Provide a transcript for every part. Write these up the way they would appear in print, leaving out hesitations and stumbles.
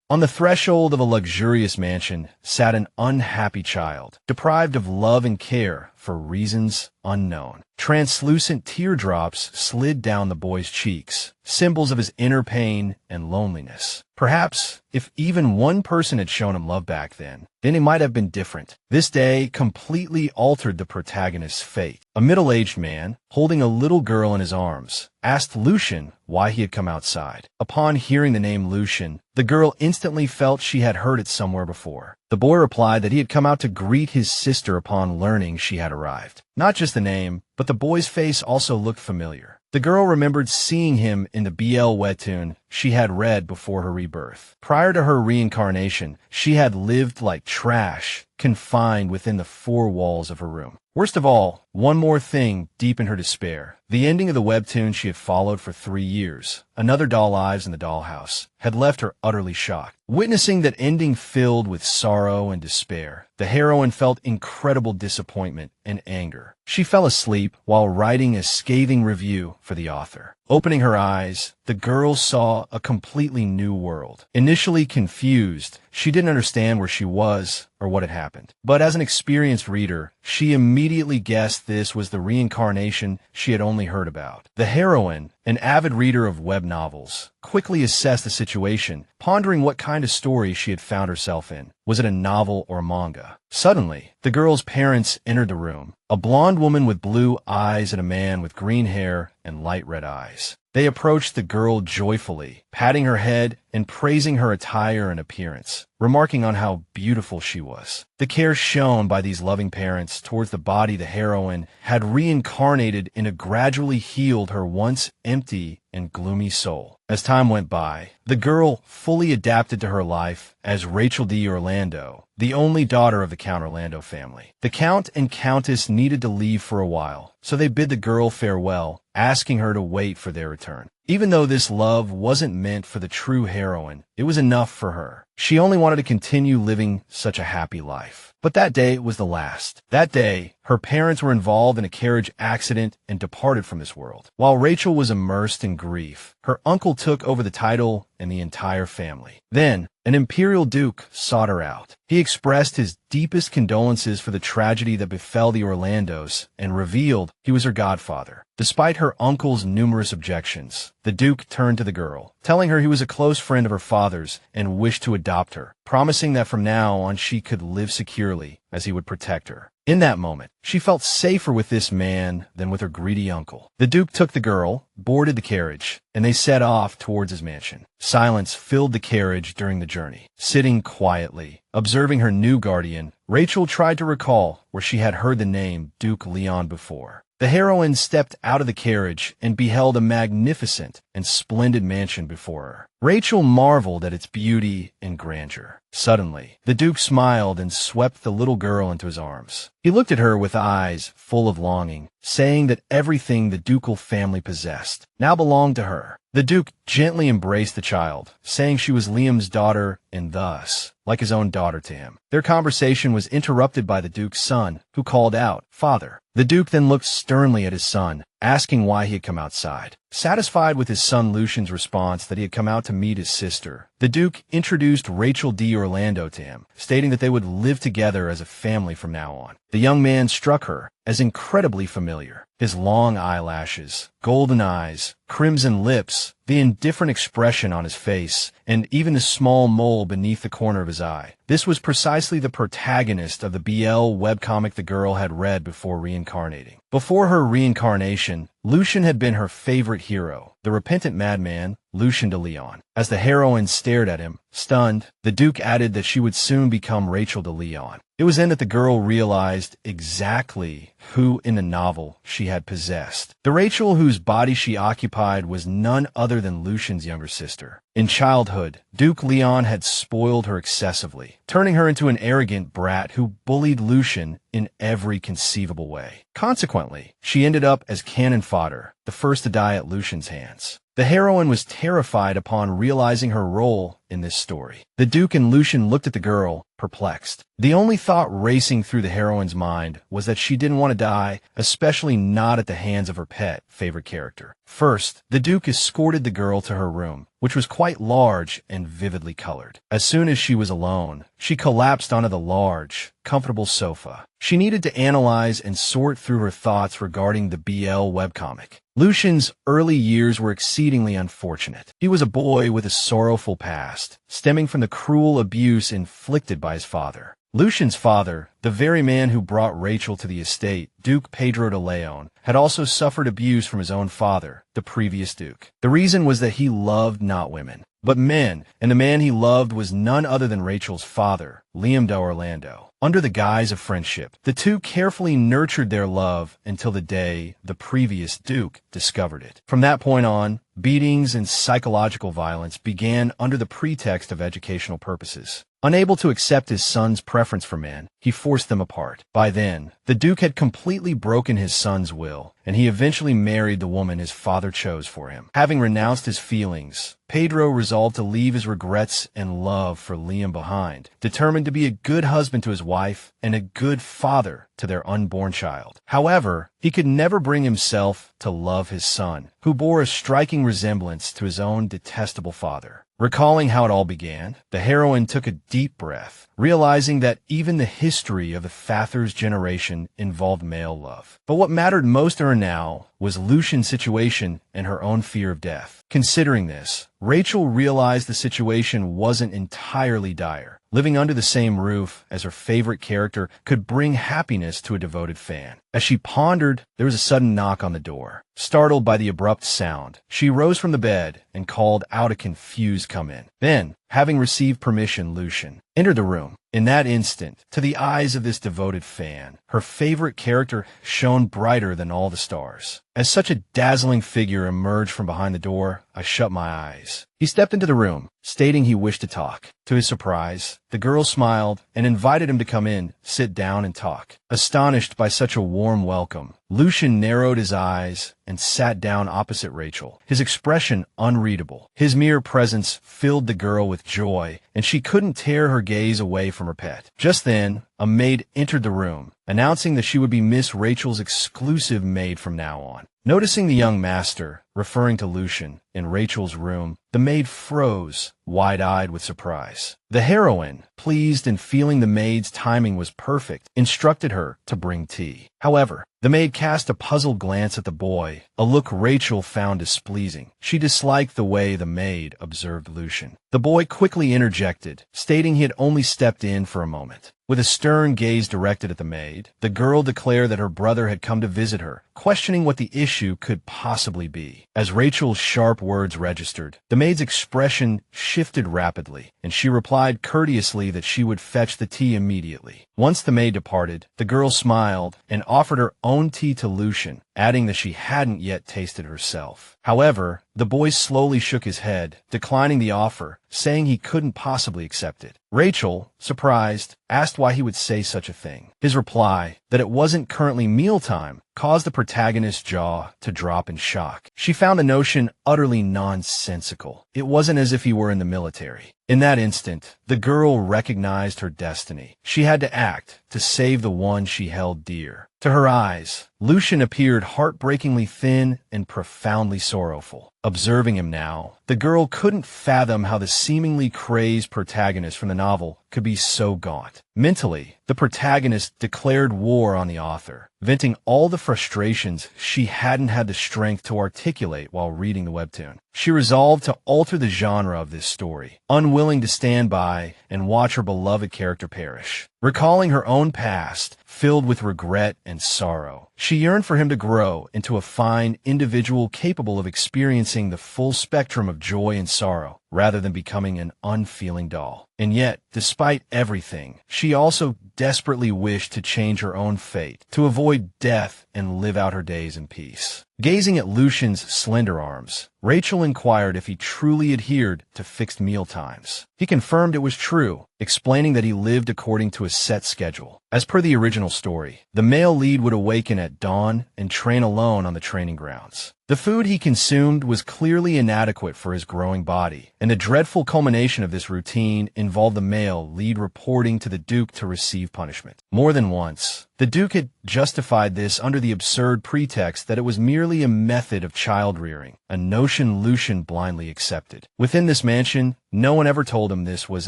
On the threshold of a luxurious mansion sat an unhappy child, deprived of love and care for reasons unknown. Translucent teardrops slid down the boy's cheeks, symbols of his inner pain and loneliness. Perhaps, if even one person had shown him love back then it might have been different. This day completely altered the protagonist's fate. A middle-aged man, holding a little girl in his arms, asked Lucian why he had come outside. Upon hearing the name Lucian, the girl instantly felt she had heard it somewhere before. The boy replied that he had come out to greet his sister upon learning she had arrived. Not just the name, but the boy's face also looked familiar. The girl remembered seeing him in the BL webtoon she had read before her rebirth. Prior to her reincarnation, she had lived like trash, confined within the four walls of her room. Worst of all, one more thing deepened her despair. The ending of the webtoon she had followed for 3 years, Another Doll Lives in the Dollhouse, had left her utterly shocked. Witnessing that ending filled with sorrow and despair, the heroine felt incredible disappointment and anger. She fell asleep while writing a scathing review for the author. Opening her eyes, the girl saw a completely new world. Initially confused, she didn't understand where she was or what had happened. But as an experienced reader, she immediately guessed this was the reincarnation she had only heard about. The heroine, an avid reader of web novels, quickly assessed the situation, pondering what kind of story she had found herself in. Was it a novel or a manga? Suddenly, the girl's parents entered the room, a blonde woman with blue eyes and a man with green hair and light red eyes. They approached the girl joyfully, patting her head and praising her attire and appearance, remarking on how beautiful she was. The care shown by these loving parents towards the body the heroine had reincarnated in a gradually healed her once empty and gloomy soul. As time went by, the girl fully adapted to her life as Rachel D. Orlando, the only daughter of the Count Orlando family. The Count and Countess needed to leave for a while, so they bid the girl farewell, asking her to wait for their return. Even though this love wasn't meant for the true heroine, it was enough for her. She only wanted to continue living such a happy life. But that day was the last. That day, her parents were involved in a carriage accident and departed from this world. While Rachel was immersed in grief, her uncle took over the title and the entire family. Then, an imperial duke sought her out. He expressed his deepest condolences for the tragedy that befell the Orlandos and revealed he was her godfather. Despite her uncle's numerous objections, the duke turned to the girl, telling her he was a close friend of her father's and wished to adopt her, promising that from now on she could live securely as he would protect her. In that moment, she felt safer with this man than with her greedy uncle. The duke took the girl, boarded the carriage, and they set off towards his mansion. Silence filled the carriage during the journey. Sitting quietly, observing her new guardian, Rachel tried to recall where she had heard the name Duke Leon before. The heroine stepped out of the carriage and beheld a magnificent and splendid mansion before her. Rachel marveled at its beauty and grandeur. Suddenly, the Duke smiled and swept the little girl into his arms. He looked at her with eyes full of longing, saying that everything the ducal family possessed now belonged to her. The Duke gently embraced the child, saying she was Liam's daughter and thus like his own daughter to him. Their conversation was interrupted by the Duke's son, who called out, "Father." The Duke then looked sternly at his son, asking why he had come outside. Satisfied with his son Lucian's response that he had come out to meet his sister, the Duke introduced Rachel D. Orlando to him, stating that they would live together as a family from now on. The young man struck her as incredibly familiar. His long eyelashes, golden eyes, crimson lips, the indifferent expression on his face, and even the small mole beneath the corner of his eye. This was precisely the protagonist of the BL webcomic the girl had read before reincarnating. Before her reincarnation, Lucian had been her favorite hero, the repentant madman, Lucian de Leon. As the heroine stared at him, stunned, the Duke added that she would soon become Rachel de Leon. It was then that the girl realized exactly who in the novel she had possessed. The Rachel whose body she occupied was none other than Lucian's younger sister. In childhood, Duke Leon had spoiled her excessively, turning her into an arrogant brat who bullied Lucian in every conceivable way. Consequently, she ended up as cannon fodder, the first to die at Lucian's hands. The heroine was terrified upon realizing her role in this story. The Duke and Lucian looked at the girl, perplexed. The only thought racing through the heroine's mind was that she didn't want to die, especially not at the hands of her pet favorite character. First, the Duke escorted the girl to her room, which was quite large and vividly colored. As soon as she was alone, she collapsed onto the large, comfortable sofa. She needed to analyze and sort through her thoughts regarding the BL webcomic. Lucian's early years were exceedingly unfortunate. He was a boy with a sorrowful past, stemming from the cruel abuse inflicted by his father. Lucian's father, the very man who brought Rachel to the estate, Duke Pedro de Leon, had also suffered abuse from his own father, the previous Duke. The reason was that he loved not women, but men, and the man he loved was none other than Rachel's father, Liam de Orlando. Under the guise of friendship, the two carefully nurtured their love until the day the previous Duke discovered it. From that point on, beatings and psychological violence began under the pretext of educational purposes. Unable to accept his son's preference for men, he forced them apart. By then, the Duke had completely broken his son's will, and he eventually married the woman his father chose for him. Having renounced his feelings, Pedro resolved to leave his regrets and love for Liam behind, determined to be a good husband to his wife and a good father to their unborn child. However, he could never bring himself to love his son, who bore a striking resemblance to his own detestable father. Recalling how it all began, the heroine took a deep breath, realizing that even the history of the Father's generation involved male love. But what mattered most to her now was Lucian's situation and her own fear of death. Considering this, Rachel realized the situation wasn't entirely dire. Living under the same roof as her favorite character could bring happiness to a devoted fan. As she pondered, there was a sudden knock on the door. Startled by the abrupt sound, she rose from the bed and called out a confused "Come in." Then, having received permission, Lucian entered the room. In that instant, to the eyes of this devoted fan, her favorite character shone brighter than all the stars. As such a dazzling figure emerged from behind the door, I shut my eyes. He stepped into the room, stating he wished to talk. To his surprise, the girl smiled and invited him to come in, sit down, and talk. Astonished by such a warm welcome, Lucian narrowed his eyes and sat down opposite Rachel, his expression unreadable. His mere presence filled the girl with joy, and she couldn't tear her gaze away from her pet. Just then, a maid entered the room, announcing that she would be Miss Rachel's exclusive maid from now on. Noticing the young master, referring to Lucian, in Rachel's room, the maid froze, wide-eyed with surprise. The heroine, pleased and feeling the maid's timing was perfect, instructed her to bring tea. However, the maid cast a puzzled glance at the boy, a look Rachel found displeasing. She disliked the way the maid observed Lucian. The boy quickly interjected, stating he had only stepped in for a moment. With a stern gaze directed at the maid, the girl declared that her brother had come to visit her, questioning what the issue could possibly be. As Rachel's sharp words registered, the maid's expression shifted rapidly, and she replied courteously that she would fetch the tea immediately. Once the maid departed, the girl smiled and offered her own tea to Lucian, adding that she hadn't yet tasted herself. However, the boy slowly shook his head, declining the offer, saying he couldn't possibly accept it. Rachel, surprised, asked why he would say such a thing. His reply, that it wasn't currently mealtime, caused the protagonist's jaw to drop in shock. She found the notion utterly nonsensical. It wasn't as if he were in the military. In that instant, the girl recognized her destiny. She had to act to save the one she held dear. To her eyes, Lucian appeared heartbreakingly thin and profoundly sorrowful. Observing him now, the girl couldn't fathom how the seemingly crazed protagonist from the novel could be so gaunt. Mentally, the protagonist declared war on the author, venting all the frustrations she hadn't had the strength to articulate while reading the webtoon. She resolved to alter the genre of this story, unwilling to stand by and watch her beloved character perish. Recalling her own past, filled with regret and sorrow, she yearned for him to grow into a fine individual capable of experiencing the full spectrum of joy and sorrow, rather than becoming an unfeeling doll. And yet, despite everything, she also desperately wished to change her own fate, to avoid death and live out her days in peace. Gazing at Lucian's slender arms, Rachel inquired if he truly adhered to fixed meal times. He confirmed it was true, explaining that he lived according to a set schedule. As per the original story, the male lead would awaken at dawn and train alone on the training grounds. The food he consumed was clearly inadequate for his growing body, and the dreadful culmination of this routine involved the male lead reporting to the Duke to receive punishment. More than once, the Duke had justified this under the absurd pretext that it was merely a method of child-rearing, a notion Lucian blindly accepted. Within this mansion, no one ever told him this was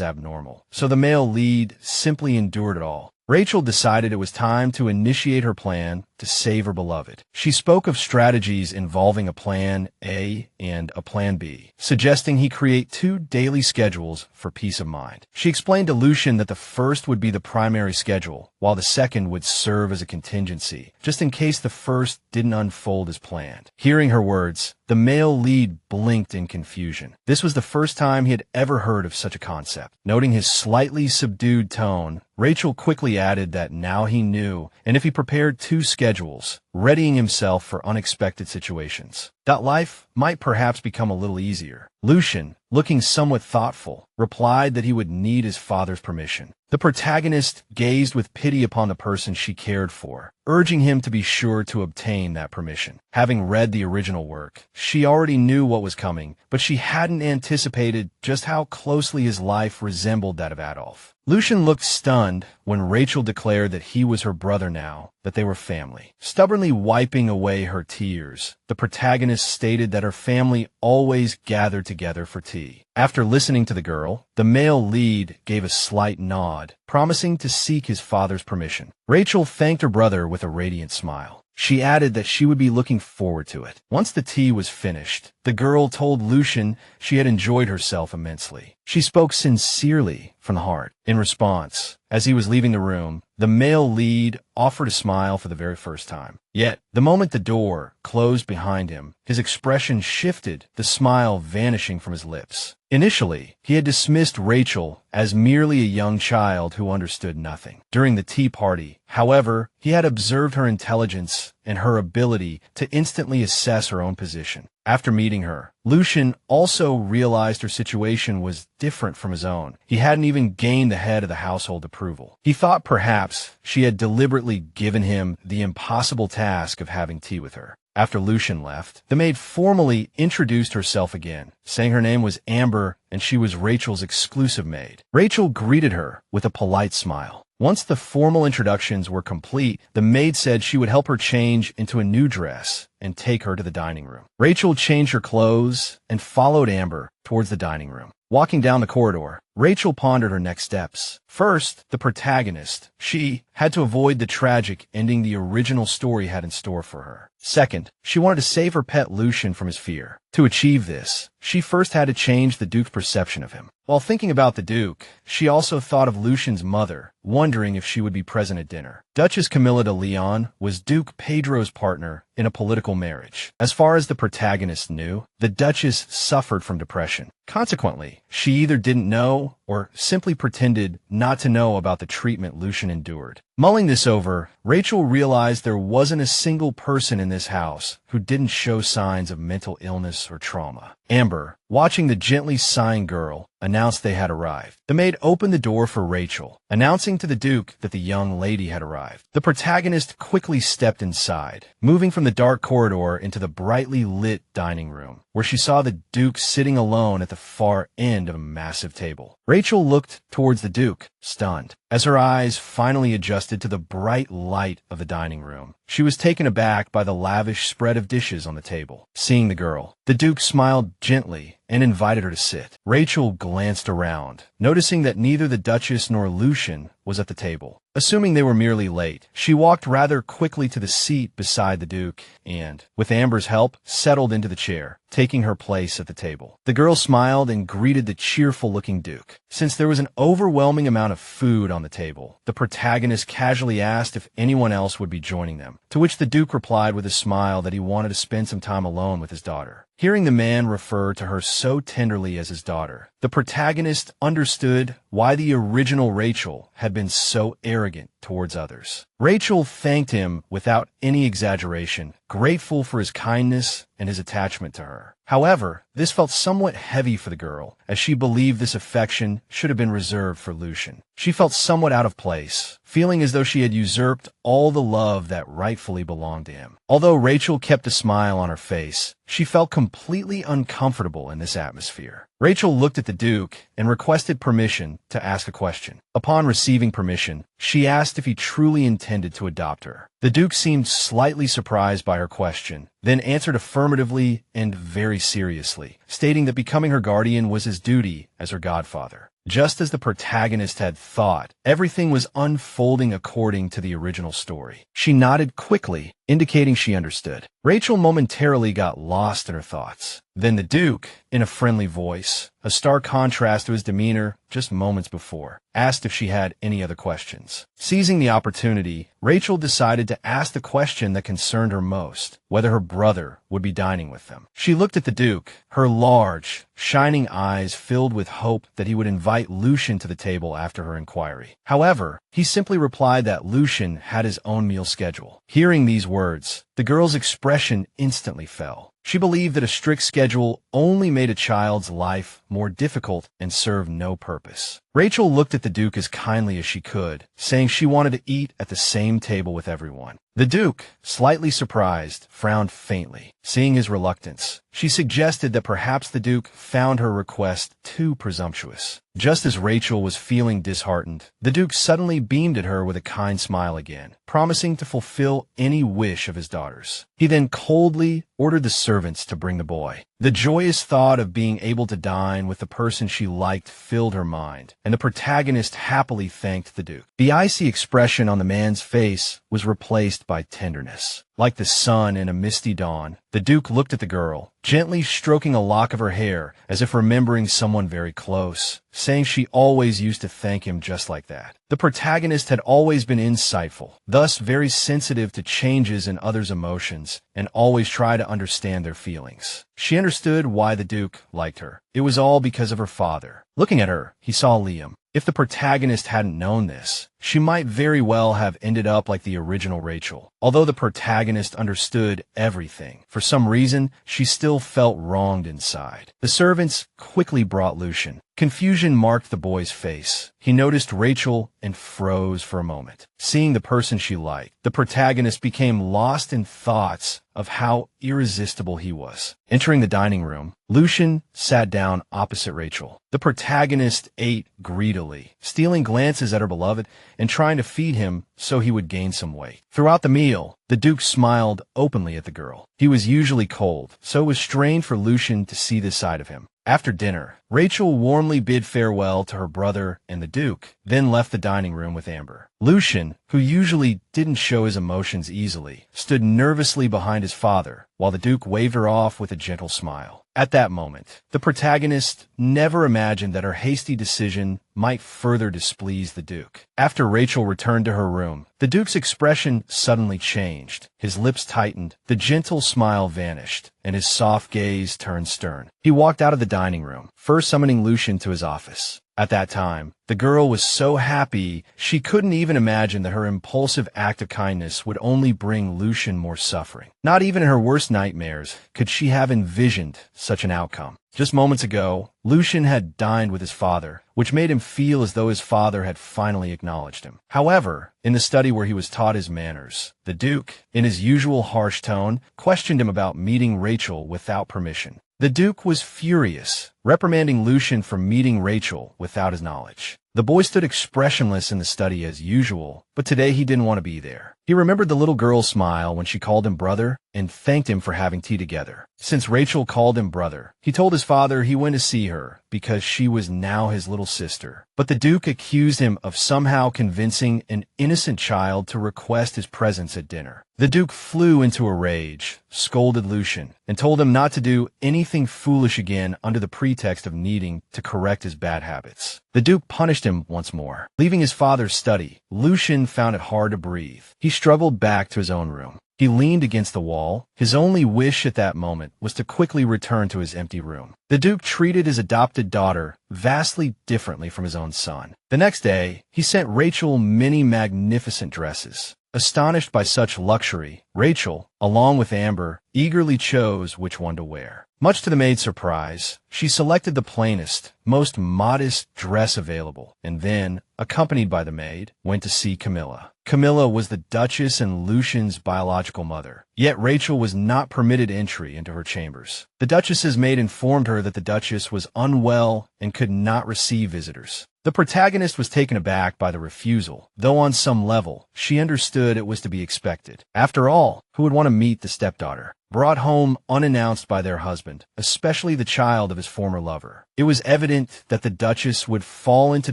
abnormal, so the male lead simply endured it all. Rachel decided it was time to initiate her plan to save her beloved. She spoke of strategies involving a plan A and a plan B, suggesting he create 2 daily schedules for peace of mind. She explained to Lucian that the first would be the primary schedule, while the second would serve as a contingency, just in case the first didn't unfold as planned. Hearing her words, the male lead blinked in confusion. This was the first time he had ever heard of such a concept. Noting his slightly subdued tone, Rachel quickly added that now he knew, and if he prepared 2 schedules, readying himself for unexpected situations, that life might perhaps become a little easier. Lucian, looking somewhat thoughtful, replied that he would need his father's permission. The protagonist gazed with pity upon the person she cared for, urging him to be sure to obtain that permission. Having read the original work, she already knew what was coming, but she hadn't anticipated just how closely his life resembled that of Adolf. Lucian looked stunned when Rachel declared that he was her brother now, that they were family. Stubbornly wiping away her tears, the protagonist stated that her family always gathered together for tea. After listening to the girl, the male lead gave a slight nod, promising to seek his father's permission. Rachel thanked her brother with a radiant smile. She added that she would be looking forward to it. Once the tea was finished, the girl told Lucian she had enjoyed herself immensely. She spoke sincerely from the heart. In response, as he was leaving the room, the male lead offered a smile for the very first time. Yet, the moment the door closed behind him, his expression shifted, the smile vanishing from his lips. Initially, he had dismissed Rachel as merely a young child who understood nothing. During the tea party, however, he had observed her intelligence and her ability to instantly assess her own position. After meeting her, Lucian also realized her situation was different from his own. He hadn't even gained the head of the household approval. He thought perhaps she had deliberately given him the impossible task of having tea with her. After Lucian left, the maid formally introduced herself again, saying her name was Amber and she was Rachel's exclusive maid. Rachel greeted her with a polite smile. Once the formal introductions were complete, the maid said she would help her change into a new dress and take her to the dining room. Rachel changed her clothes and followed Amber towards the dining room. Walking down the corridor, Rachel pondered her next steps. First, the protagonist. She had to avoid the tragic ending the original story had in store for her. Second, she wanted to save her pet Lucian from his fear. To achieve this, she first had to change the Duke's perception of him. While thinking about the Duke, she also thought of Lucian's mother, wondering if she would be present at dinner. Duchess Camilla de Leon was Duke Pedro's partner in a political marriage. As far as the protagonist knew, the Duchess suffered from depression. Consequently, she either didn't know or simply pretended not to know about the treatment Lucian endured. Mulling this over, Rachel realized there wasn't a single person in this house who didn't show signs of mental illness or trauma. Amber, watching the gently sighing girl, announced they had arrived. The maid opened the door for Rachel, announcing to the Duke that the young lady had arrived. The protagonist quickly stepped inside, moving from the dark corridor into the brightly lit dining room, where she saw the Duke sitting alone at the far end of a massive table. Rachel looked towards the Duke, stunned. As her eyes finally adjusted to the bright light of the dining room, she was taken aback by the lavish spread of dishes on the table. Seeing the girl, the Duke smiled gently and invited her to sit. Rachel glanced around, noticing that neither the Duchess nor Lucian was at the table. Assuming they were merely late, she walked rather quickly to the seat beside the Duke and, with Amber's help, settled into the chair, taking her place at the table. The girl smiled and greeted the cheerful-looking Duke. Since there was an overwhelming amount of food on the table, the protagonist casually asked if anyone else would be joining them, to which the Duke replied with a smile that he wanted to spend some time alone with his daughter. Hearing the man refer to her so tenderly as his daughter, the protagonist understood why the original Rachel had been so arrogant towards others. Rachel thanked him without any exaggeration, grateful for his kindness and his attachment to her. However, this felt somewhat heavy for the girl, as she believed this affection should have been reserved for Lucian. She felt somewhat out of place, feeling as though she had usurped all the love that rightfully belonged to him. Although Rachel kept a smile on her face, she felt completely uncomfortable in this atmosphere. Rachel looked at the Duke and requested permission to ask a question. Upon receiving permission, she asked if he truly intended to adopt her. The Duke seemed slightly surprised by her question, then answered affirmatively and very seriously, stating that becoming her guardian was his duty as her godfather. Just as the protagonist had thought, everything was unfolding according to the original story. She nodded quickly, indicating she understood. Rachel momentarily got lost in her thoughts. Then the Duke, in a friendly voice, a stark contrast to his demeanor just moments before, asked if she had any other questions. Seizing the opportunity, Rachel decided to ask the question that concerned her most, whether her brother would be dining with them. She looked at the Duke, her large, shining eyes filled with hope that he would invite Lucian to the table after her inquiry. However, he simply replied that Lucian had his own meal schedule. Hearing these words, the girl's expression instantly fell. She believed that a strict schedule only made a child's life more difficult and served no purpose. Rachel looked at the Duke as kindly as she could, saying she wanted to eat at the same table with everyone. The Duke, slightly surprised, frowned faintly. Seeing his reluctance, she suggested that perhaps the Duke found her request too presumptuous. Just as Rachel was feeling disheartened, the Duke suddenly beamed at her with a kind smile again, promising to fulfill any wish of his daughters. He then coldly ordered the servants to bring the boy. The joyous thought of being able to dine with the person she liked filled her mind, and the protagonist happily thanked the Duke. The icy expression on the man's face was replaced by tenderness. Like the sun in a misty dawn, the Duke looked at the girl, gently stroking a lock of her hair as if remembering someone very close, saying she always used to thank him just like that. The protagonist had always been insightful, thus very sensitive to changes in others' emotions, and always tried to understand their feelings. She understood why the Duke liked her. It was all because of her father. Looking at her, he saw Liam. If the protagonist hadn't known this, she might very well have ended up like the original Rachel. Although the protagonist understood everything, for some reason, she still felt wronged inside. The servants quickly brought Lucian. Confusion marked the boy's face. He noticed Rachel and froze for a moment. Seeing the person she liked, the protagonist became lost in thoughts of how irresistible he was. Entering the dining room, Lucian sat down opposite Rachel. The protagonist ate greedily, stealing glances at her beloved and trying to feed him so he would gain some weight. Throughout the meal, the Duke smiled openly at the girl. He was usually cold, so it was strange for Lucian to see this side of him. After dinner, Rachel warmly bid farewell to her brother and the Duke, then left the dining room with Amber. Lucian, who usually didn't show his emotions easily, stood nervously behind his father, while the Duke waved her off with a gentle smile. At that moment, the protagonist never imagined that her hasty decision might further displease the Duke. After Rachel returned to her room, the Duke's expression suddenly changed. His lips tightened, the gentle smile vanished, and his soft gaze turned stern. He walked out of the dining room, first summoning Lucian to his office. At that time, the girl was so happy she couldn't even imagine that her impulsive act of kindness would only bring Lucian more suffering. Not even in her worst nightmares could she have envisioned such an outcome. Just moments ago, Lucian had dined with his father, which made him feel as though his father had finally acknowledged him. However, in the study where he was taught his manners, the Duke, in his usual harsh tone, questioned him about meeting Rachel without permission. The Duke was furious, reprimanding Lucian for meeting Rachel without his knowledge. The boy stood expressionless in the study as usual, but today he didn't want to be there. He remembered the little girl's smile when she called him brother and thanked him for having tea together. Since Rachel called him brother, he told his father he went to see her because she was now his little sister. But the Duke accused him of somehow convincing an innocent child to request his presence at dinner. The Duke flew into a rage, scolded Lucian, and told him not to do anything foolish again under the pretext of needing to correct his bad habits. The Duke punished him once more. Leaving his father's study, Lucian found it hard to breathe. He struggled back to his own room. He leaned against the wall. His only wish at that moment was to quickly return to his empty room. The Duke treated his adopted daughter vastly differently from his own son. The next day, he sent Rachel many magnificent dresses. Astonished by such luxury, Rachel, along with Amber, eagerly chose which one to wear. Much to the maid's surprise, she selected the plainest, most modest dress available, and then, accompanied by the maid, went to see Camilla. Camilla was the Duchess and Lucian's biological mother, yet Rachel was not permitted entry into her chambers. The Duchess's maid informed her that the Duchess was unwell and could not receive visitors. The protagonist was taken aback by the refusal, though on some level, she understood it was to be expected. After all, who would want to meet the stepdaughter, brought home unannounced by their husband, especially the child of his former lover? It was evident that the Duchess would fall into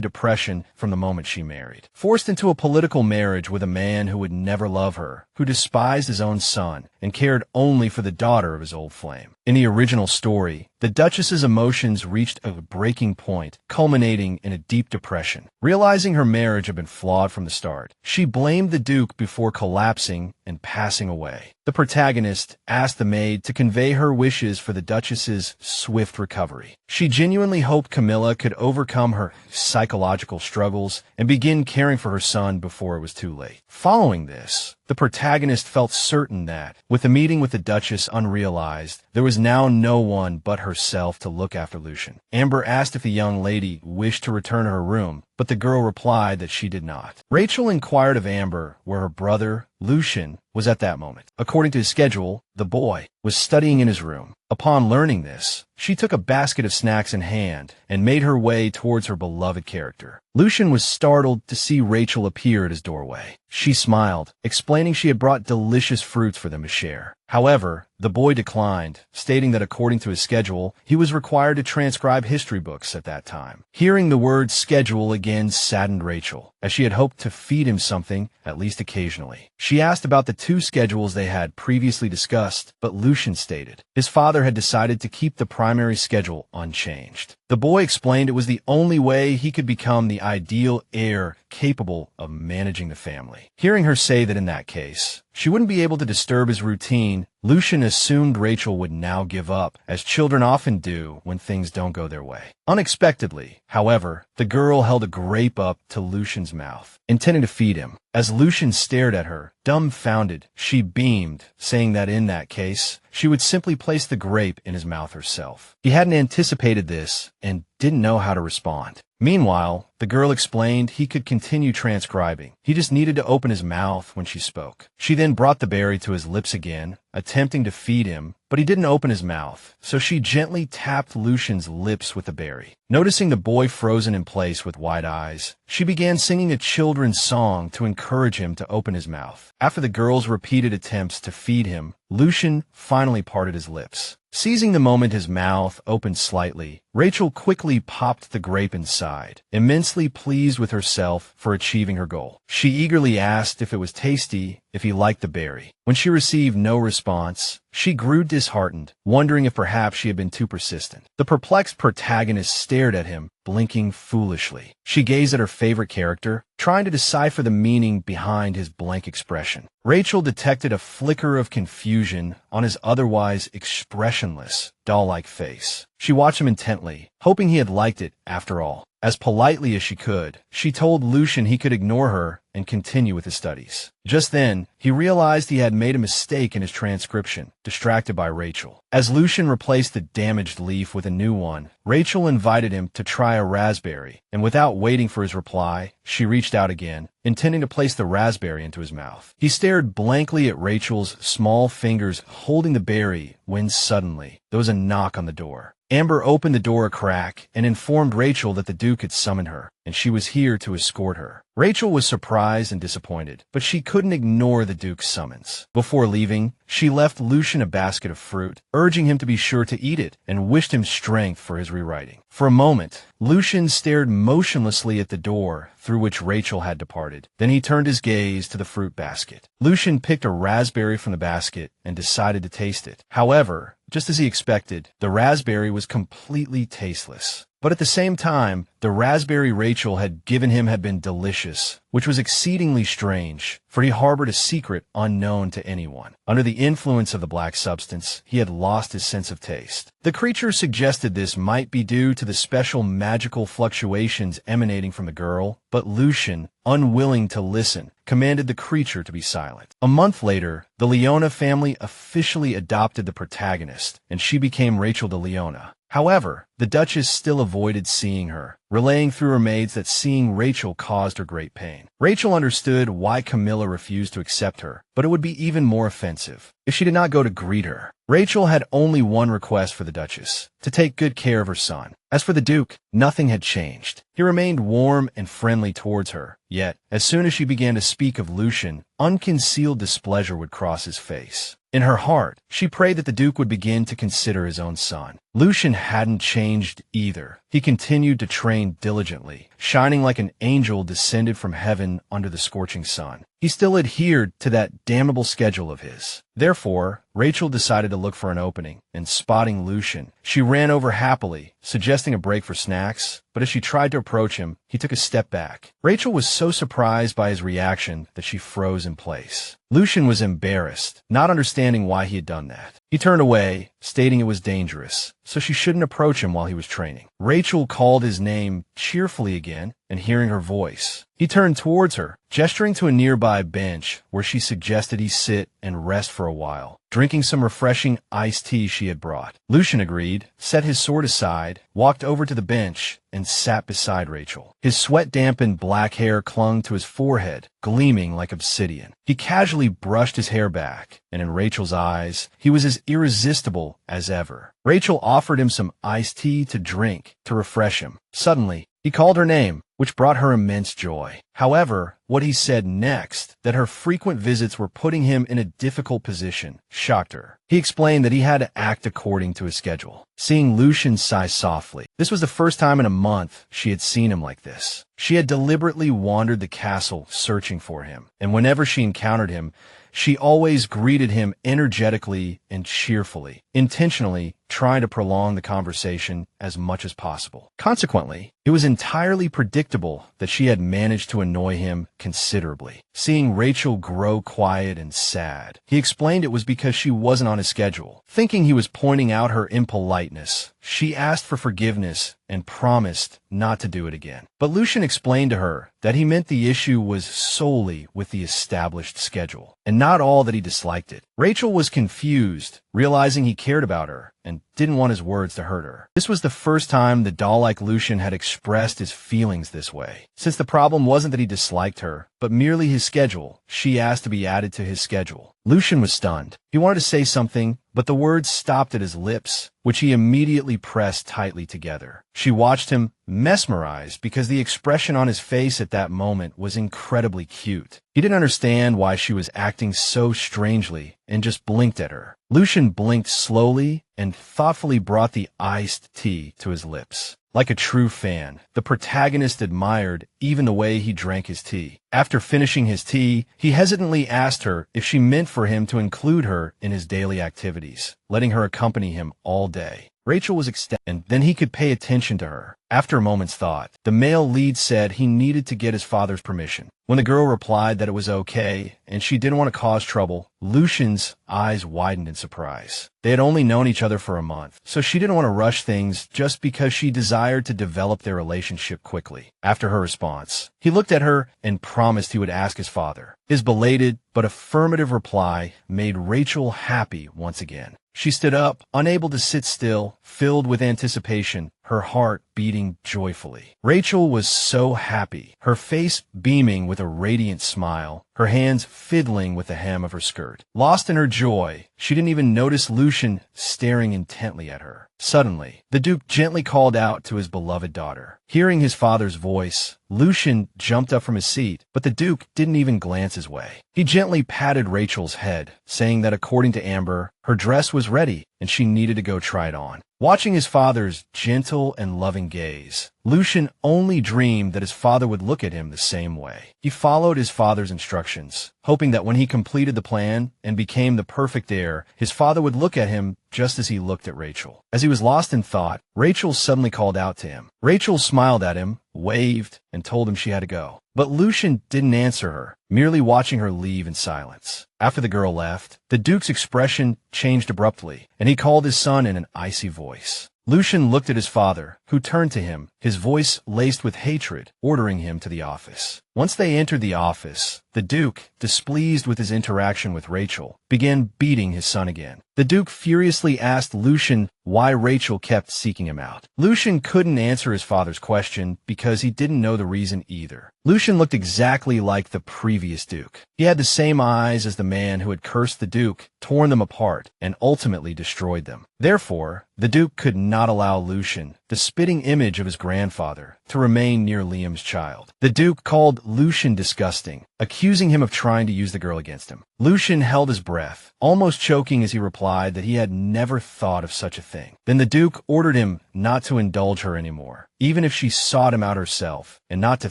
depression from the moment she married. Forced into a political marriage with a man who would never love her, who despised his own son, and cared only for the daughter of his old flame. In the original story, the Duchess's emotions reached a breaking point, culminating in a deep depression. Realizing her marriage had been flawed from the start, she blamed the Duke before collapsing and passing away. The protagonist asked the maid to convey her wishes for the Duchess's swift recovery. She genuinely hoped Camilla could overcome her psychological struggles and begin caring for her son before it was too late. Following this, the protagonist felt certain that, with the meeting with the Duchess unrealized, there was now no one but herself to look after Lucian. Amber asked if the young lady wished to return to her room, but the girl replied that she did not. Rachel inquired of Amber where her brother, Lucian, was at that moment. According to his schedule, the boy was studying in his room. Upon learning this, she took a basket of snacks in hand and made her way towards her beloved character. Lucian was startled to see Rachel appear at his doorway. She smiled, explaining she had brought delicious fruits for them to share. However, the boy declined, stating that according to his schedule, he was required to transcribe history books at that time. Hearing the word schedule again saddened Rachel, as she had hoped to feed him something, at least occasionally. She asked about the two schedules they had previously discussed, but Lucian stated his father had decided to keep the primary schedule unchanged. The boy explained it was the only way he could become the ideal heir capable of managing the family. Hearing her say that in that case, she wouldn't be able to disturb his routine, Lucian assumed Rachel would now give up, as children often do when things don't go their way. Unexpectedly, however, the girl held a grape up to Lucian's mouth, intending to feed him. As Lucian stared at her, dumbfounded, she beamed, saying that in that case, she would simply place the grape in his mouth herself. He hadn't anticipated this and didn't know how to respond. Meanwhile, the girl explained he could continue transcribing. He just needed to open his mouth when she spoke. She then brought the berry to his lips again, attempting to feed him, but he didn't open his mouth, so she gently tapped Lucian's lips with the berry. Noticing the boy frozen in place with wide eyes, she began singing a children's song to encourage him to open his mouth. After the girl's repeated attempts to feed him, Lucian finally parted his lips. Seizing the moment his mouth opened slightly, Rachel quickly popped the grape inside, immensely pleased with herself for achieving her goal. She eagerly asked if it was tasty, if he liked the berry. When she received no response, she grew disheartened, wondering if perhaps she had been too persistent. The perplexed protagonist stared at him, blinking foolishly. She gazed at her favorite character, trying to decipher the meaning behind his blank expression. Rachel detected a flicker of confusion on his otherwise expressionless, doll-like face. She watched him intently, hoping he had liked it after all. As politely as she could, she told Lucian he could ignore her and continue with his studies. Just then, he realized he had made a mistake in his transcription, distracted by Rachel. As Lucian replaced the damaged leaf with a new one, Rachel invited him to try a raspberry, and without waiting for his reply, she reached out again, intending to place the raspberry into his mouth. He stared blankly at Rachel's small fingers holding the berry when suddenly, there was a knock on the door. Amber opened the door a crack and informed Rachel that the Duke had summoned her, and she was here to escort her. Rachel was surprised and disappointed, but she couldn't ignore the Duke's summons. Before leaving, she left Lucian a basket of fruit, urging him to be sure to eat it, and wished him strength for his rewriting. For a moment, Lucian stared motionlessly at the door through which Rachel had departed. Then he turned his gaze to the fruit basket. Lucian picked a raspberry from the basket and decided to taste it. However, just as he expected, the raspberry was completely tasteless. But at the same time, the raspberry Rachel had given him had been delicious, which was exceedingly strange, for he harbored a secret unknown to anyone. Under the influence of the black substance, he had lost his sense of taste. The creature suggested this might be due to the special magical fluctuations emanating from the girl, but Lucian, unwilling to listen, commanded the creature to be silent. A month later, the Leona family officially adopted the protagonist, and she became Rachel de Leona. However, the Duchess still avoided seeing her, relaying through her maids that seeing Rachel caused her great pain. Rachel understood why Camilla refused to accept her, but it would be even more offensive if she did not go to greet her. Rachel had only one request for the Duchess, to take good care of her son. As for the Duke, nothing had changed. He remained warm and friendly towards her, yet, as soon as she began to speak of Lucian, unconcealed displeasure would cross his face. In her heart, she prayed that the Duke would begin to consider his own son. Lucian hadn't changed either. He continued to train diligently, shining like an angel descended from heaven under the scorching sun. He still adhered to that damnable schedule of his. Therefore, Rachel decided to look for an opening, and spotting Lucian, she ran over happily, suggesting a break for snacks, but as she tried to approach him, he took a step back. Rachel was so surprised by his reaction that she froze in place. Lucian was embarrassed, not understanding why he had done that. He turned away, stating it was dangerous, so she shouldn't approach him while he was training. Rachel called his name cheerfully again, and hearing her voice, he turned towards her, gesturing to a nearby bench where she suggested he sit and rest for a while, drinking some refreshing iced tea she had brought. Lucian agreed, set his sword aside, walked over to the bench, and sat beside Rachel. His sweat-dampened black hair clung to his forehead, gleaming like obsidian. He casually brushed his hair back, and in Rachel's eyes, he was as irresistible as ever. Rachel offered him some iced tea to drink to refresh him. Suddenly, he called her name, which brought her immense joy. However, what he said next, that her frequent visits were putting him in a difficult position, shocked her. He explained that he had to act according to his schedule. Seeing Lucian sigh softly, this was the first time in a month she had seen him like this. She had deliberately wandered the castle searching for him, and whenever she encountered him, she always greeted him energetically and cheerfully, intentionally trying to prolong the conversation as much as possible. Consequently, it was entirely predictable that she had managed to annoy him considerably. Seeing Rachel grow quiet and sad, he explained it was because she wasn't on his schedule. Thinking he was pointing out her impoliteness, she asked for forgiveness and promised not to do it again. But Lucian explained to her that he meant the issue was solely with the established schedule, and not all that he disliked it. Rachel was confused, realizing he cared about her and didn't want his words to hurt her. This was the first time the doll-like Lucian had expressed his feelings this way. Since the problem wasn't that he disliked her, but merely his schedule, she asked to be added to his schedule. Lucian was stunned. He wanted to say something, but the words stopped at his lips, which he immediately pressed tightly together. She watched him, mesmerized, because the expression on his face at that moment was incredibly cute. He didn't understand why she was acting so strangely and just blinked at her. Lucian blinked slowly and thoughtfully brought the iced tea to his lips. Like a true fan, the protagonist admired even the way he drank his tea. After finishing his tea, he hesitantly asked her if she meant for him to include her in his daily activities, letting her accompany him all day. Rachel was ecstatic, and then he could pay attention to her. After a moment's thought, the male lead said he needed to get his father's permission. When the girl replied that it was okay and she didn't want to cause trouble, Lucian's eyes widened in surprise. They had only known each other for a month, so she didn't want to rush things just because she desired to develop their relationship quickly. After her response, he looked at her and promised he would ask his father. His belated but affirmative reply made Rachel happy once again. She stood up, unable to sit still, filled with anticipation, her heart beating joyfully. Rachel was so happy, her face beaming with a radiant smile, her hands fiddling with the hem of her skirt. Lost in her joy, she didn't even notice Lucian staring intently at her. Suddenly, the Duke gently called out to his beloved daughter. Hearing his father's voice, Lucian jumped up from his seat, but the Duke didn't even glance his way. He gently patted Rachel's head, saying that according to Amber, her dress was ready, and she needed to go try it on. Watching his father's gentle and loving gaze, Lucian only dreamed that his father would look at him the same way. He followed his father's instructions, hoping that when he completed the plan and became the perfect heir, his father would look at him just as he looked at Rachel. As he was lost in thought, Rachel suddenly called out to him. Rachel smiled at him, waved, and told him she had to go. But Lucian didn't answer her, merely watching her leave in silence. After the girl left, the Duke's expression changed abruptly, and he called his son in an icy voice. Lucian looked at his father, who turned to him, his voice laced with hatred, ordering him to the office. Once they entered the office, the Duke, displeased with his interaction with Rachel, began beating his son again. The Duke furiously asked Lucian why Rachel kept seeking him out. Lucian couldn't answer his father's question because he didn't know the reason either. Lucian looked exactly like the previous Duke. He had the same eyes as the man who had cursed the Duke, torn them apart, and ultimately destroyed them. Therefore, the Duke could not allow Lucian, the spitting image of his grandfather, to remain near Liam's child. The Duke called Lucian disgusting, accusing him of trying to use the girl against him. Lucian held his breath, almost choking as he replied that he had never thought of such a thing. Then the Duke ordered him not to indulge her anymore, even if she sought him out herself, and not to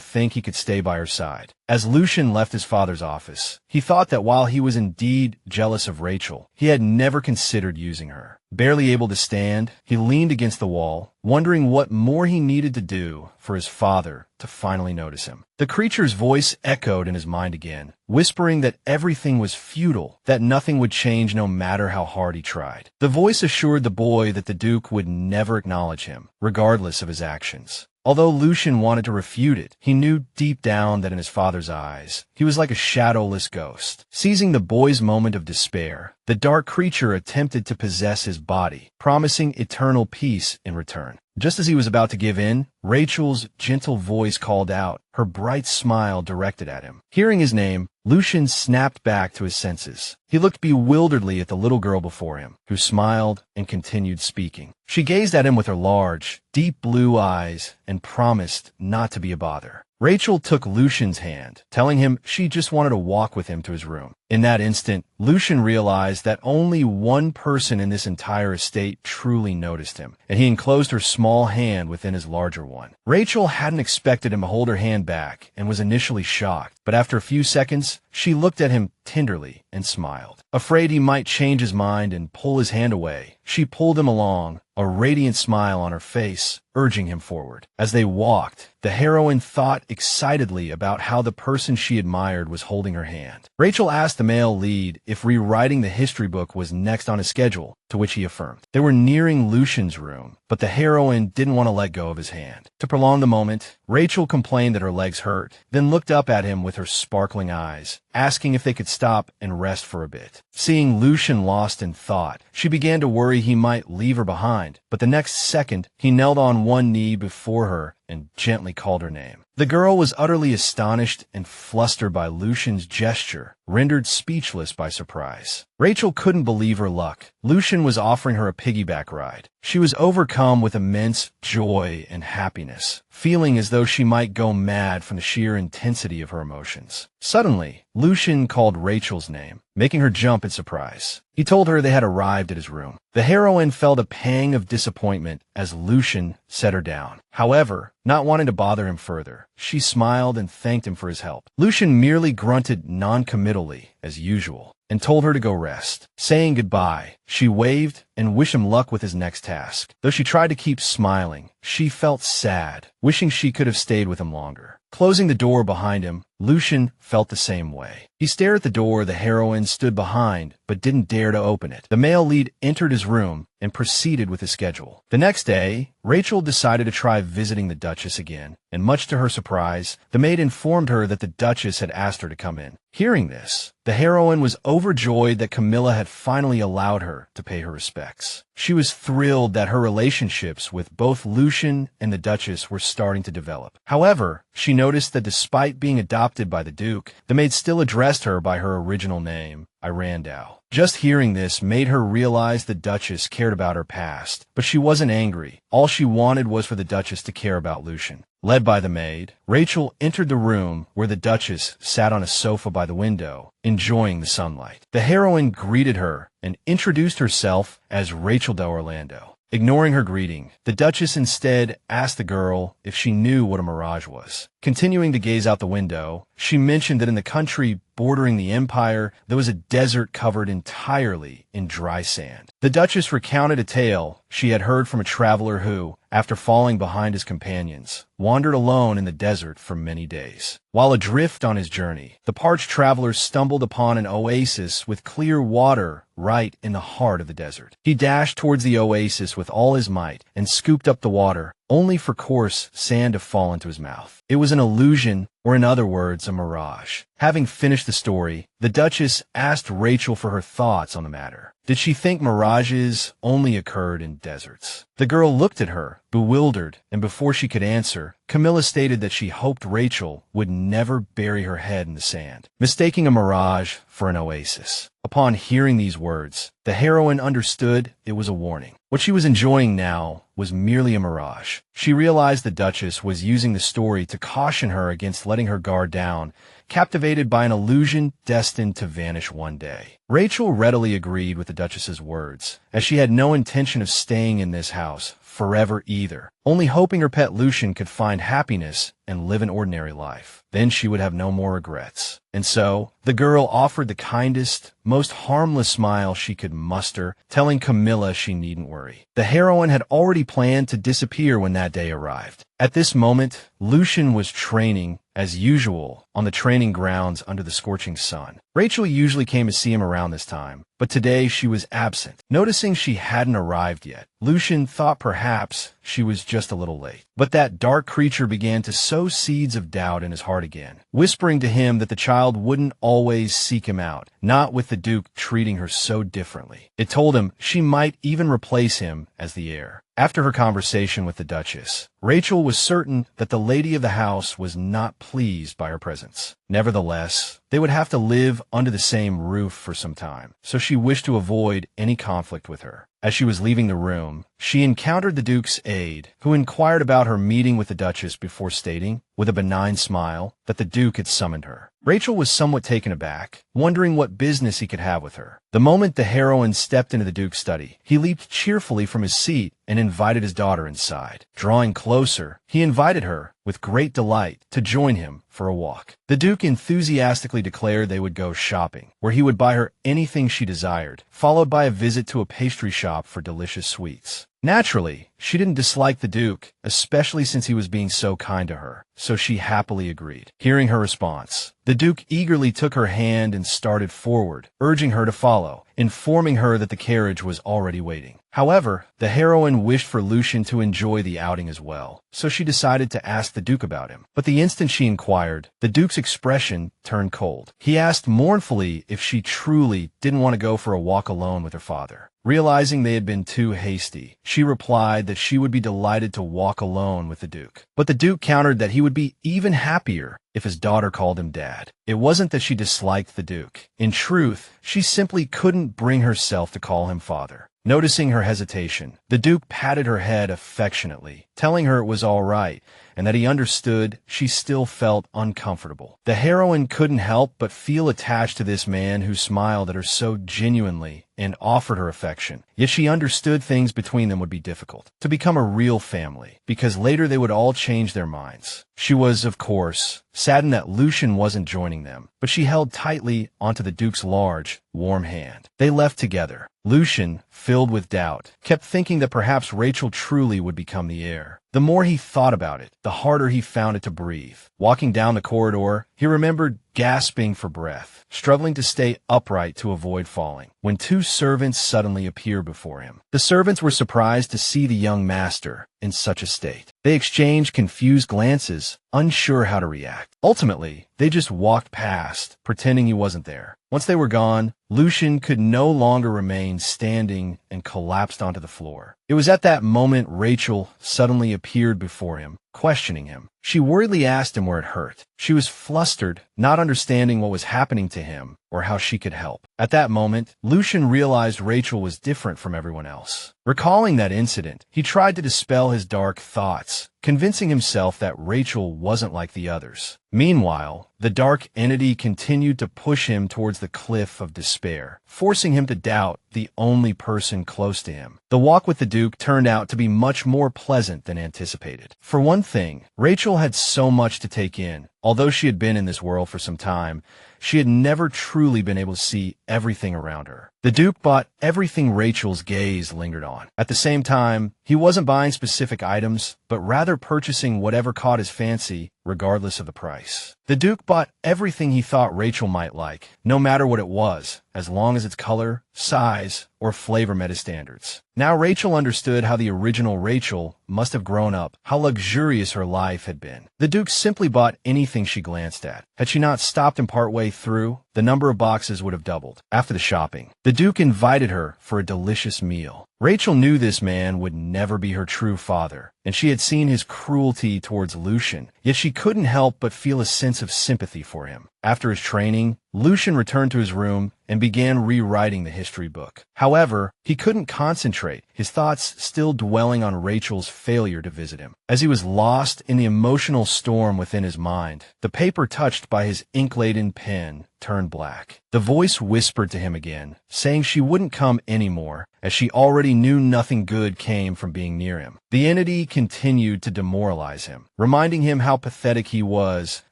think he could stay by her side. As Lucian left his father's office, he thought that while he was indeed jealous of Rachel, he had never considered using her. Barely able to stand, he leaned against the wall, wondering what more he needed to do for his father to finally notice him. The creature's voice echoed in his mind again, whispering that everything was futile, that nothing would change no matter how hard he tried. The voice assured the boy that the Duke would never acknowledge him, regardless of his actions. Although Lucian wanted to refute it, he knew deep down that in his father's eyes, he was like a shadowless ghost. Seizing the boy's moment of despair, the dark creature attempted to possess his body, promising eternal peace in return. Just as he was about to give in, Rachel's gentle voice called out, her bright smile directed at him. Hearing his name, Lucian snapped back to his senses. He looked bewilderedly at the little girl before him, who smiled and continued speaking. She gazed at him with her large, deep blue eyes and promised not to be a bother. Rachel took Lucian's hand, telling him she just wanted to walk with him to his room. In that instant, Lucian realized that only one person in this entire estate truly noticed him, and he enclosed her small hand within his larger one. Rachel hadn't expected him to hold her hand back and was initially shocked, but after a few seconds, she looked at him tenderly and smiled. Afraid he might change his mind and pull his hand away, she pulled him along, a radiant smile on her face, urging him forward. As they walked, the heroine thought excitedly about how the person she admired was holding her hand. Rachel asked the male lead if rewriting the history book was next on his schedule, to which he affirmed. They were nearing Lucian's room, but the heroine didn't want to let go of his hand. To prolong the moment, Rachel complained that her legs hurt, then looked up at him with her sparkling eyes, asking if they could stop and rest for a bit. Seeing Lucian lost in thought, she began to worry he might leave her behind, but the next second, he knelt on one knee before her and gently called her name. The girl was utterly astonished and flustered by Lucian's gesture, rendered speechless by surprise. Rachel couldn't believe her luck. Lucian was offering her a piggyback ride. She was overcome with immense joy and happiness, feeling as though she might go mad from the sheer intensity of her emotions. Suddenly, Lucian called Rachel's name, making her jump in surprise. He told her they had arrived at his room. The heroine felt a pang of disappointment as Lucian set her down. However, not wanting to bother him further, she smiled and thanked him for his help. Lucian merely grunted non-committally, as usual, and told her to go rest. Saying goodbye, she waved and wished him luck with his next task. Though she tried to keep smiling, she felt sad, wishing she could have stayed with him longer. Closing the door behind him, Lucian felt the same way. He stared at the door the heroine stood behind, but didn't dare to open it. The male lead entered his room and proceeded with his schedule. The next day, Rachel decided to try visiting the Duchess again, and much to her surprise, the maid informed her that the Duchess had asked her to come in. Hearing this, the heroine was overjoyed that Camilla had finally allowed her to pay her respects. She was thrilled that her relationships with both Lucian and the Duchess were starting to develop. However, she noticed that despite being adopted by the Duke, the maid still addressed her by her original name, Irandau. Just hearing this made her realize the Duchess cared about her past, but she wasn't angry. All she wanted was for the Duchess to care about Lucian. Led by the maid, Rachel entered the room where the Duchess sat on a sofa by the window, enjoying the sunlight. The heroine greeted her and introduced herself as Rachel de Orlando. Ignoring her greeting, the Duchess instead asked the girl if she knew what a mirage was. Continuing to gaze out the window, she mentioned that in the country bordering the empire, there was a desert covered entirely in dry sand. The Duchess recounted a tale she had heard from a traveler who, after falling behind his companions, wandered alone in the desert for many days. While adrift on his journey, the parched traveler stumbled upon an oasis with clear water right in the heart of the desert. He dashed towards the oasis with all his might and scooped up the water, only for coarse sand to fall into his mouth. It was an illusion, or in other words, a mirage. Having finished the story, the Duchess asked Rachel for her thoughts on the matter. Did she think mirages only occurred in deserts? The girl looked at her, bewildered, and before she could answer, Camilla stated that she hoped Rachel would never bury her head in the sand, mistaking a mirage for an oasis. Upon hearing these words, the heroine understood it was a warning. What she was enjoying now was merely a mirage. She realized the Duchess was using the story to caution her against letting her guard down, captivated by an illusion destined to vanish one day. Rachel readily agreed with the Duchess's words, as she had no intention of staying in this house forever either, only hoping her pet Lucian could find happiness and live an ordinary life. Then she would have no more regrets. And so, the girl offered the kindest, most harmless smile she could muster, telling Camilla she needn't worry. The heroine had already planned to disappear when that day arrived. At this moment, Lucian was training, as usual, on the training grounds under the scorching sun. Rachel usually came to see him around this time, but today she was absent. Noticing she hadn't arrived yet, Lucian thought perhaps she was just a little late. But that dark creature began to sow seeds of doubt in his heart again, whispering to him that the child wouldn't always seek him out, not with the Duke treating her so differently. It told him she might even replace him as the heir. After her conversation with the Duchess, Rachel was certain that the lady of the house was not pleased by her presence. Nevertheless, they would have to live under the same roof for some time, so she wished to avoid any conflict with her. As she was leaving the room, she encountered the Duke's aide, who inquired about her meeting with the Duchess before stating, with a benign smile, that the Duke had summoned her. Rachel was somewhat taken aback, wondering what business he could have with her. The moment the heroine stepped into the Duke's study, he leaped cheerfully from his seat and invited his daughter inside. Drawing closer, he invited her, with great delight, to join him for a walk. The Duke enthusiastically declared they would go shopping, where he would buy her anything she desired, followed by a visit to a pastry shop for delicious sweets. Naturally, she didn't dislike the Duke, especially since he was being so kind to her, so she happily agreed. Hearing her response, the Duke eagerly took her hand and started forward, urging her to follow, informing her that the carriage was already waiting. However, the heroine wished for Lucian to enjoy the outing as well, so she decided to ask the Duke about him. But the instant she inquired, the Duke's expression turned cold. He asked mournfully if she truly didn't want to go for a walk alone with her father. Realizing they had been too hasty, she replied that she would be delighted to walk alone with the Duke. But the Duke countered that he would be even happier if his daughter called him Dad. It wasn't that she disliked the Duke. In truth, she simply couldn't bring herself to call him father. Noticing her hesitation, the Duke patted her head affectionately, telling her it was all right, and that he understood she still felt uncomfortable. The heroine couldn't help but feel attached to this man who smiled at her so genuinely and offered her affection. Yet she understood things between them would be difficult, to become a real family, because later they would all change their minds. She was, of course, saddened that Lucian wasn't joining them, but she held tightly onto the Duke's large, warm hand. They left together. Lucian, filled with doubt, kept thinking that perhaps Rachel truly would become the heir. The more he thought about it, the harder he found it to breathe. Walking down the corridor, he remembered gasping for breath, struggling to stay upright to avoid falling, when two servants suddenly appeared before him. The servants were surprised to see the young master in such a state. They exchanged confused glances, unsure how to react. Ultimately, they just walked past, pretending he wasn't there. Once they were gone, Lucian could no longer remain standing and collapsed onto the floor. It was at that moment Rachel suddenly appeared before him, questioning him. She worriedly asked him where it hurt. She was flustered, not understanding what was happening to him or how she could help. At that moment, Lucian realized Rachel was different from everyone else. Recalling that incident, he tried to dispel his dark thoughts, convincing himself that Rachel wasn't like the others. Meanwhile, the dark entity continued to push him towards the cliff of despair, forcing him to doubt the only person close to him. The walk with the Duke turned out to be much more pleasant than anticipated. For one thing, Rachel had so much to take in. Although she had been in this world for some time, she had never truly been able to see everything around her. The Duke bought everything Rachel's gaze lingered on. At the same time, he wasn't buying specific items, but rather purchasing whatever caught his fancy, regardless of the price. The Duke bought everything he thought Rachel might like, no matter what it was, as long as its color, size, or flavor met his standards. Now Rachel understood how the original Rachel must have grown up, how luxurious her life had been. The Duke simply bought anything she glanced at. Had she not stopped him partway through, the number of boxes would have doubled. After the shopping, the Duke invited her for a delicious meal. Rachel knew this man would never be her true father, and she had seen his cruelty towards Lucian, yet she couldn't help but feel a sense of sympathy for him. After his training, Lucian returned to his room and began rewriting the history book. However, he couldn't concentrate, his thoughts still dwelling on Rachel's failure to visit him. As he was lost in the emotional storm within his mind, the paper touched by his ink-laden pen turned black. The voice whispered to him again, saying she wouldn't come anymore, as she already knew nothing good came from being near him. The entity continued to demoralize him, reminding him how pathetic he was,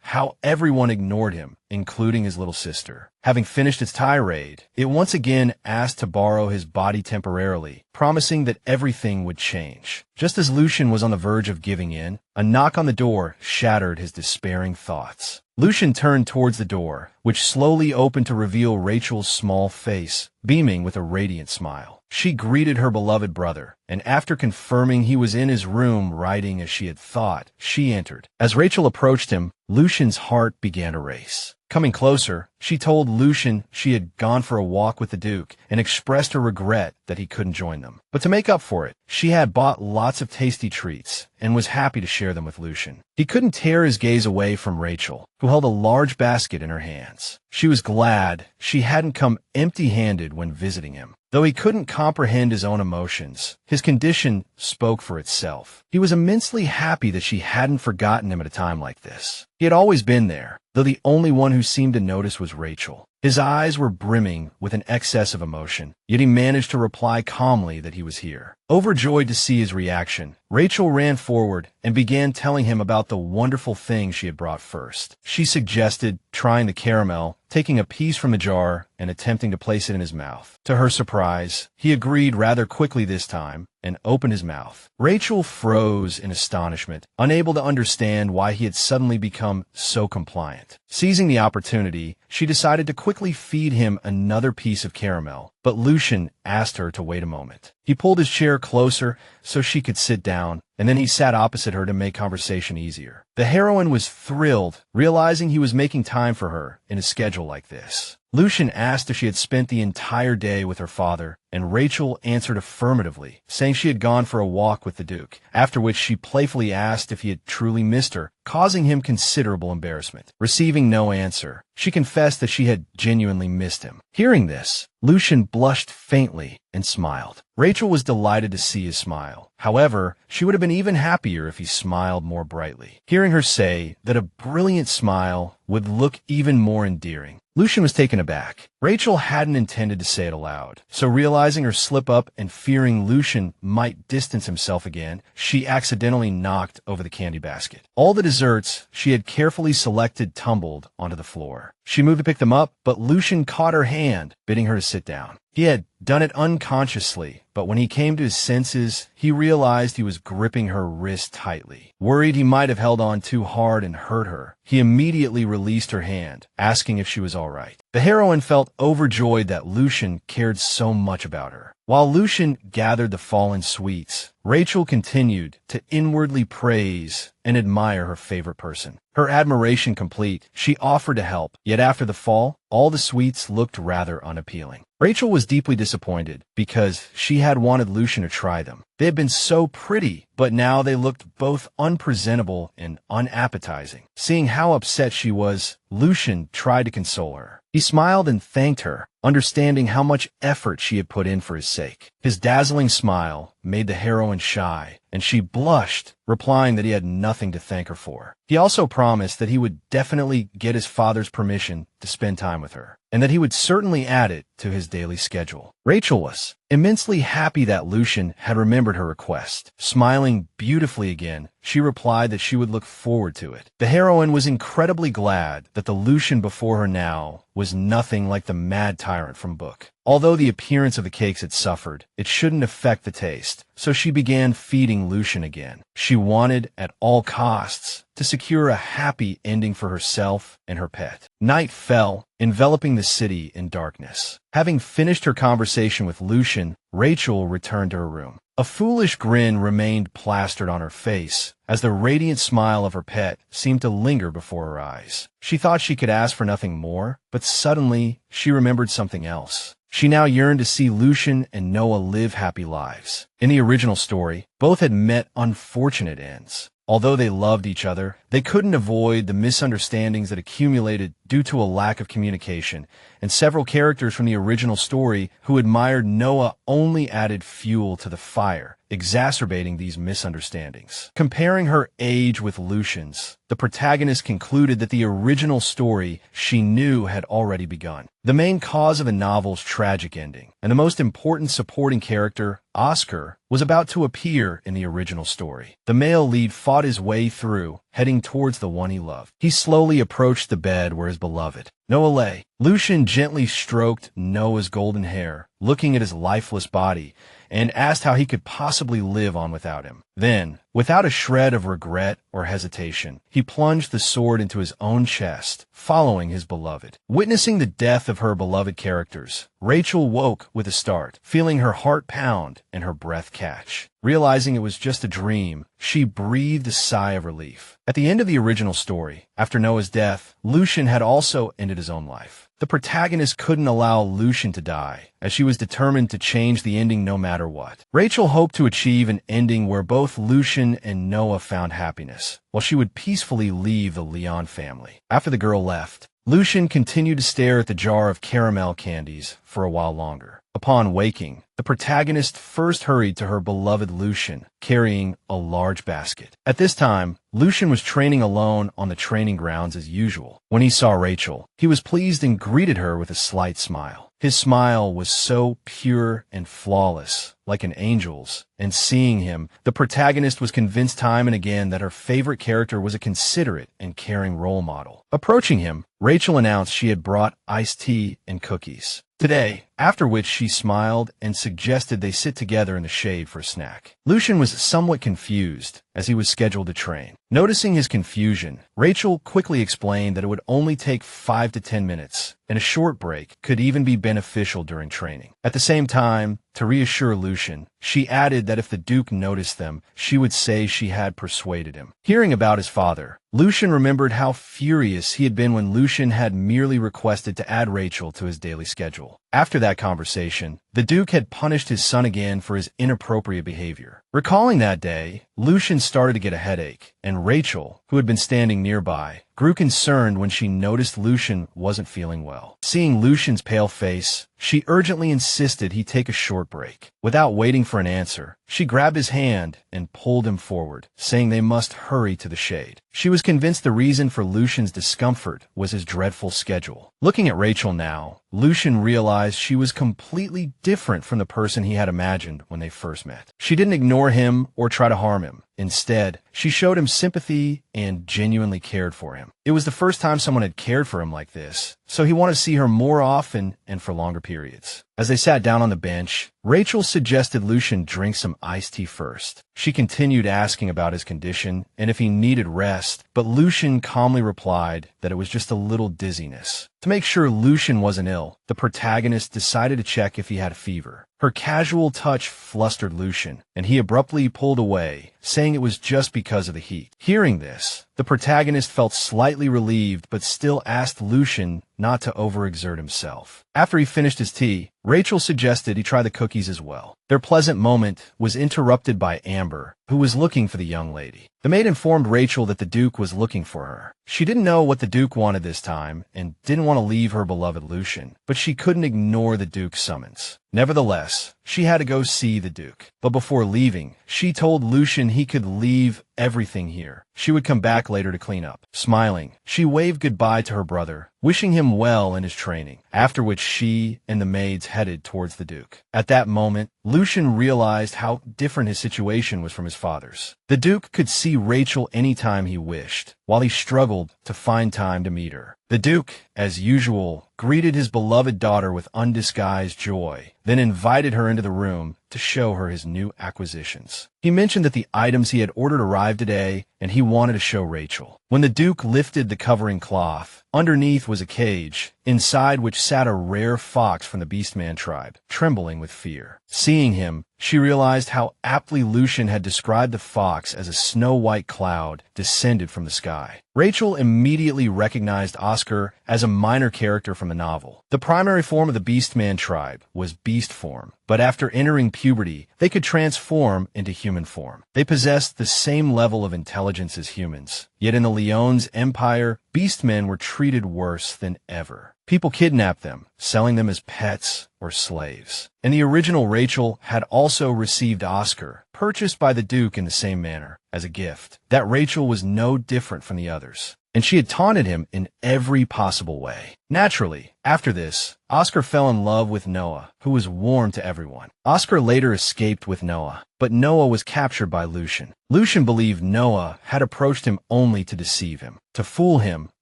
how everyone ignored him, including his little sister. Having finished its tirade, it once again asked to borrow his body temporarily, promising that everything would change. Just as Lucian was on the verge of giving in, a knock on the door shattered his despairing thoughts. Lucian turned towards the door, which slowly opened to reveal Rachel's small face, beaming with a radiant smile. She greeted her beloved brother, and after confirming he was in his room writing as she had thought, she entered. As Rachel approached him, Lucian's heart began to race. Coming closer, she told Lucian she had gone for a walk with the Duke and expressed her regret that he couldn't join them. But to make up for it, she had bought lots of tasty treats and was happy to share them with Lucian. He couldn't tear his gaze away from Rachel, who held a large basket in her hands. She was glad she hadn't come empty-handed when visiting him. Though he couldn't comprehend his own emotions, his condition spoke for itself. He was immensely happy that she hadn't forgotten him at a time like this. He had always been there, though the only one who seemed to notice was Rachel. His eyes were brimming with an excess of emotion, yet he managed to reply calmly that he was here. Overjoyed to see his reaction, Rachel ran forward and began telling him about the wonderful thing she had brought first. She suggested trying the caramel, taking a piece from the jar and attempting to place it in his mouth. To her surprise, he agreed rather quickly this time and opened his mouth. Rachel froze in astonishment, unable to understand why he had suddenly become so compliant. Seizing the opportunity, she decided to quickly feed him another piece of caramel, but Lucian asked her to wait a moment. He pulled his chair closer so she could sit down, and then he sat opposite her to make conversation easier. The heroine was thrilled, realizing he was making time for her in a schedule like this. Lucian asked if she had spent the entire day with her father, and Rachel answered affirmatively, saying she had gone for a walk with the Duke, after which she playfully asked if he had truly missed her, causing him considerable embarrassment. Receiving no answer, she confessed that she had genuinely missed him. Hearing this, Lucian blushed faintly and smiled. Rachel was delighted to see his smile. However, she would have been even happier if he smiled more brightly. Hearing her say that a brilliant smile would look even more endearing, Lucian was taken aback. Rachel hadn't intended to say it aloud, so realizing her slip-up and fearing Lucian might distance himself again, she accidentally knocked over the candy basket. All the desserts she had carefully selected tumbled onto the floor. She moved to pick them up, but Lucian caught her hand, bidding her to sit down. He had done it unconsciously, but when he came to his senses, he realized he was gripping her wrist tightly. Worried he might have held on too hard and hurt her, he immediately released her hand, asking if she was all right. The heroine felt overjoyed that Lucian cared so much about her. While Lucian gathered the fallen sweets, Rachel continued to inwardly praise and admire her favorite person. Her admiration complete, she offered to help, yet after the fall, all the sweets looked rather unappealing. Rachel was deeply disappointed because she had wanted Lucian to try them. They had been so pretty, but now they looked both unpresentable and unappetizing. Seeing how upset she was, Lucian tried to console her. He smiled and thanked her, understanding how much effort she had put in for his sake. His dazzling smile made the heroine shy, and she blushed, replying that he had nothing to thank her for. He also promised that he would definitely get his father's permission to spend time with her, and that he would certainly add it to his daily schedule. Rachel was immensely happy that Lucian had remembered her request. Smiling beautifully again, she replied that she would look forward to it. The heroine was incredibly glad that the Lucian before her now was nothing like the mad tyrant from book. Although the appearance of the cakes had suffered, it shouldn't affect the taste, so she began feeding Lucian again. She wanted, at all costs, to secure a happy ending for herself and her pet. Night fell, enveloping the city in darkness. Having finished her conversation with Lucian, Rachel returned to her room. A foolish grin remained plastered on her face, as the radiant smile of her pet seemed to linger before her eyes. She thought she could ask for nothing more, but suddenly she remembered something else. She now yearned to see Lucian and Noah live happy lives. In the original story, both had met unfortunate ends. Although they loved each other, they couldn't avoid the misunderstandings that accumulated due to a lack of communication, and several characters from the original story who admired Noah only added fuel to the fire, exacerbating these misunderstandings. Comparing her age with Lucian's, the protagonist concluded that the original story she knew had already begun. The main cause of the novel's tragic ending, and the most important supporting character, Oscar, was about to appear in the original story. The male lead fought his way through, heading towards the one he loved. He slowly approached the bed where his beloved Noah lay. Lucian gently stroked Noah's golden hair, looking at his lifeless body, and asked how he could possibly live on without him. Then, without a shred of regret or hesitation, he plunged the sword into his own chest, following his beloved. Witnessing the death of her beloved characters, Rachel woke with a start, feeling her heart pound and her breath catch. Realizing it was just a dream, she breathed a sigh of relief. At the end of the original story, after Noah's death, Lucian had also ended his own life. The protagonist couldn't allow Lucian to die, as she was determined to change the ending no matter what. Rachel hoped to achieve an ending where both Lucian and Noah found happiness, while she would peacefully leave the Leon family. After the girl left, Lucian continued to stare at the jar of caramel candies for a while longer. Upon waking, the protagonist first hurried to her beloved Lucian, carrying a large basket. At this time, Lucian was training alone on the training grounds as usual. When he saw Rachel, he was pleased and greeted her with a slight smile. His smile was so pure and flawless, like an angel's, and seeing him, the protagonist was convinced time and again that her favorite character was a considerate and caring role model. Approaching him, Rachel announced she had brought iced tea and cookies today, after which she smiled and suggested they sit together in the shade for a snack. Lucian was somewhat confused, as he was scheduled to train. Noticing his confusion, Rachel quickly explained that it would only take 5 to 10 minutes, and a short break could even be beneficial during training. At the same time, to reassure Lucian, she added that if the Duke noticed them, she would say she had persuaded him. Hearing about his father, Lucian remembered how furious he had been when Lucian had merely requested to add Rachel to his daily schedule. After that conversation, the Duke had punished his son again for his inappropriate behavior. Recalling that day, Lucian started to get a headache, and Rachel, who had been standing nearby, grew concerned when she noticed Lucian wasn't feeling well. Seeing Lucian's pale face, she urgently insisted he take a short break. Without waiting for an answer, she grabbed his hand and pulled him forward, saying they must hurry to the shade. She was convinced the reason for Lucian's discomfort was his dreadful schedule. Looking at Rachel now, Lucian realized she was completely different from the person he had imagined when they first met. She didn't ignore him or try to harm him. Instead, she showed him sympathy and genuinely cared for him. It was the first time someone had cared for him like this, so he wanted to see her more often and for longer periods. As they sat down on the bench, Rachel suggested Lucian drink some iced tea first. She continued asking about his condition and if he needed rest, but Lucian calmly replied that it was just a little dizziness. To make sure Lucian wasn't ill, the protagonist decided to check if he had a fever. Her casual touch flustered Lucian, and he abruptly pulled away, saying it was just because of the heat. Hearing this, the protagonist felt slightly relieved but still asked Lucian not to overexert himself. After he finished his tea, Rachel suggested he try the cookies as well. Their pleasant moment was interrupted by Amber, who was looking for the young lady. The maid informed Rachel that the Duke was looking for her. She didn't know what the Duke wanted this time and didn't want to leave her beloved Lucian, but she couldn't ignore the Duke's summons. Nevertheless, she had to go see the Duke. But before leaving, she told Lucian he could leave everything here. She would come back later to clean up. Smiling, she waved goodbye to her brother, wishing him well in his training, after which she and the maids headed towards the Duke. At that moment, Lucian realized how different his situation was from his father's. The Duke could see Rachel anytime he wished, while he struggled to find time to meet her. The Duke, as usual, greeted his beloved daughter with undisguised joy, then invited her into the room to show her his new acquisitions. He mentioned that the items he had ordered arrived today, and he wanted to show Rachel. When the Duke lifted the covering cloth, underneath was a cage, inside which sat a rare fox from the Beastman tribe, trembling with fear. Seeing him, she realized how aptly Lucian had described the fox as a snow-white cloud descended from the sky. Rachel immediately recognized Oscar as a minor character from the novel. The primary form of the Beastman tribe was beast form, but after entering puberty, they could transform into human form. They possessed the same level of intelligence as humans. Yet in the Leon's empire, beastmen were treated worse than ever. People kidnapped them, selling them as pets or slaves. And the original Rachel had also received Oscar, purchased by the Duke in the same manner, as a gift. That Rachel was no different from the others, and she had taunted him in every possible way. Naturally, after this, Oscar fell in love with Noah, who was warm to everyone. Oscar later escaped with Noah, but Noah was captured by Lucian. Lucian believed Noah had approached him only to deceive him. To fool him,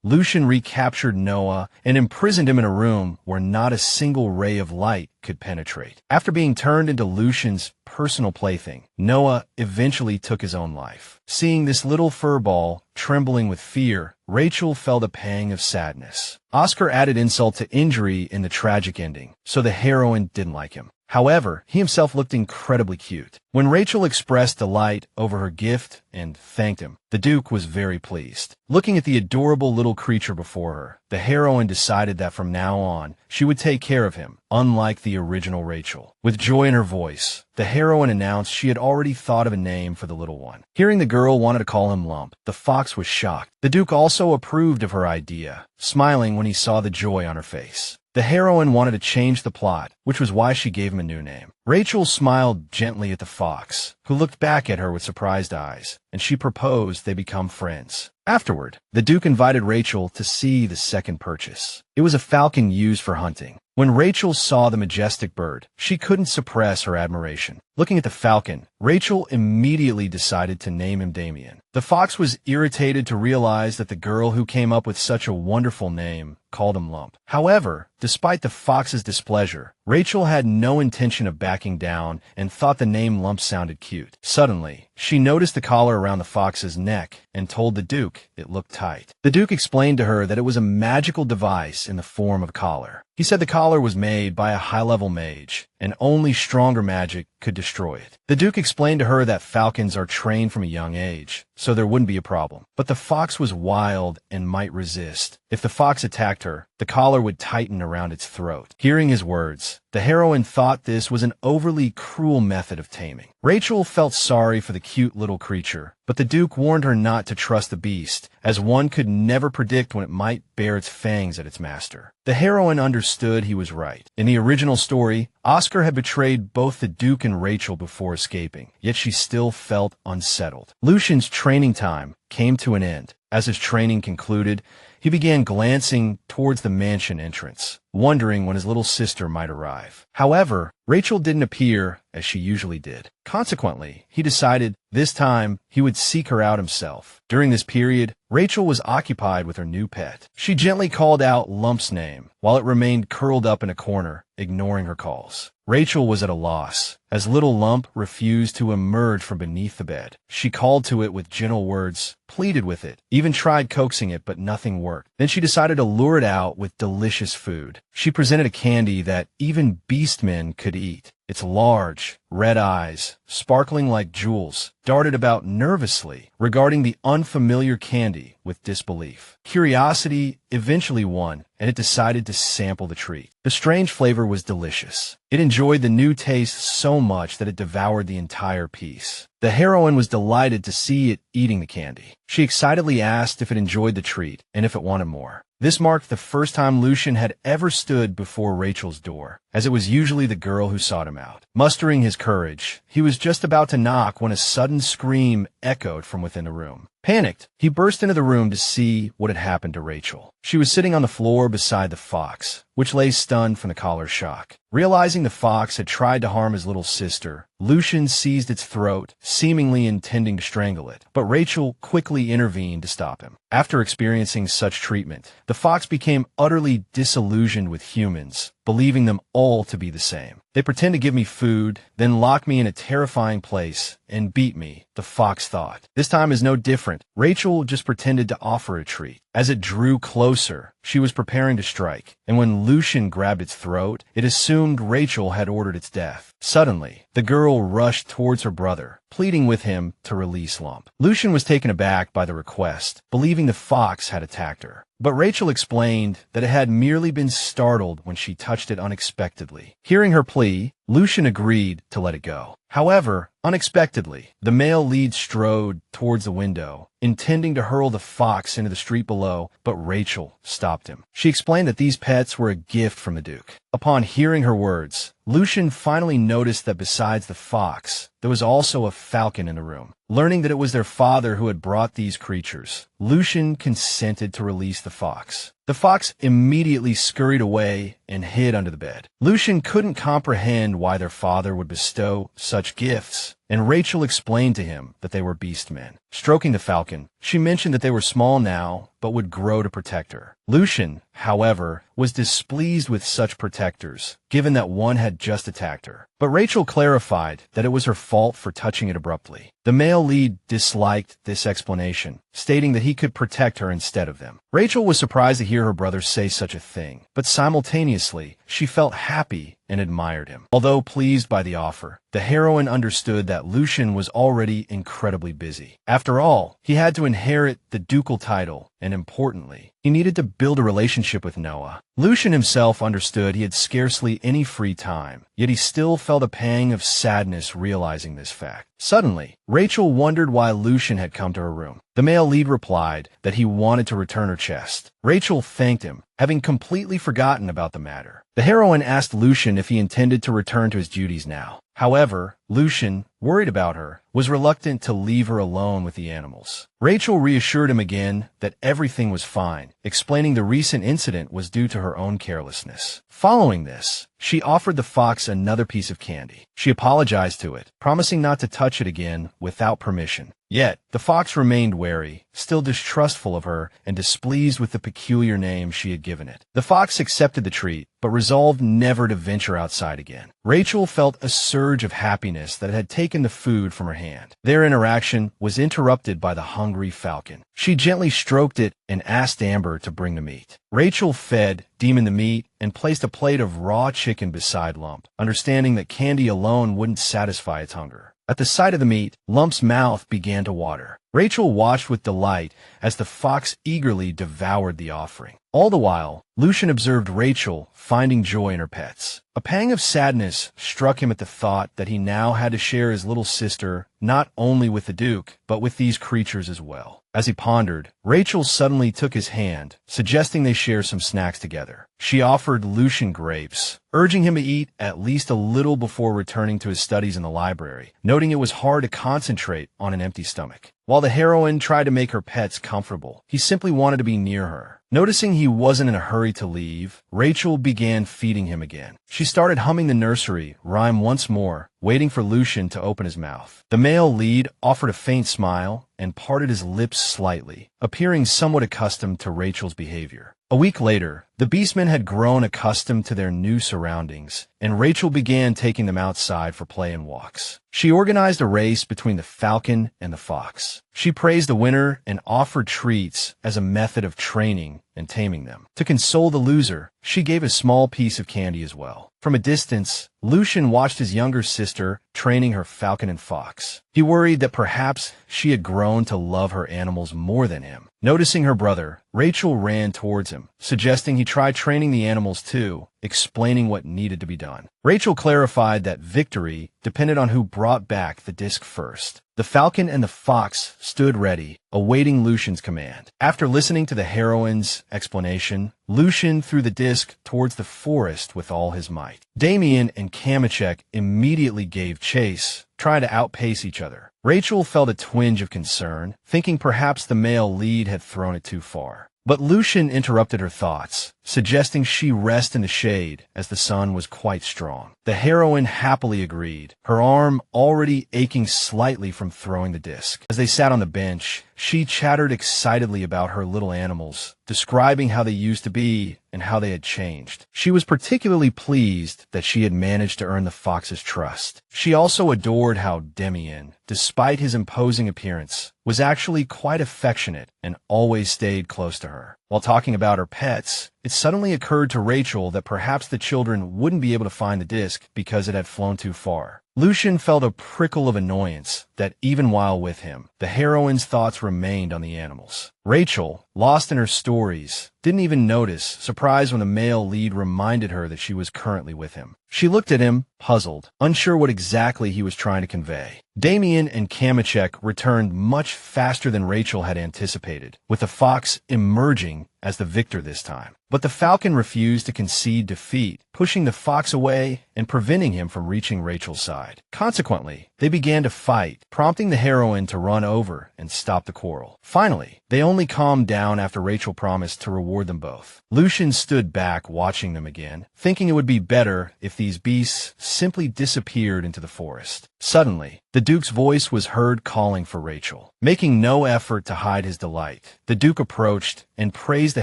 Lucian recaptured Noah and imprisoned him in a room where not a single ray of light could penetrate. After being turned into Lucian's personal plaything, Noah eventually took his own life. Seeing this little furball trembling with fear, Rachel felt a pang of sadness. Oscar added insult to injury in the tragic ending, so the heroine didn't like him. However, he himself looked incredibly cute. When Rachel expressed delight over her gift and thanked him, the Duke was very pleased. Looking at the adorable little creature before her, the heroine decided that from now on, she would take care of him, unlike the original Rachel. With joy in her voice, the heroine announced she had already thought of a name for the little one. Hearing the girl wanted to call him Lump, the fox was shocked. The Duke also approved of her idea, smiling when he saw the joy on her face. The heroine wanted to change the plot, which was why she gave him a new name. Rachel smiled gently at the fox, who looked back at her with surprised eyes, and she proposed they become friends. Afterward, the Duke invited Rachel to see the second purchase. It was a falcon used for hunting. When Rachel saw the majestic bird, she couldn't suppress her admiration. Looking at the falcon, Rachel immediately decided to name him Damien. The fox was irritated to realize that the girl who came up with such a wonderful name called him Lump. However, despite the fox's displeasure, Rachel had no intention of backing down and thought the name Lump sounded cute. Suddenly, she noticed the collar around the fox's neck and told the Duke it looked tight. The Duke explained to her that it was a magical device in the form of a collar. He said the collar was made by a high-level mage, and only stronger magic could destroy it. The Duke explained to her that falcons are trained from a young age, so there wouldn't be a problem. But the fox was wild and might resist. If the fox attacked her, the collar would tighten around its throat. Hearing his words, the heroine thought this was an overly cruel method of taming. Rachel felt sorry for the cute little creature, but the Duke warned her not to trust the beast, as one could never predict when it might bare its fangs at its master. The heroine understood he was right. In the original story, Oscar had betrayed both the Duke and Rachel before escaping, yet she still felt unsettled. Lucian's training time came to an end. As his training concluded, he began glancing towards the mansion entrance, wondering when his little sister might arrive. However, Rachel didn't appear as she usually did. Consequently, he decided this time he would seek her out himself. During this period, Rachel was occupied with her new pet. She gently called out Lump's name, while it remained curled up in a corner, ignoring her calls. Rachel was at a loss, as little Lump refused to emerge from beneath the bed. She called to it with gentle words, pleaded with it, even tried coaxing it, but nothing worked. Then she decided to lure it out with delicious food. She presented a candy that even beastmen could eat. Its large, red eyes, sparkling like jewels, darted about nervously, regarding the unfamiliar candy with disbelief. Curiosity eventually won, and it decided to sample the treat. The strange flavor was delicious. It enjoyed the new taste so much that it devoured the entire piece. The heroine was delighted to see it eating the candy. She excitedly asked if it enjoyed the treat and if it wanted more. This marked the first time Lucian had ever stood before Rachel's door, as it was usually the girl who sought him out. Mustering his courage, he was just about to knock when a sudden scream echoed from within the room. Panicked, he burst into the room to see what had happened to Rachel. She was sitting on the floor beside the fox, which lay stunned from the collar's shock. Realizing the fox had tried to harm his little sister, Lucian seized its throat, seemingly intending to strangle it, but Rachel quickly intervened to stop him. After experiencing such treatment, the fox became utterly disillusioned with humans, believing them all to be the same. They pretend to give me food, then lock me in a terrifying place and beat me, the fox thought. This time is no different. Rachel just pretended to offer a treat. As it drew closer, she was preparing to strike, and when Lucian grabbed its throat, it assumed Rachel had ordered its death. Suddenly, the girl rushed towards her brother, pleading with him to release Lump. Lucian was taken aback by the request, believing the fox had attacked her. But Rachel explained that it had merely been startled when she touched it unexpectedly. Hearing her plea, Lucian agreed to let it go. However, unexpectedly, the male lead strode towards the window, intending to hurl the fox into the street below, but Rachel stopped him. She explained that these pets were a gift from the Duke. Upon hearing her words, Lucian finally noticed that besides the fox, there was also a falcon in the room. Learning that it was their father who had brought these creatures, Lucian consented to release the fox. The fox immediately scurried away and hid under the bed. Lucian couldn't comprehend why their father would bestow such gifts, and Rachel explained to him that they were beastmen. Stroking the falcon, she mentioned that they were small now, but would grow to protect her. Lucian, however, was displeased with such protectors, given that one had just attacked her. But Rachel clarified that it was her fault for touching it abruptly. The male lead disliked this explanation, stating that he could protect her instead of them. Rachel was surprised to hear her brother say such a thing, but simultaneously, she felt happy and admired him. Although pleased by the offer, the heroine understood that Lucian was already incredibly busy. After all, he had to inherit the ducal title, and importantly, he needed to build a relationship with Noah. Lucian himself understood he had scarcely any free time, yet he still felt a pang of sadness realizing this fact. Suddenly, Rachel wondered why Lucian had come to her room. The male lead replied that he wanted to return her chest. Rachel thanked him, having completely forgotten about the matter. The heroine asked Lucian if he intended to return to his duties now. However, Lucian, worried about her, was reluctant to leave her alone with the animals. Rachel reassured him again that everything was fine, explaining the recent incident was due to her own carelessness. Following this, she offered the fox another piece of candy. She apologized to it, promising not to touch it again without permission. Yet, the fox remained wary, still distrustful of her and displeased with the peculiar name she had given it. The fox accepted the treat, but resolved never to venture outside again. Rachel felt a surge of happiness that it had taken the food from her hand. Their interaction was interrupted by the hungry falcon. She gently stroked it and asked Amber to bring the meat. Rachel fed Demon the meat and placed a plate of raw chicken beside Lump, understanding that candy alone wouldn't satisfy its hunger. At the sight of the meat, Lump's mouth began to water. Rachel watched with delight as the fox eagerly devoured the offering. All the while, Lucian observed Rachel finding joy in her pets. A pang of sadness struck him at the thought that he now had to share his little sister not only with the Duke, but with these creatures as well. As he pondered, Rachel suddenly took his hand, suggesting they share some snacks together. She offered Lucian grapes, urging him to eat at least a little before returning to his studies in the library, noting it was hard to concentrate on an empty stomach. While the heroine tried to make her pets comfortable, he simply wanted to be near her. Noticing he wasn't in a hurry to leave, Rachel began feeding him again. She started humming the nursery rhyme once more, waiting for Lucian to open his mouth. The male lead offered a faint smile and parted his lips slightly, appearing somewhat accustomed to Rachel's behavior. A week later, the beastmen had grown accustomed to their new surroundings, and Rachel began taking them outside for play and walks. She organized a race between the falcon and the fox. She praised the winner and offered treats as a method of training and taming them. To console the loser, she gave a small piece of candy as well. From a distance, Lucian watched his younger sister training her falcon and fox. He worried that perhaps she had grown to love her animals more than him. Noticing her brother, Rachel ran towards him, suggesting he try training the animals too, explaining what needed to be done. Rachel clarified that victory depended on who brought back the disc first. The falcon and the fox stood ready, awaiting Lucian's command. After listening to the heroine's explanation, Lucian threw the disc towards the forest with all his might. Damien and Kamachek immediately gave chase, trying to outpace each other. Rachel felt a twinge of concern, thinking perhaps the male lead had thrown it too far. But Lucian interrupted her thoughts, suggesting she rest in the shade as the sun was quite strong. The heroine happily agreed, her arm already aching slightly from throwing the disc. As they sat on the bench, she chattered excitedly about her little animals, describing how they used to be and how they had changed. She was particularly pleased that she had managed to earn the fox's trust. She also adored how Damien, despite his imposing appearance, was actually quite affectionate and always stayed close to her. While talking about her pets, it suddenly occurred to Rachel that perhaps the children wouldn't be able to find the disc because it had flown too far. Lucian felt a prickle of annoyance that even while with him, the heroine's thoughts remained on the animals. Rachel, lost in her stories, didn't even notice, surprised when the male lead reminded her that she was currently with him. She looked at him, puzzled, unsure what exactly he was trying to convey. Damien and Kamachek returned much faster than Rachel had anticipated, with the fox emerging as the victor this time. But the falcon refused to concede defeat, pushing the fox away and preventing him from reaching Rachel's side. Consequently, they began to fight, prompting the heroine to run over and stop the quarrel. Finally, they only calmed down after Rachel promised to reward them both. Lucian stood back watching them again, thinking it would be better if these beasts simply disappeared into the forest. Suddenly, the Duke's voice was heard calling for Rachel. Making no effort to hide his delight, the Duke approached and praised the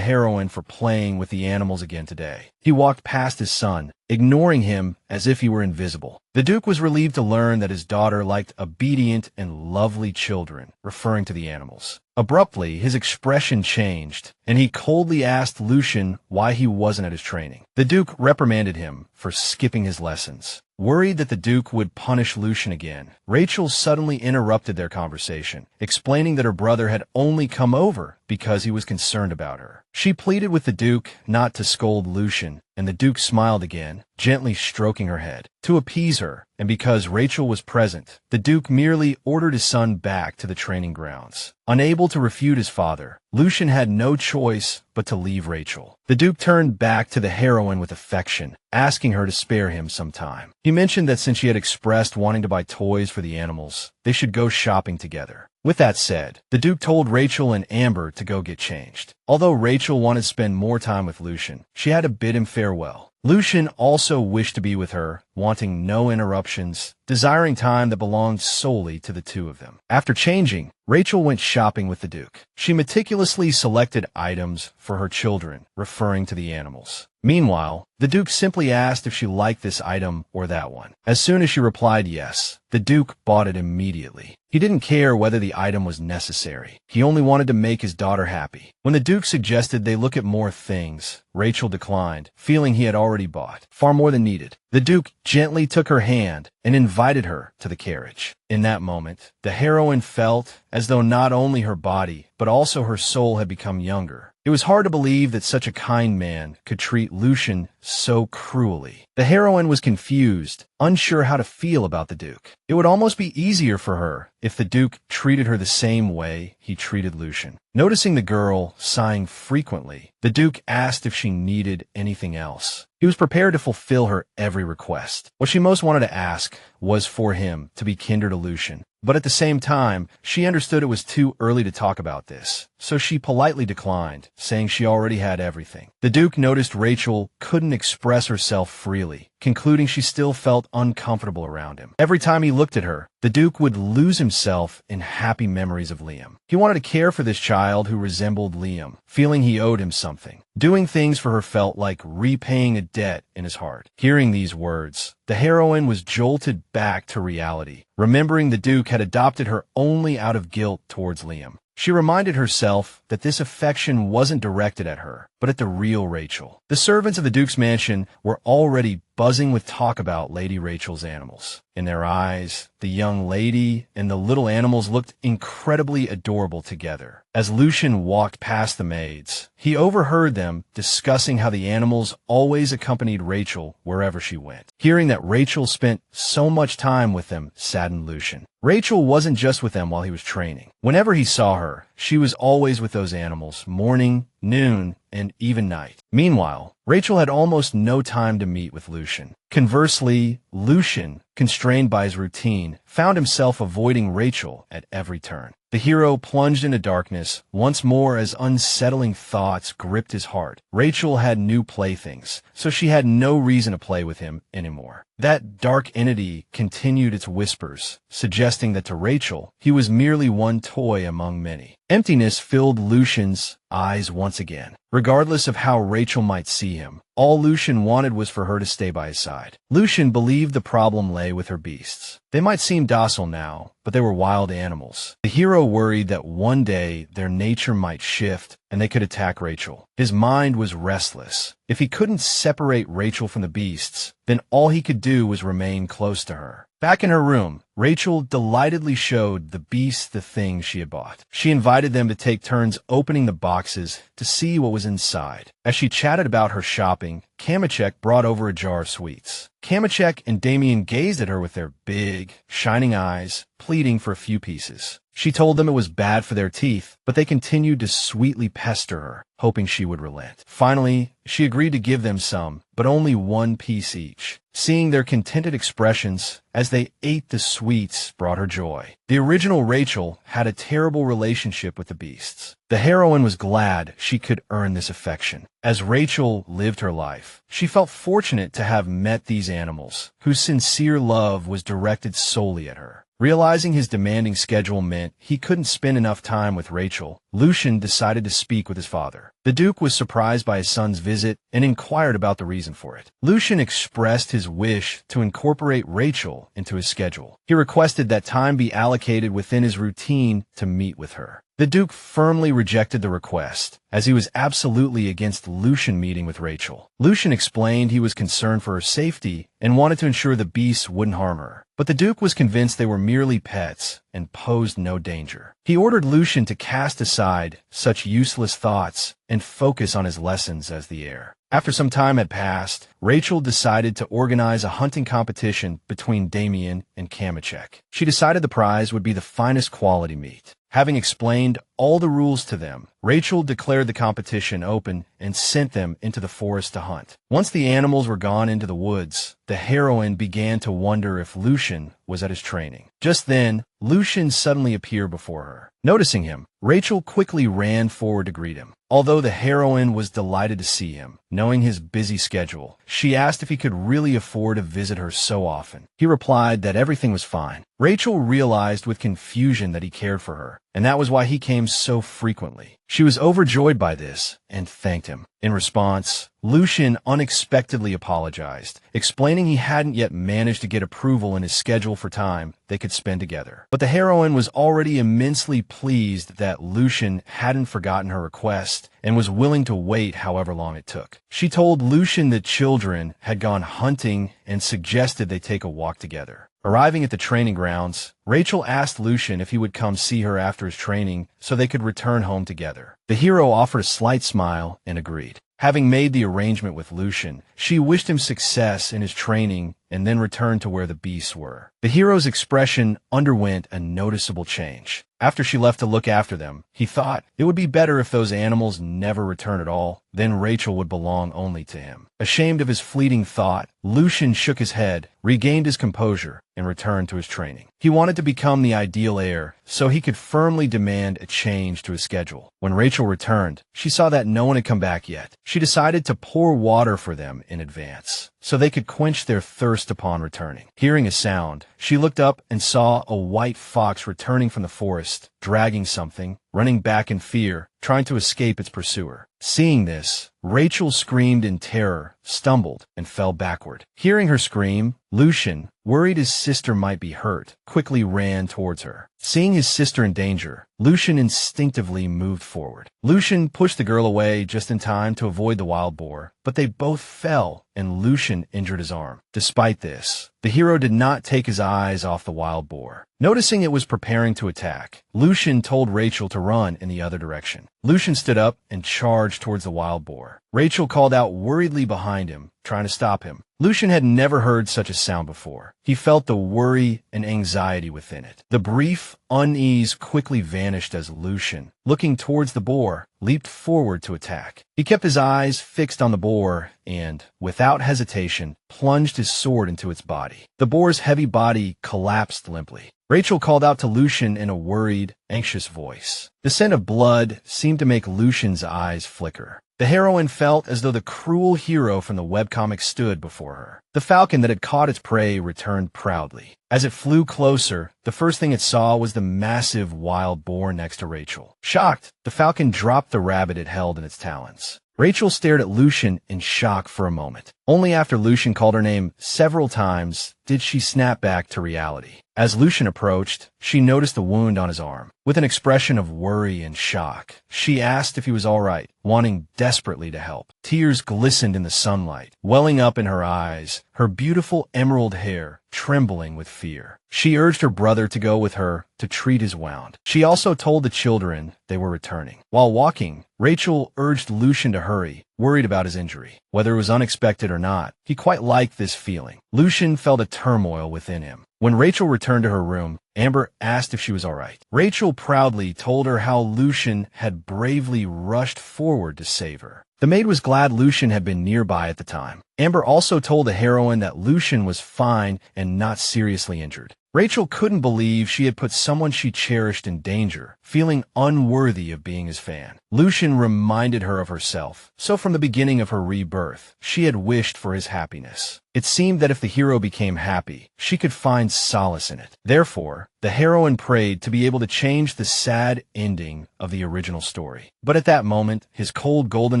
heroine for playing with the animals again today. He walked past his son, ignoring him as if he were invisible. The Duke was relieved to learn that his daughter liked obedient and lovely children, referring to the animals. Abruptly, his expression changed, and he coldly asked Lucian why he wasn't at his training. The Duke reprimanded him for skipping his lessons. Worried that the Duke would punish Lucian again, Rachel suddenly interrupted their conversation, explaining that her brother had only come over because he was concerned about her. She pleaded with the Duke not to scold Lucian, and the Duke smiled again, gently stroking her head. To appease her, and because Rachel was present, the Duke merely ordered his son back to the training grounds. Unable to refute his father, Lucian had no choice but to leave Rachel. The Duke turned back to the heroine with affection, asking her to spare him some time. He mentioned that since she had expressed wanting to buy toys for the animals, they should go shopping together. With that said, the Duke told Rachel and Amber to go get changed. Although Rachel wanted to spend more time with Lucian, she had to bid him farewell. Lucian also wished to be with her, wanting no interruptions, desiring time that belonged solely to the two of them. After changing, Rachel went shopping with the Duke. She meticulously selected items for her children, referring to the animals. Meanwhile, the Duke simply asked if she liked this item or that one. As soon as she replied yes, the Duke bought it immediately. He didn't care whether the item was necessary. He only wanted to make his daughter happy. When the Duke suggested they look at more things, Rachel declined, feeling he had already bought far more than needed. The Duke gently took her hand and invited her to the carriage. In that moment, the heroine felt as though not only her body, but also her soul had become younger. It was hard to believe that such a kind man could treat Lucian so cruelly. The heroine was confused, unsure how to feel about the Duke. It would almost be easier for her if the Duke treated her the same way he treated Lucian. Noticing the girl sighing frequently, the Duke asked if she needed anything else. He was prepared to fulfill her every request. What she most wanted to ask was for him to be kinder to Lucian. But at the same time, she understood it was too early to talk about this, so she politely declined, saying she already had everything. The Duke noticed Rachel couldn't express herself freely, concluding she still felt uncomfortable around him. Every time he looked at her, the Duke would lose himself in happy memories of Liam. He wanted to care for this child who resembled Liam, feeling he owed him something. Doing things for her felt like repaying a debt in his heart. Hearing these words, the heroine was jolted back to reality, remembering the Duke had adopted her only out of guilt towards Liam. She reminded herself that this affection wasn't directed at her, but at the real Rachel. The servants of the Duke's mansion were already buzzing with talk about Lady Rachel's animals. In their eyes, the young lady and the little animals looked incredibly adorable together. As Lucian walked past the maids, he overheard them discussing how the animals always accompanied Rachel wherever she went. Hearing that Rachel spent so much time with them saddened Lucian. Rachel wasn't just with them while he was training. Whenever he saw her, she was always with those animals, morning, noon, and even night. Meanwhile, Rachel had almost no time to meet with Lucian. Conversely, Lucian, constrained by his routine, found himself avoiding Rachel at every turn. The hero plunged into darkness once more as unsettling thoughts gripped his heart. Rachel had new playthings, so she had no reason to play with him anymore. That dark entity continued its whispers, suggesting that to Rachel, he was merely one toy among many. Emptiness filled Lucian's eyes once again. Regardless of how Rachel might see him, all Lucian wanted was for her to stay by his side. Lucian believed the problem lay with her beasts. They might seem docile now, but they were wild animals. The hero worried that one day their nature might shift and they could attack Rachel. His mind was restless. If he couldn't separate Rachel from the beasts, then all he could do was remain close to her. Back in her room, Rachel delightedly showed the beasts the things she had bought. She invited them to take turns opening the boxes to see what was inside. As she chatted about her shopping, Kamachek brought over a jar of sweets. Kamachek and Damien gazed at her with their big, shining eyes, pleading for a few pieces. She told them it was bad for their teeth, but they continued to sweetly pester her, hoping she would relent. Finally, she agreed to give them some, but only one piece each. Seeing their contented expressions as they ate the sweets brought her joy. The original Rachel had a terrible relationship with the beasts. The heroine was glad she could earn this affection. As Rachel lived her life, she felt fortunate to have met these animals, whose sincere love was directed solely at her. Realizing his demanding schedule meant he couldn't spend enough time with Rachel, Lucian decided to speak with his father. The Duke was surprised by his son's visit and inquired about the reason for it. Lucian expressed his wish to incorporate Rachel into his schedule. He requested that time be allocated within his routine to meet with her. The Duke firmly rejected the request, as he was absolutely against Lucian meeting with Rachel. Lucian explained he was concerned for her safety and wanted to ensure the beasts wouldn't harm her. But the Duke was convinced they were merely pets and posed no danger. He ordered Lucian to cast aside such useless thoughts and focus on his lessons as the heir. After some time had passed, Rachel decided to organize a hunting competition between Damien and Kamachek. She decided the prize would be the finest quality meat. Having explained all the rules to them, Rachel declared the competition open and sent them into the forest to hunt. Once the animals were gone into the woods, the heroine began to wonder if Lucian was at his training. Just then, Lucian suddenly appeared before her. Noticing him, Rachel quickly ran forward to greet him. Although the heroine was delighted to see him, knowing his busy schedule, she asked if he could really afford to visit her so often. He replied that everything was fine. Rachel realized with confusion that he cared for her, and that was why he came so frequently. She was overjoyed by this and thanked him. In response, Lucian unexpectedly apologized, explaining he hadn't yet managed to get approval in his schedule for time they could spend together. But the heroine was already immensely pleased that Lucian hadn't forgotten her request and was willing to wait however long it took. She told Lucian that children had gone hunting and suggested they take a walk together. Arriving at the training grounds, Rachel asked Lucian if he would come see her after his training so they could return home together. The hero offered a slight smile and agreed. Having made the arrangement with Lucian, she wished him success in his training and then returned to where the beasts were. The hero's expression underwent a noticeable change. After she left to look after them, he thought it would be better if those animals never returned at all. Then Rachel would belong only to him. Ashamed of his fleeting thought, Lucian shook his head, regained his composure, and returned to his training. He wanted to become the ideal heir, so he could firmly demand a change to his schedule. When Rachel returned, she saw that no one had come back yet. She decided to pour water for them in advance, so they could quench their thirst upon returning. Hearing a sound, she looked up and saw a white fox returning from the forest, dragging something. Running back in fear, trying to escape its pursuer. Seeing this, Rachel screamed in terror, stumbled, and fell backward. Hearing her scream, Lucian, worried his sister might be hurt, quickly ran towards her. Seeing his sister in danger, Lucian instinctively moved forward. Lucian pushed the girl away just in time to avoid the wild boar, but they both fell, and Lucian injured his arm. Despite this, the hero did not take his eyes off the wild boar. Noticing it was preparing to attack, Lucian told Rachel to run in the other direction. Lucian stood up and charged towards the wild boar. Rachel called out worriedly behind him, trying to stop him. Lucian had never heard such a sound before. He felt the worry and anxiety within it. The brief unease quickly vanished as Lucian, looking towards the boar, leaped forward to attack. He kept his eyes fixed on the boar and, without hesitation, plunged his sword into its body. The boar's heavy body collapsed limply. Rachel called out to Lucian in a worried, anxious voice. The scent of blood seemed to make Lucian's eyes flicker. The heroine felt as though the cruel hero from the webcomic stood before her. The falcon that had caught its prey returned proudly. As it flew closer, the first thing it saw was the massive wild boar next to Rachel. Shocked, the falcon dropped the rabbit it held in its talons. Rachel stared at Lucian in shock for a moment. Only after Lucian called her name several times did she snap back to reality. As Lucian approached, she noticed the wound on his arm. With an expression of worry and shock, she asked if he was all right, wanting desperately to help. Tears glistened in the sunlight, welling up in her eyes, her beautiful emerald hair trembling with fear. She urged her brother to go with her to treat his wound. She also told the children they were returning. While walking, Rachel urged Lucian to hurry, worried about his injury. Whether it was unexpected or not, he quite liked this feeling. Lucian felt a turmoil within him. When Rachel returned to her room, Amber asked if she was all right. Rachel proudly told her how Lucian had bravely rushed forward to save her. The maid was glad Lucian had been nearby at the time. Amber also told the heroine that Lucian was fine and not seriously injured. Rachel couldn't believe she had put someone she cherished in danger, feeling unworthy of being his fan. Lucian reminded her of herself, so from the beginning of her rebirth, she had wished for his happiness. It seemed that if the hero became happy, she could find solace in it. Therefore, the heroine prayed to be able to change the sad ending of the original story. But at that moment, his cold golden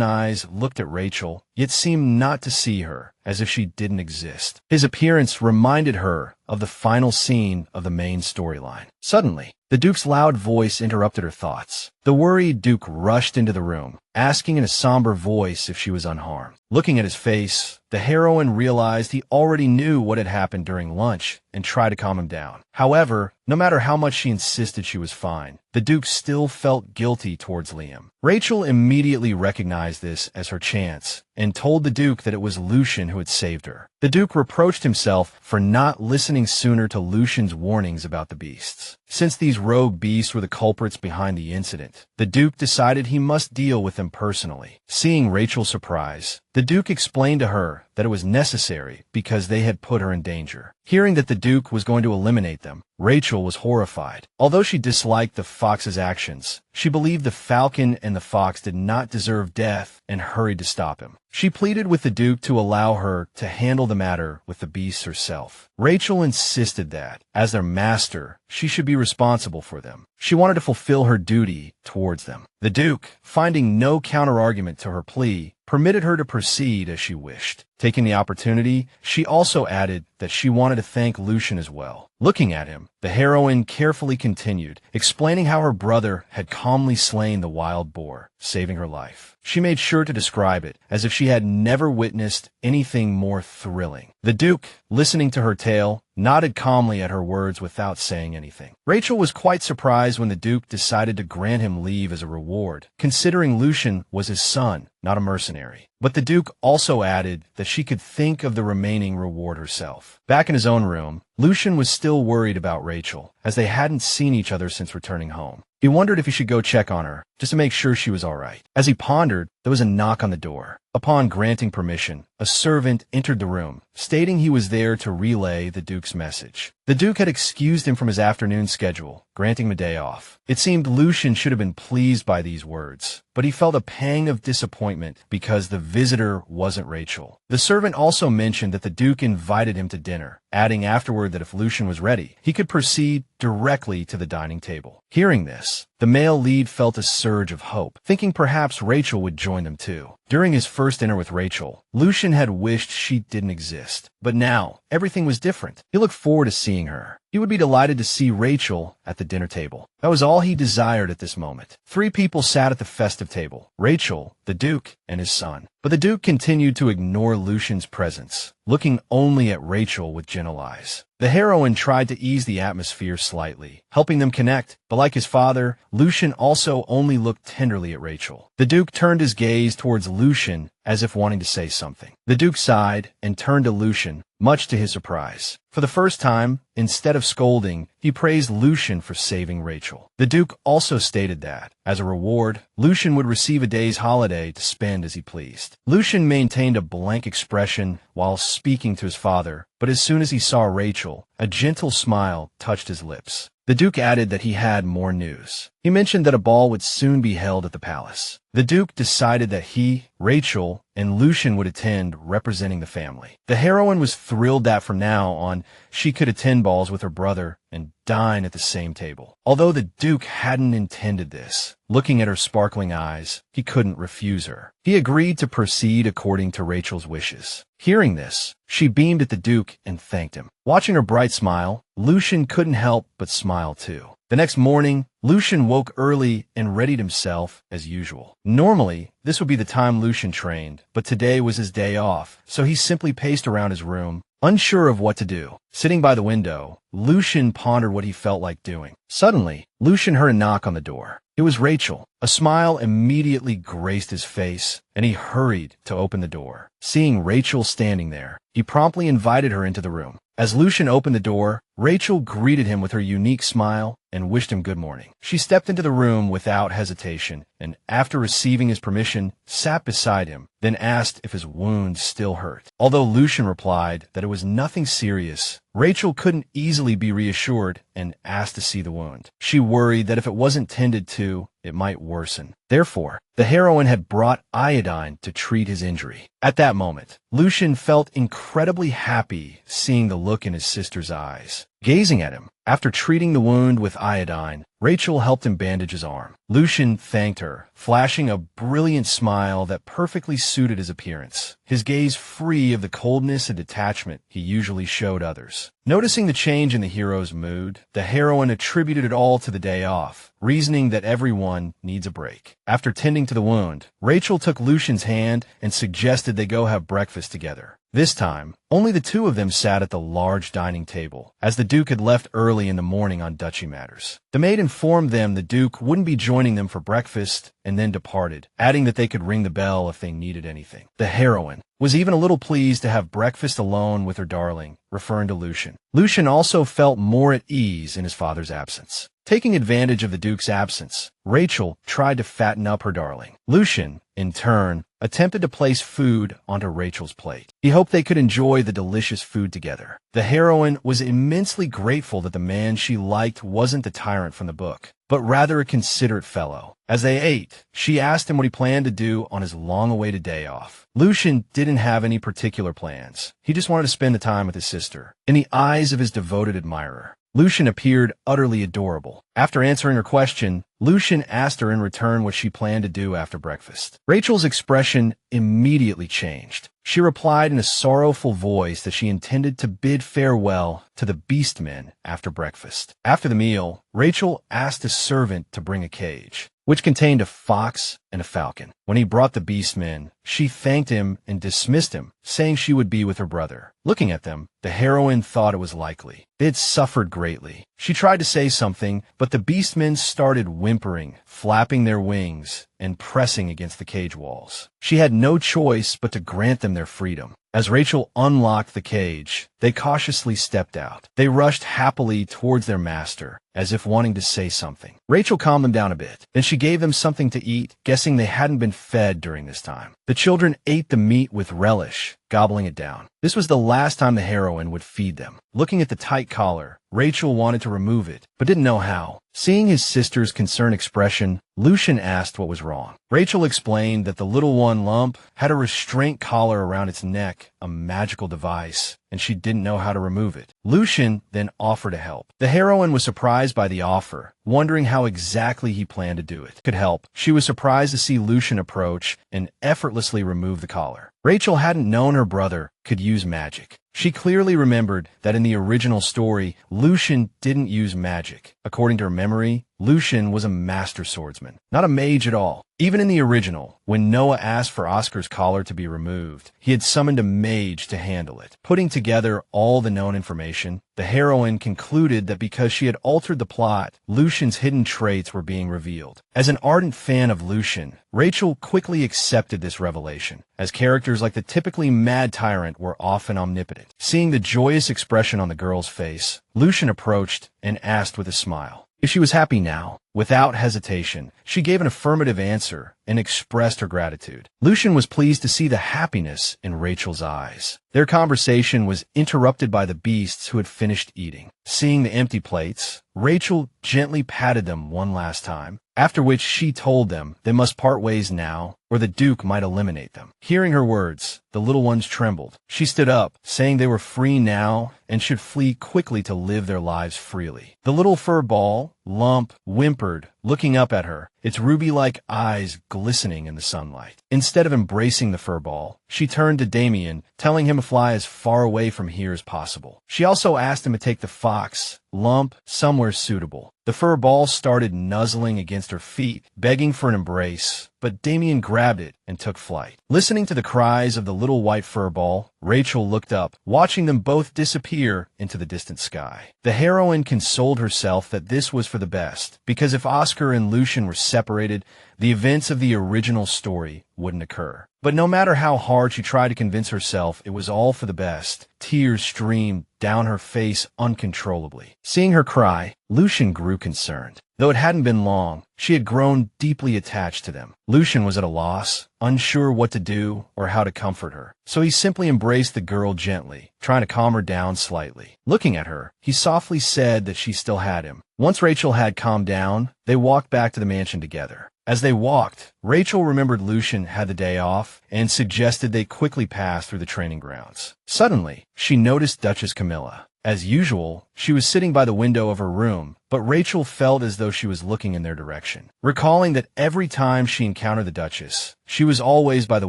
eyes looked at Rachel, yet seemed not to see her, as if she didn't exist. His appearance reminded her of the final scene of the main storyline. Suddenly, the Duke's loud voice interrupted her thoughts. The worried Duke rushed into the room, asking in a somber voice if she was unharmed. Looking at his face, the heroine realized he already knew what had happened during lunch and tried to calm him down. However, no matter how much she insisted she was fine, the Duke still felt guilty towards Liam. Rachel immediately recognized this as her chance and told the Duke that it was Lucian who had saved her. The Duke reproached himself for not listening sooner to Lucian's warnings about the beasts. Since these rogue beasts were the culprits behind the incident, the Duke decided he must deal with them personally. Seeing Rachel's surprise, the Duke explained to her that it was necessary because they had put her in danger. Hearing that the Duke was going to eliminate them, Rachel was horrified. Although she disliked the fox's actions, she believed the falcon and the fox did not deserve death and hurried to stop him. She pleaded with the Duke to allow her to handle the matter with the beasts herself. Rachel insisted that, as their master, she should be responsible for them. She wanted to fulfill her duty towards them. The Duke, finding no counter-argument to her plea, permitted her to proceed as she wished. Taking the opportunity, she also added that she wanted to thank Lucian as well. Looking at him, the heroine carefully continued, explaining how her brother had calmly slain the wild boar, saving her life. She made sure to describe it as if she had never witnessed anything more thrilling. The Duke, listening to her tale, nodded calmly at her words without saying anything. Rachel was quite surprised when the Duke decided to grant him leave as a reward, considering Lucian was his son, not a mercenary. But the Duke also added that she could think of the remaining reward herself. Back in his own room, Lucian was still worried about Rachel, as they hadn't seen each other since returning home. He wondered if he should go check on her, just to make sure she was all right. As he pondered, there was a knock on the door. Upon granting permission, a servant entered the room, stating he was there to relay the Duke's message. The Duke had excused him from his afternoon schedule, granting him a day off. It seemed Lucian should have been pleased by these words, but he felt a pang of disappointment because the visitor wasn't Rachel. The servant also mentioned that the Duke invited him to dinner, adding afterward that if Lucian was ready, he could proceed directly to the dining table. Hearing this, the male lead felt a surge of hope, thinking perhaps Rachel would join them too. During his first dinner with Rachel, Lucian had wished she didn't exist. But now, everything was different. He looked forward to seeing her. He would be delighted to see Rachel at the dinner table. That was all he desired at this moment. 3 people sat at the festive table: Rachel, the Duke, and his son. But the Duke continued to ignore Lucian's presence, looking only at Rachel with gentle eyes. The heroine tried to ease the atmosphere slightly, helping them connect, but like his father, Lucian also only looked tenderly at Rachel. The Duke turned his gaze towards Lucian as if wanting to say something. The Duke sighed and turned to Lucian, much to his surprise. For the first time, instead of scolding, he praised Lucian for saving Rachel. The Duke also stated that, as a reward, Lucian would receive a day's holiday to spend as he pleased. Lucian maintained a blank expression while speaking to his father, but as soon as he saw Rachel, a gentle smile touched his lips. The Duke added that he had more news. He mentioned that a ball would soon be held at the palace. The Duke decided that he, Rachel, and Lucian would attend, representing the family. The heroine was thrilled that from now on, she could attend balls with her brother and dine at the same table. Although the Duke hadn't intended this, looking at her sparkling eyes, he couldn't refuse her. He agreed to proceed according to Rachel's wishes. Hearing this, she beamed at the Duke and thanked him. Watching her bright smile, Lucian couldn't help but smile too. The next morning, Lucian woke early and readied himself as usual. Normally, this would be the time Lucian trained, but today was his day off, so he simply paced around his room, unsure of what to do. Sitting by the window, Lucian pondered what he felt like doing. Suddenly, Lucian heard a knock on the door. It was Rachel. A smile immediately graced his face, and he hurried to open the door. Seeing Rachel standing there, he promptly invited her into the room. As Lucian opened the door, Rachel greeted him with her unique smile and wished him good morning. She stepped into the room without hesitation, and after receiving his permission, sat beside him, then asked if his wound still hurt. Although Lucian replied that it was nothing serious, Rachel couldn't easily be reassured and asked to see the wound. She worried that if it wasn't tended to, it might worsen. Therefore, the heroine had brought iodine to treat his injury. At that moment, Lucian felt incredibly happy seeing the look in his sister's eyes. Gazing at him, after treating the wound with iodine, Rachel helped him bandage his arm. Lucian thanked her, flashing a brilliant smile that perfectly suited his appearance, his gaze free of the coldness and detachment he usually showed others. Noticing the change in the hero's mood, the heroine attributed it all to the day off, reasoning that everyone needs a break. After tending to the wound, Rachel took Lucian's hand and suggested they go have breakfast together. This time, only the two of them sat at the large dining table, as the Duke had left early in the morning on duchy matters. The maid informed them the Duke wouldn't be joining them for breakfast and then departed, adding that they could ring the bell if they needed anything. The heroine was even a little pleased to have breakfast alone with her darling, referring to Lucian. Lucian also felt more at ease in his father's absence. Taking advantage of the Duke's absence, Rachel tried to fatten up her darling. Lucian, in turn, attempted to place food onto Rachel's plate. He hoped they could enjoy the delicious food together. The heroine was immensely grateful that the man she liked wasn't the tyrant from the book, but rather a considerate fellow. As they ate, she asked him what he planned to do on his long-awaited day off. Lucian didn't have any particular plans. He just wanted to spend the time with his sister. In the eyes of his devoted admirer, Lucian appeared utterly adorable. After answering her question, Lucian asked her in return what she planned to do after breakfast. Rachel's expression immediately changed. She replied in a sorrowful voice that she intended to bid farewell to the beastmen after breakfast. After the meal, Rachel asked a servant to bring a cage, which contained a fox and a falcon. When he brought the beastmen, she thanked him and dismissed him, saying she would be with her brother. Looking at them, the heroine thought it was likely. They had suffered greatly. She tried to say something, but the beastmen started whimpering, flapping their wings, and pressing against the cage walls. She had no choice but to grant them their freedom. As Rachel unlocked the cage, they cautiously stepped out. They rushed happily towards their master, as if wanting to say something. Rachel calmed them down a bit. Then she gave them something to eat, guessing they hadn't been fed during this time. The children ate the meat with relish, gobbling it down. This was the last time the heroine would feed them. Looking at the tight collar, Rachel wanted to remove it, but didn't know how. Seeing his sister's concerned expression, Lucian asked what was wrong. Rachel explained that the little one, Lump, had a restraint collar around its neck, a magical device, and she didn't know how to remove it. Lucian then offered to help. The heroine was surprised by the offer, wondering how exactly he planned to do it. Could help. She was surprised to see Lucian approach and effortlessly remove the collar. Rachel hadn't known her brother could use magic. She clearly remembered that in the original story, Lucian didn't use magic. According to her memory, Lucian was a master swordsman, not a mage at all. Even in the original, when Noah asked for Oscar's collar to be removed, he had summoned a mage to handle it. Putting together all the known information, the heroine concluded that because she had altered the plot, Lucian's hidden traits were being revealed. As an ardent fan of Lucian, Rachel quickly accepted this revelation, as characters like the typically mad tyrant were often omnipotent. Seeing the joyous expression on the girl's face, Lucian approached and asked with a smile if she was happy now. Without hesitation, she gave an affirmative answer and expressed her gratitude. Lucian was pleased to see the happiness in Rachel's eyes. Their conversation was interrupted by the beasts who had finished eating. Seeing the empty plates, Rachel gently patted them one last time, after which she told them they must part ways now, or the Duke might eliminate them. Hearing her words, the little ones trembled. She stood up, saying they were free now and should flee quickly to live their lives freely. The little fur ball, Lump, whimpered, looking up at her, its ruby-like eyes glistening in the sunlight. Instead of embracing the fur ball, she turned to Damien, telling him to fly as far away from here as possible. She also asked him to take the fox, Lump, somewhere suitable. The fur ball started nuzzling against her feet, begging for an embrace, but Damien grabbed it and took flight. Listening to the cries of the little white fur ball, Rachel looked up, watching them both disappear into the distant sky. The heroine consoled herself that this was for the best, because if Oscar and Lucian were separated, the events of the original story wouldn't occur. But no matter how hard she tried to convince herself it was all for the best, tears streamed down her face uncontrollably. Seeing her cry, Lucian grew concerned. Though it hadn't been long, she had grown deeply attached to them. Lucian was at a loss, unsure what to do or how to comfort her. So he simply embraced the girl gently, trying to calm her down slightly. Looking at her, he softly said that she still had him. Once Rachel had calmed down, they walked back to the mansion together. As they walked, Rachel remembered Lucian had the day off and suggested they quickly pass through the training grounds. Suddenly, she noticed Duchess Camilla. As usual, she was sitting by the window of her room, but Rachel felt as though she was looking in their direction. Recalling that every time she encountered the Duchess, she was always by the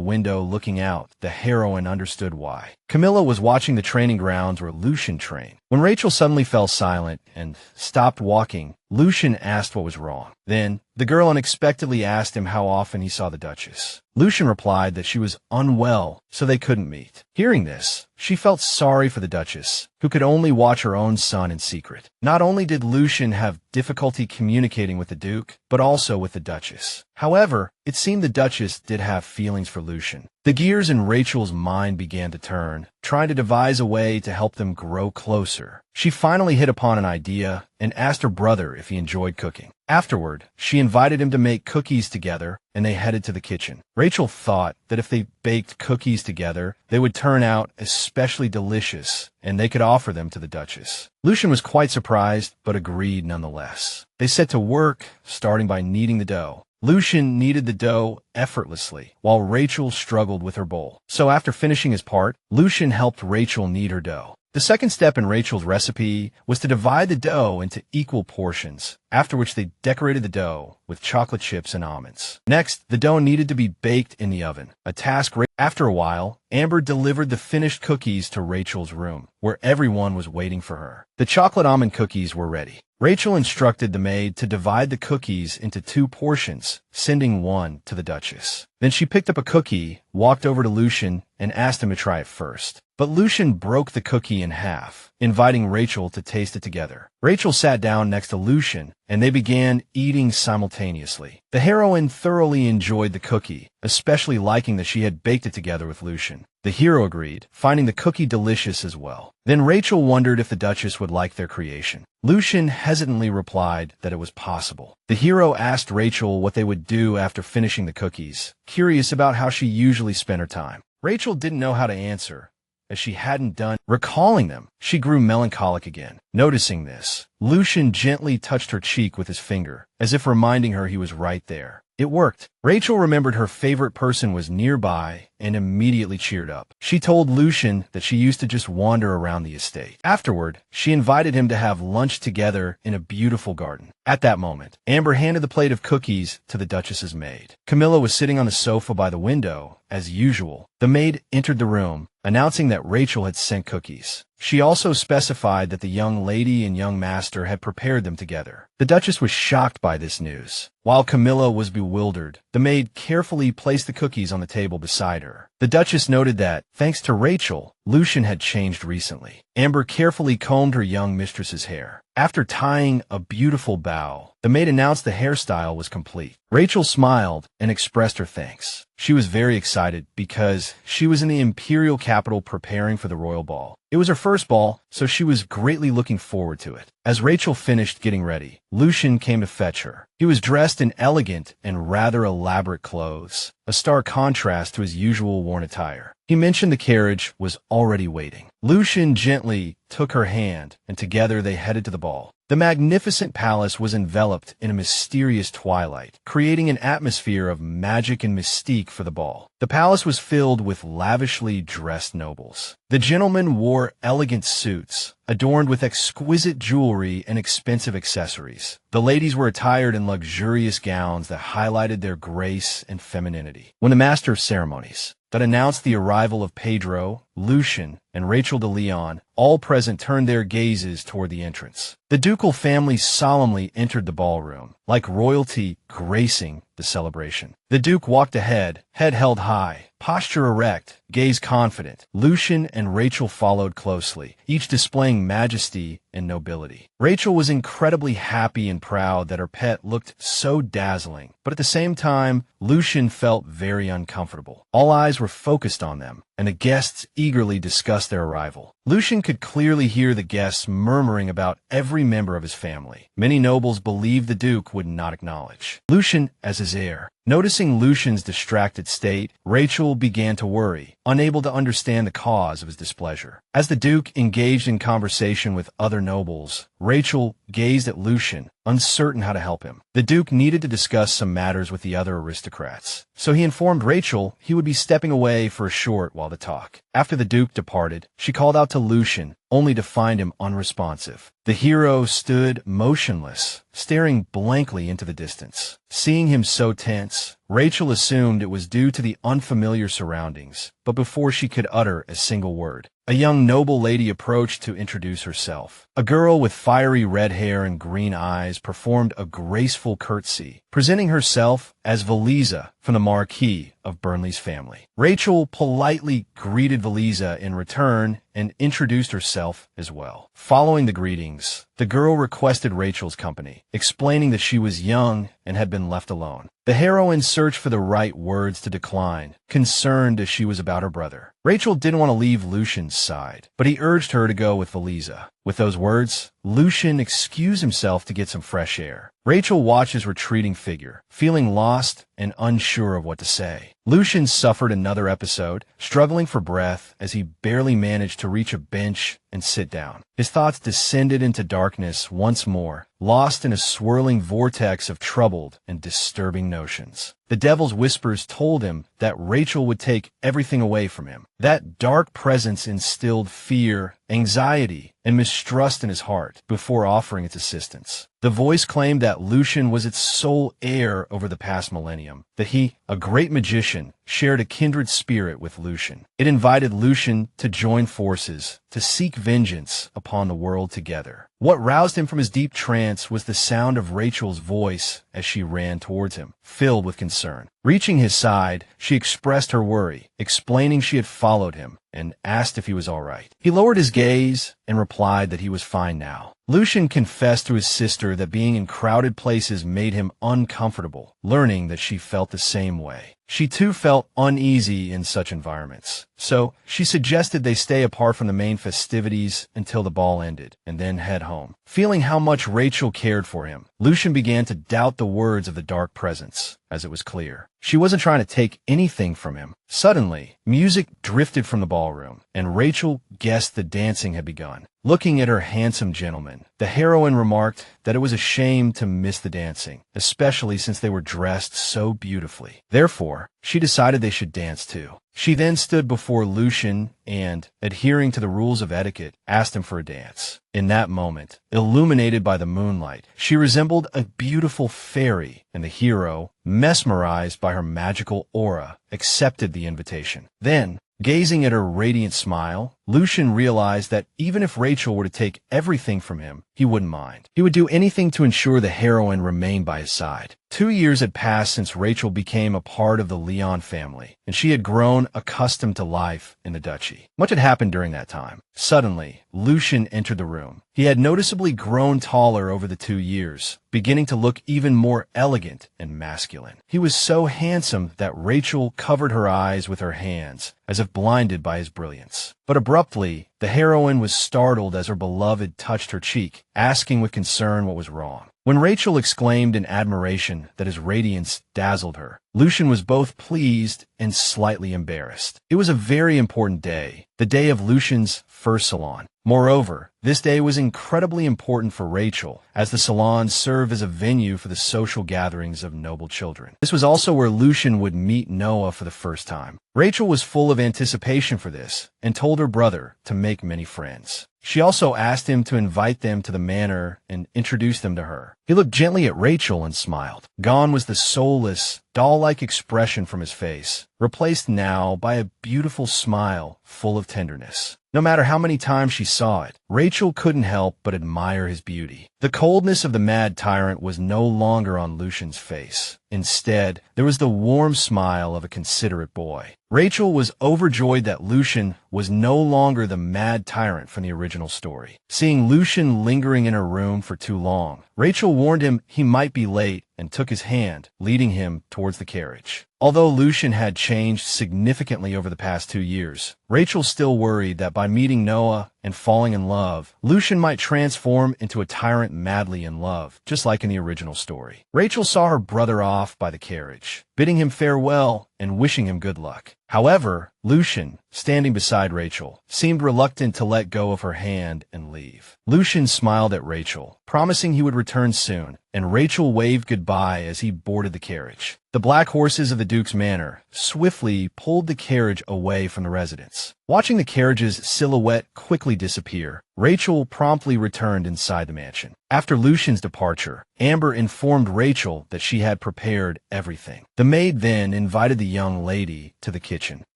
window looking out, the heroine understood why. Camilla was watching the training grounds where Lucian trained. When Rachel suddenly fell silent and stopped walking, Lucian asked what was wrong. Then, the girl unexpectedly asked him how often he saw the Duchess. Lucian replied that she was unwell, so they couldn't meet. Hearing this, she felt sorry for the Duchess, who could only watch her own son in secret. Not only did Lucian have difficulty communicating with the Duke, but also with the Duchess. However, it seemed the Duchess did have feelings for Lucian. The gears in Rachel's mind began to turn, trying to devise a way to help them grow closer. She finally hit upon an idea and asked her brother if he enjoyed cooking. Afterward, she invited him to make cookies together, and they headed to the kitchen. Rachel thought that if they baked cookies together, they would turn out especially delicious, and they could offer them to the Duchess. Lucian was quite surprised, but agreed nonetheless. They set to work, starting by kneading the dough. Lucian kneaded the dough effortlessly, while Rachel struggled with her bowl. So after finishing his part, Lucian helped Rachel knead her dough. The second step in Rachel's recipe was to divide the dough into equal portions, after which they decorated the dough with chocolate chips and almonds. Next, the dough needed to be baked in the oven, a task. After a while, Amber delivered the finished cookies to Rachel's room, where everyone was waiting for her. The chocolate almond cookies were ready. Rachel instructed the maid to divide the cookies into 2 portions, sending one to the Duchess. Then she picked up a cookie, walked over to Lucian, and asked him to try it first. But Lucian broke the cookie in half, inviting Rachel to taste it together. Rachel sat down next to Lucian, and they began eating simultaneously. The heroine thoroughly enjoyed the cookie, especially liking that she had baked it together with Lucian. The hero agreed, finding the cookie delicious as well. Then Rachel wondered if the Duchess would like their creation. Lucian hesitantly replied that it was possible. The hero asked Rachel what they would do after finishing the cookies, curious about how she usually spent her time. Rachel didn't know how to answer, as she hadn't done. Recalling them, she grew melancholic again. Noticing this, Lucian gently touched her cheek with his finger, as if reminding her he was right there. It worked. Rachel remembered her favorite person was nearby and immediately cheered up. She told Lucian that she used to just wander around the estate. Afterward, she invited him to have lunch together in a beautiful garden. At that moment, Amber handed the plate of cookies to the Duchess's maid. Camilla was sitting on the sofa by the window, as usual. The maid entered the room, announcing that Rachel had sent cookies. She also specified that the young lady and young master had prepared them together. The Duchess was shocked by this news. While Camilla was bewildered, the maid carefully placed the cookies on the table beside her. The Duchess noted that, thanks to Rachel, Lucian had changed recently. Amber carefully combed her young mistress's hair. After tying a beautiful bow, the maid announced the hairstyle was complete. Rachel smiled and expressed her thanks. She was very excited because she was in the imperial capital preparing for the royal ball. It was her first ball, so she was greatly looking forward to it. As Rachel finished getting ready, Lucian came to fetch her. He was dressed in elegant and rather elaborate clothes, a stark contrast to his usual worn attire. He mentioned the carriage was already waiting. Lucian gently took her hand, and together they headed to the ball. The magnificent palace was enveloped in a mysterious twilight, creating an atmosphere of magic and mystique for the ball. The palace was filled with lavishly dressed nobles. The gentlemen wore elegant suits, adorned with exquisite jewelry and expensive accessories. The ladies were attired in luxurious gowns that highlighted their grace and femininity. When the master of ceremonies that announced the arrival of Pedro, Lucian, and Rachel de Leon, all present turned their gazes toward the entrance. The ducal family solemnly entered the ballroom, like royalty gracing the celebration. The Duke walked ahead, head held high, posture erect, gaze confident. Lucian and Rachel followed closely, each displaying majesty and nobility. Rachel was incredibly happy and proud that her pet looked so dazzling, but at the same time, Lucian felt very uncomfortable. All eyes were focused on them, and the guests eagerly discussed their arrival. Lucian could clearly hear the guests murmuring about every member of his family. Many nobles believed the Duke would not acknowledge Lucian as his heir. Noticing Lucian's distracted state, Rachel began to worry, unable to understand the cause of his displeasure. As the Duke engaged in conversation with other nobles, Rachel gazed at Lucian, uncertain how to help him. The Duke needed to discuss some matters with the other aristocrats, so he informed Rachel he would be stepping away for a short while to talk. After the Duke departed, she called out to Lucian, only to find him unresponsive. The hero stood motionless, staring blankly into the distance. Seeing him so tense, Rachel assumed it was due to the unfamiliar surroundings, but before she could utter a single word, a young noble lady approached to introduce herself. A girl with fiery red hair and green eyes performed a graceful curtsy, presenting herself as Valiza from the Marquis of Burnley's family. Rachel politely greeted Valiza in return and introduced herself as well. Following the greetings, the girl requested Rachel's company, explaining that she was young and had been left alone. The heroine searched for the right words to decline, concerned as she was about her brother. Rachel didn't want to leave Lucian's side, but he urged her to go with Valiza. With those words, Lucian excused himself to get some fresh air. Rachel watched his retreating figure, feeling lost and unsure of what to say. Lucian suffered another episode, struggling for breath as he barely managed to reach a bench and sit down. His thoughts descended into darkness once more, lost in a swirling vortex of troubled and disturbing notions. The devil's whispers told him that Rachel would take everything away from him. That dark presence instilled fear, anxiety, and mistrust in his heart before offering its assistance. The voice claimed that Lucian was its sole heir over the past millennium, that he, a great magician, shared a kindred spirit with Lucian. It invited Lucian to join forces, to seek vengeance upon the world together. What roused him from his deep trance was the sound of Rachel's voice as she ran towards him, filled with concern. Reaching his side, she expressed her worry, explaining she had followed him, and asked if he was all right. He lowered his gaze and replied that he was fine now. Lucian confessed to his sister that being in crowded places made him uncomfortable, learning that she felt the same way. She too felt uneasy in such environments. So, she suggested they stay apart from the main festivities until the ball ended, and then head home. Feeling how much Rachel cared for him, Lucian began to doubt the words of the dark presence, as it was clear she wasn't trying to take anything from him. Suddenly, music drifted from the ballroom, and Rachel guessed the dancing had begun. Looking at her handsome gentleman, the heroine remarked that it was a shame to miss the dancing, especially since they were dressed so beautifully. Therefore, she decided they should dance too. She then stood before Lucian and, adhering to the rules of etiquette, asked him for a dance. In that moment, illuminated by the moonlight, she resembled a beautiful fairy, and the hero, mesmerized by her magical aura, accepted the invitation. Then, gazing at her radiant smile, Lucian realized that even if Rachel were to take everything from him, he wouldn't mind. He would do anything to ensure the heroine remained by his side. 2 years had passed since Rachel became a part of the Leon family, and she had grown accustomed to life in the duchy. Much had happened during that time. Suddenly, Lucian entered the room. He had noticeably grown taller over the 2 years, beginning to look even more elegant and masculine. He was so handsome that Rachel covered her eyes with her hands, as if blinded by his brilliance. But abruptly, the heroine was startled as her beloved touched her cheek, asking with concern what was wrong. When Rachel exclaimed in admiration that his radiance dazzled her, Lucian was both pleased and slightly embarrassed. It was a very important day, the day of Lucian's first salon. Moreover, this day was incredibly important for Rachel, as the salon served as a venue for the social gatherings of noble children. This was also where Lucian would meet Noah for the first time. Rachel was full of anticipation for this, and told her brother to make many friends. She also asked him to invite them to the manor and introduce them to her. He looked gently at Rachel and smiled. Gone was the soulless, doll-like expression from his face, replaced now by a beautiful smile full of tenderness. No matter how many times she saw it, Rachel couldn't help but admire his beauty. The coldness of the mad tyrant was no longer on Lucian's face. Instead, there was the warm smile of a considerate boy. Rachel was overjoyed that Lucian was no longer the mad tyrant from the original story. Seeing Lucian lingering in her room for too long, Rachel warned him he might be late and took his hand, leading him towards the carriage. Although Lucian had changed significantly over the past 2 years, Rachel still worried that by meeting Noah and falling in love, Lucian might transform into a tyrant madly in love, just like in the original story. Rachel saw her brother off by the carriage, bidding him farewell and wishing him good luck. However, Lucian, standing beside Rachel, seemed reluctant to let go of her hand and leave. Lucian smiled at Rachel, promising he would return soon, and Rachel waved goodbye as he boarded the carriage. The black horses of the Duke's manor swiftly pulled the carriage away from the residence. Watching the carriage's silhouette quickly disappear, Rachel promptly returned inside the mansion. After Lucian's departure, Amber informed Rachel that she had prepared everything. The maid then invited the young lady to the kitchen.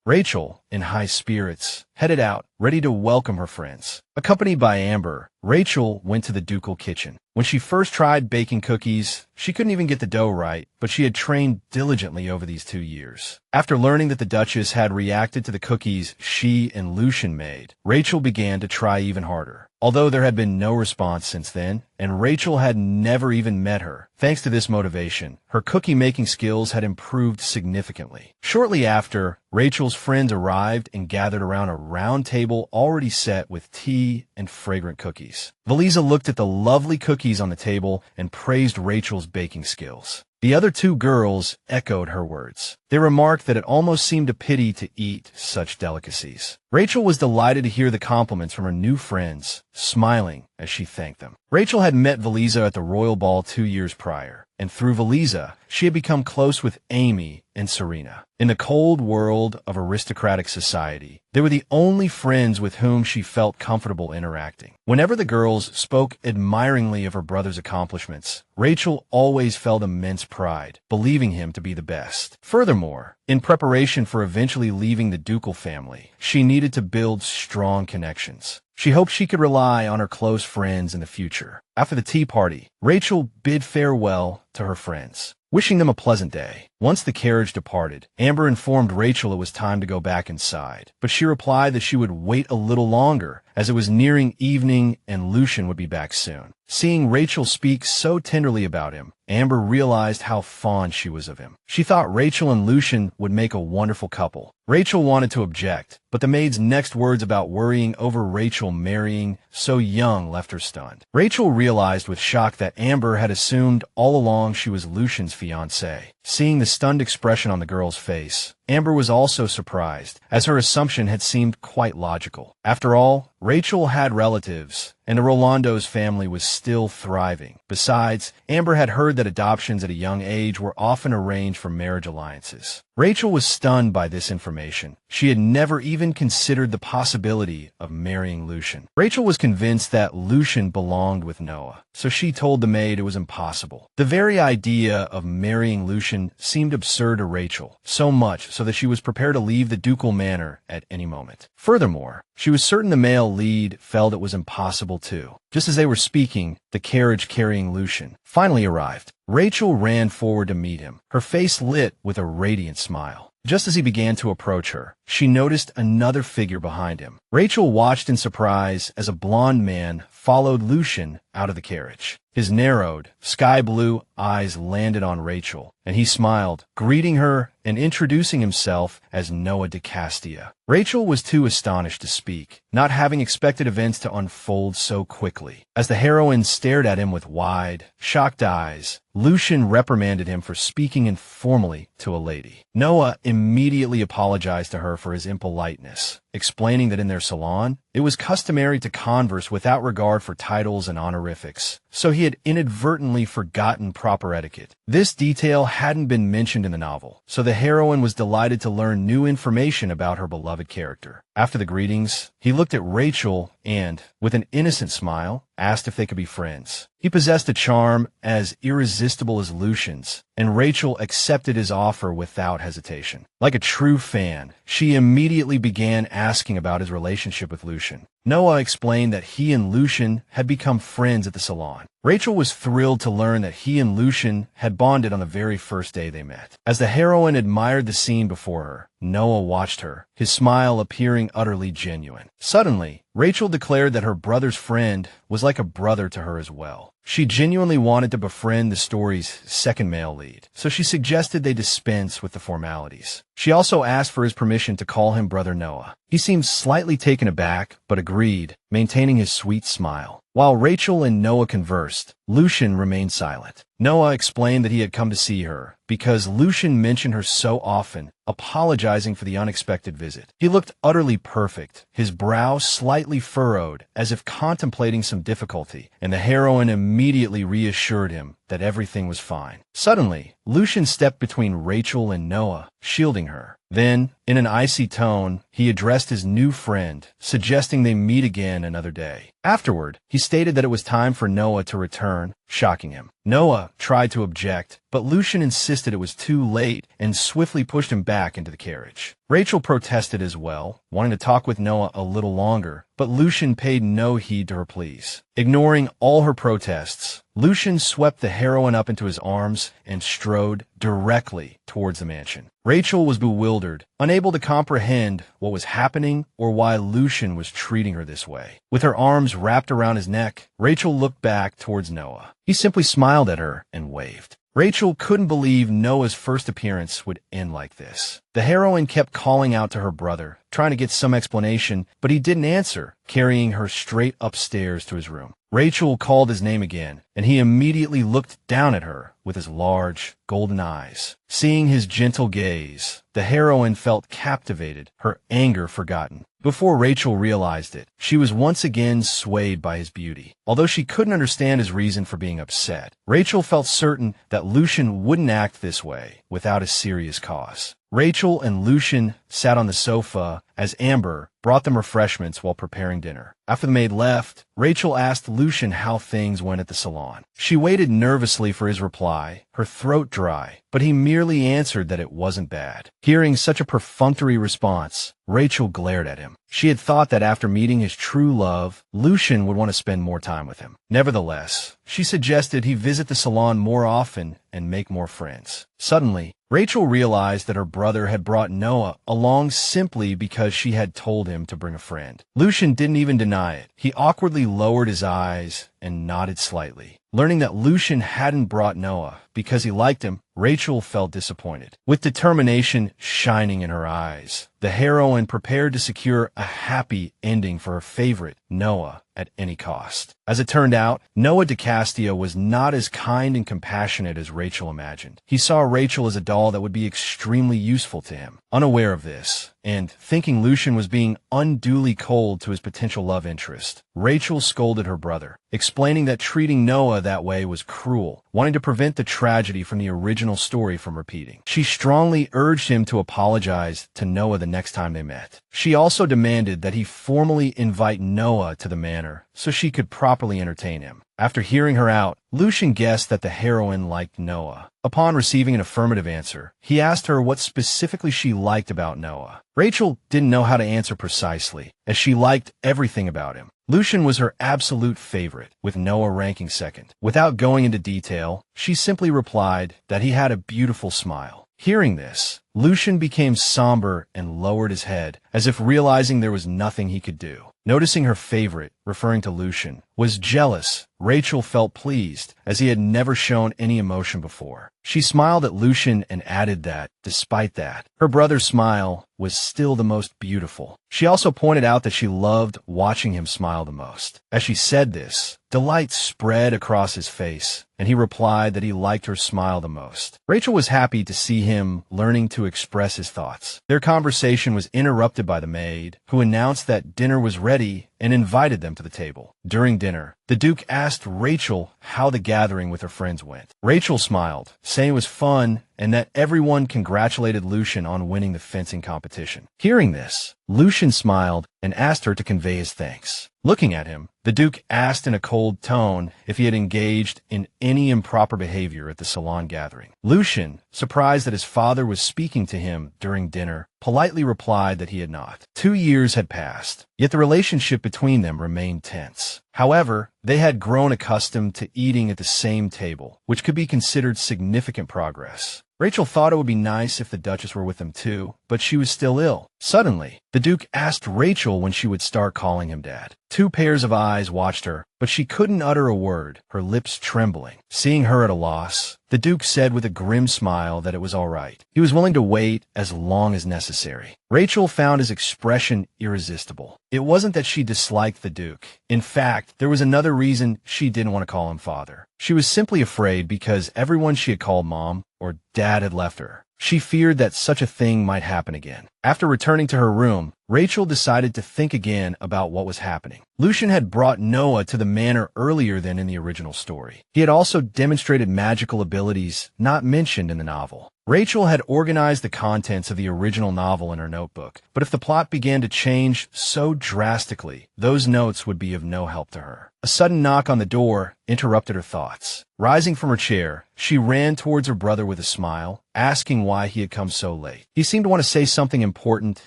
Rachel, in high spirits, headed out, ready to welcome her friends. Accompanied by Amber, Rachel went to the ducal kitchen. When she first tried baking cookies, she couldn't even get the dough right, but she had trained diligently over these 2 years. After learning that the Duchess had reacted to the cookies she and Lucian made, Rachel began to try even harder. Although there had been no response since then, and Rachel had never even met her, thanks to this motivation, her cookie-making skills had improved significantly. Shortly after, Rachel's friends arrived and gathered around a round table already set with tea and fragrant cookies. Valiza looked at the lovely cookies on the table and praised Rachel's baking skills. The other 2 girls echoed her words. They remarked that it almost seemed a pity to eat such delicacies. Rachel was delighted to hear the compliments from her new friends, smiling as she thanked them. Rachel had met Valiza at the royal ball 2 years prior, and through Valiza, she had become close with Amy and Serena. In the cold world of aristocratic society, they were the only friends with whom she felt comfortable interacting. Whenever the girls spoke admiringly of her brother's accomplishments, Rachel always felt immense pride, believing him to be the best. Furthermore, in preparation for eventually leaving the ducal family, she needed to build strong connections. She hoped she could rely on her close friends in the future. After the tea party, Rachel bid farewell to her friends, wishing them a pleasant day. Once the carriage departed, Amber informed Rachel it was time to go back inside, but she replied that she would wait a little longer, as it was nearing evening and Lucian would be back soon. Seeing Rachel speak so tenderly about him, Amber realized how fond she was of him. She thought Rachel and Lucian would make a wonderful couple. Rachel wanted to object, but the maid's next words about worrying over Rachel marrying so young left her stunned. Rachel realized with shock that Amber had assumed all along she was Lucian's fiancée. Seeing the stunned expression on the girl's face, Amber was also surprised, as her assumption had seemed quite logical. After all, Rachel had relatives, and the Rolando's family was still thriving. Besides, Amber had heard that adoptions at a young age were often arranged for marriage alliances. Rachel was stunned by this information. She had never even considered the possibility of marrying Lucian. Rachel was convinced that Lucian belonged with Noah, so she told the maid it was impossible. The very idea of marrying Lucian seemed absurd to Rachel, so much so that she was prepared to leave the ducal manor at any moment. Furthermore, she was certain the male lead felt it was impossible too. Just as they were speaking, the carriage carrying Lucian finally arrived. Rachel ran forward to meet him, her face lit with a radiant smile. Just as he began to approach her, she noticed another figure behind him. Rachel watched in surprise as a blond man followed Lucian out of the carriage. His narrowed, sky-blue eyes landed on Rachel, and he smiled, greeting her and introducing himself as Noah DeCastia. Rachel was too astonished to speak, not having expected events to unfold so quickly. As the heroine stared at him with wide, shocked eyes, Lucian reprimanded him for speaking informally to a lady. Noah immediately apologized to her for his impoliteness, explaining that in their salon, it was customary to converse without regard for titles and honorifics, so he had inadvertently forgotten proper etiquette. This detail hadn't been mentioned in the novel, so the heroine was delighted to learn new information about her beloved character. After the greetings, he looked at Rachel and, with an innocent smile, asked if they could be friends. He possessed a charm as irresistible as Lucian's, and Rachel accepted his offer without hesitation. Like a true fan, she immediately began asking about his relationship with Lucian. Noah explained that he and Lucian had become friends at the salon. Rachel was thrilled to learn that he and Lucian had bonded on the very first day they met. As the heroine admired the scene before her, Noah watched her, his smile appearing utterly genuine. Suddenly, Rachel declared that her brother's friend was like a brother to her as well. She genuinely wanted to befriend the story's second male lead, so she suggested they dispense with the formalities. She also asked for his permission to call him Brother Noah. He seemed slightly taken aback, but agreed, maintaining his sweet smile. While Rachel and Noah conversed, Lucian remained silent. Noah explained that he had come to see her because Lucian mentioned her so often, apologizing for the unexpected visit. He looked utterly perfect, his brow slightly furrowed, as if contemplating some difficulty, and the heroine immediately reassured him that everything was fine. Suddenly, Lucian stepped between Rachel and Noah, shielding her. Then, in an icy tone, he addressed his new friend, suggesting they meet again another day. Afterward, he stated that it was time for Noah to return, shocking him. Noah tried to object, but Lucian insisted it was too late and swiftly pushed him back into the carriage. Rachel protested as well, wanting to talk with Noah a little longer, but Lucian paid no heed to her pleas. Ignoring all her protests, Lucian swept the heroine up into his arms and strode directly towards the mansion. Rachel was bewildered, unable to comprehend what was happening or why Lucian was treating her this way. With her arms wrapped around his neck, Rachel looked back towards Noah. He simply smiled at her and waved. Rachel couldn't believe Noah's first appearance would end like this. The heroine kept calling out to her brother, trying to get some explanation, but he didn't answer, carrying her straight upstairs to his room. Rachel called his name again, and he immediately looked down at her with his large, golden eyes. Seeing his gentle gaze, the heroine felt captivated, her anger forgotten. Before Rachel realized it, she was once again swayed by his beauty. Although she couldn't understand his reason for being upset, Rachel felt certain that Lucian wouldn't act this way without a serious cause. Rachel and Lucian sat on the sofa as Amber brought them refreshments while preparing dinner. After the maid left, Rachel asked Lucian how things went at the salon. She waited nervously for his reply, her throat dry, but he merely answered that it wasn't bad. Hearing such a perfunctory response, Rachel glared at him. She had thought that after meeting his true love, Lucian would want to spend more time with him. Nevertheless, she suggested he visit the salon more often and make more friends. Suddenly, Rachel realized that her brother had brought Noah along simply because she had told him to bring a friend. Lucian didn't even deny it. He awkwardly lowered his eyes and nodded slightly. Learning that Lucian hadn't brought Noah because he liked him, Rachel felt disappointed. With determination shining in her eyes, the heroine prepared to secure a happy ending for her favorite, Noah, at any cost. As it turned out, Noah DiCastia was not as kind and compassionate as Rachel imagined. He saw Rachel as a doll that would be extremely useful to him. Unaware of this, and thinking Lucian was being unduly cold to his potential love interest, Rachel scolded her brother, explaining that treating Noah that way was cruel, wanting to prevent the tragedy from the original story from repeating. She strongly urged him to apologize to Noah the next time they met. She also demanded that he formally invite Noah to the manor so she could properly entertain him. After hearing her out, Lucian guessed that the heroine liked Noah. Upon receiving an affirmative answer, he asked her what specifically she liked about Noah. Rachel didn't know how to answer precisely, as she liked everything about him. Lucian was her absolute favorite, with Noah ranking second. Without going into detail, she simply replied that he had a beautiful smile. Hearing this, Lucian became somber and lowered his head, as if realizing there was nothing he could do. Noticing her favorite, referring to Lucian, was jealous, Rachel felt pleased, as he had never shown any emotion before. She smiled at Lucian and added that, despite that, her brother's smile was still the most beautiful. She also pointed out that she loved watching him smile the most. As she said this, delight spread across his face, and he replied that he liked her smile the most. Rachel was happy to see him learning to express his thoughts. Their conversation was interrupted by the maid, who announced that dinner was ready and invited them to the table. During dinner, the Duke asked Rachel how the gathering with her friends went. Rachel smiled, saying it was fun and that everyone congratulated Lucian on winning the fencing competition. Hearing this, Lucian smiled and asked her to convey his thanks. Looking at him, the Duke asked in a cold tone if he had engaged in any improper behavior at the salon gathering. Lucian, surprised that his father was speaking to him during dinner, politely replied that he had not. 2 years had passed, yet the relationship between them remained tense. However, they had grown accustomed to eating at the same table, which could be considered significant progress. Rachel thought it would be nice if the Duchess were with them too, but she was still ill. Suddenly, the Duke asked Rachel when she would start calling him Dad. 2 pairs of eyes watched her, but she couldn't utter a word, her lips trembling. Seeing her at a loss, the Duke said with a grim smile that it was all right. He was willing to wait as long as necessary. Rachel found his expression irresistible. It wasn't that she disliked the Duke. In fact, there was another reason she didn't want to call him father. She was simply afraid because everyone she had called Mom or Dad had left her. She feared that such a thing might happen again. After returning to her room, Rachel decided to think again about what was happening. Lucian had brought Noah to the manor earlier than in the original story. He had also demonstrated magical abilities not mentioned in the novel. Rachel had organized the contents of the original novel in her notebook, but if the plot began to change so drastically, those notes would be of no help to her. A sudden knock on the door interrupted her thoughts. Rising from her chair, she ran towards her brother with a smile, asking why he had come so late. He seemed to want to say something important,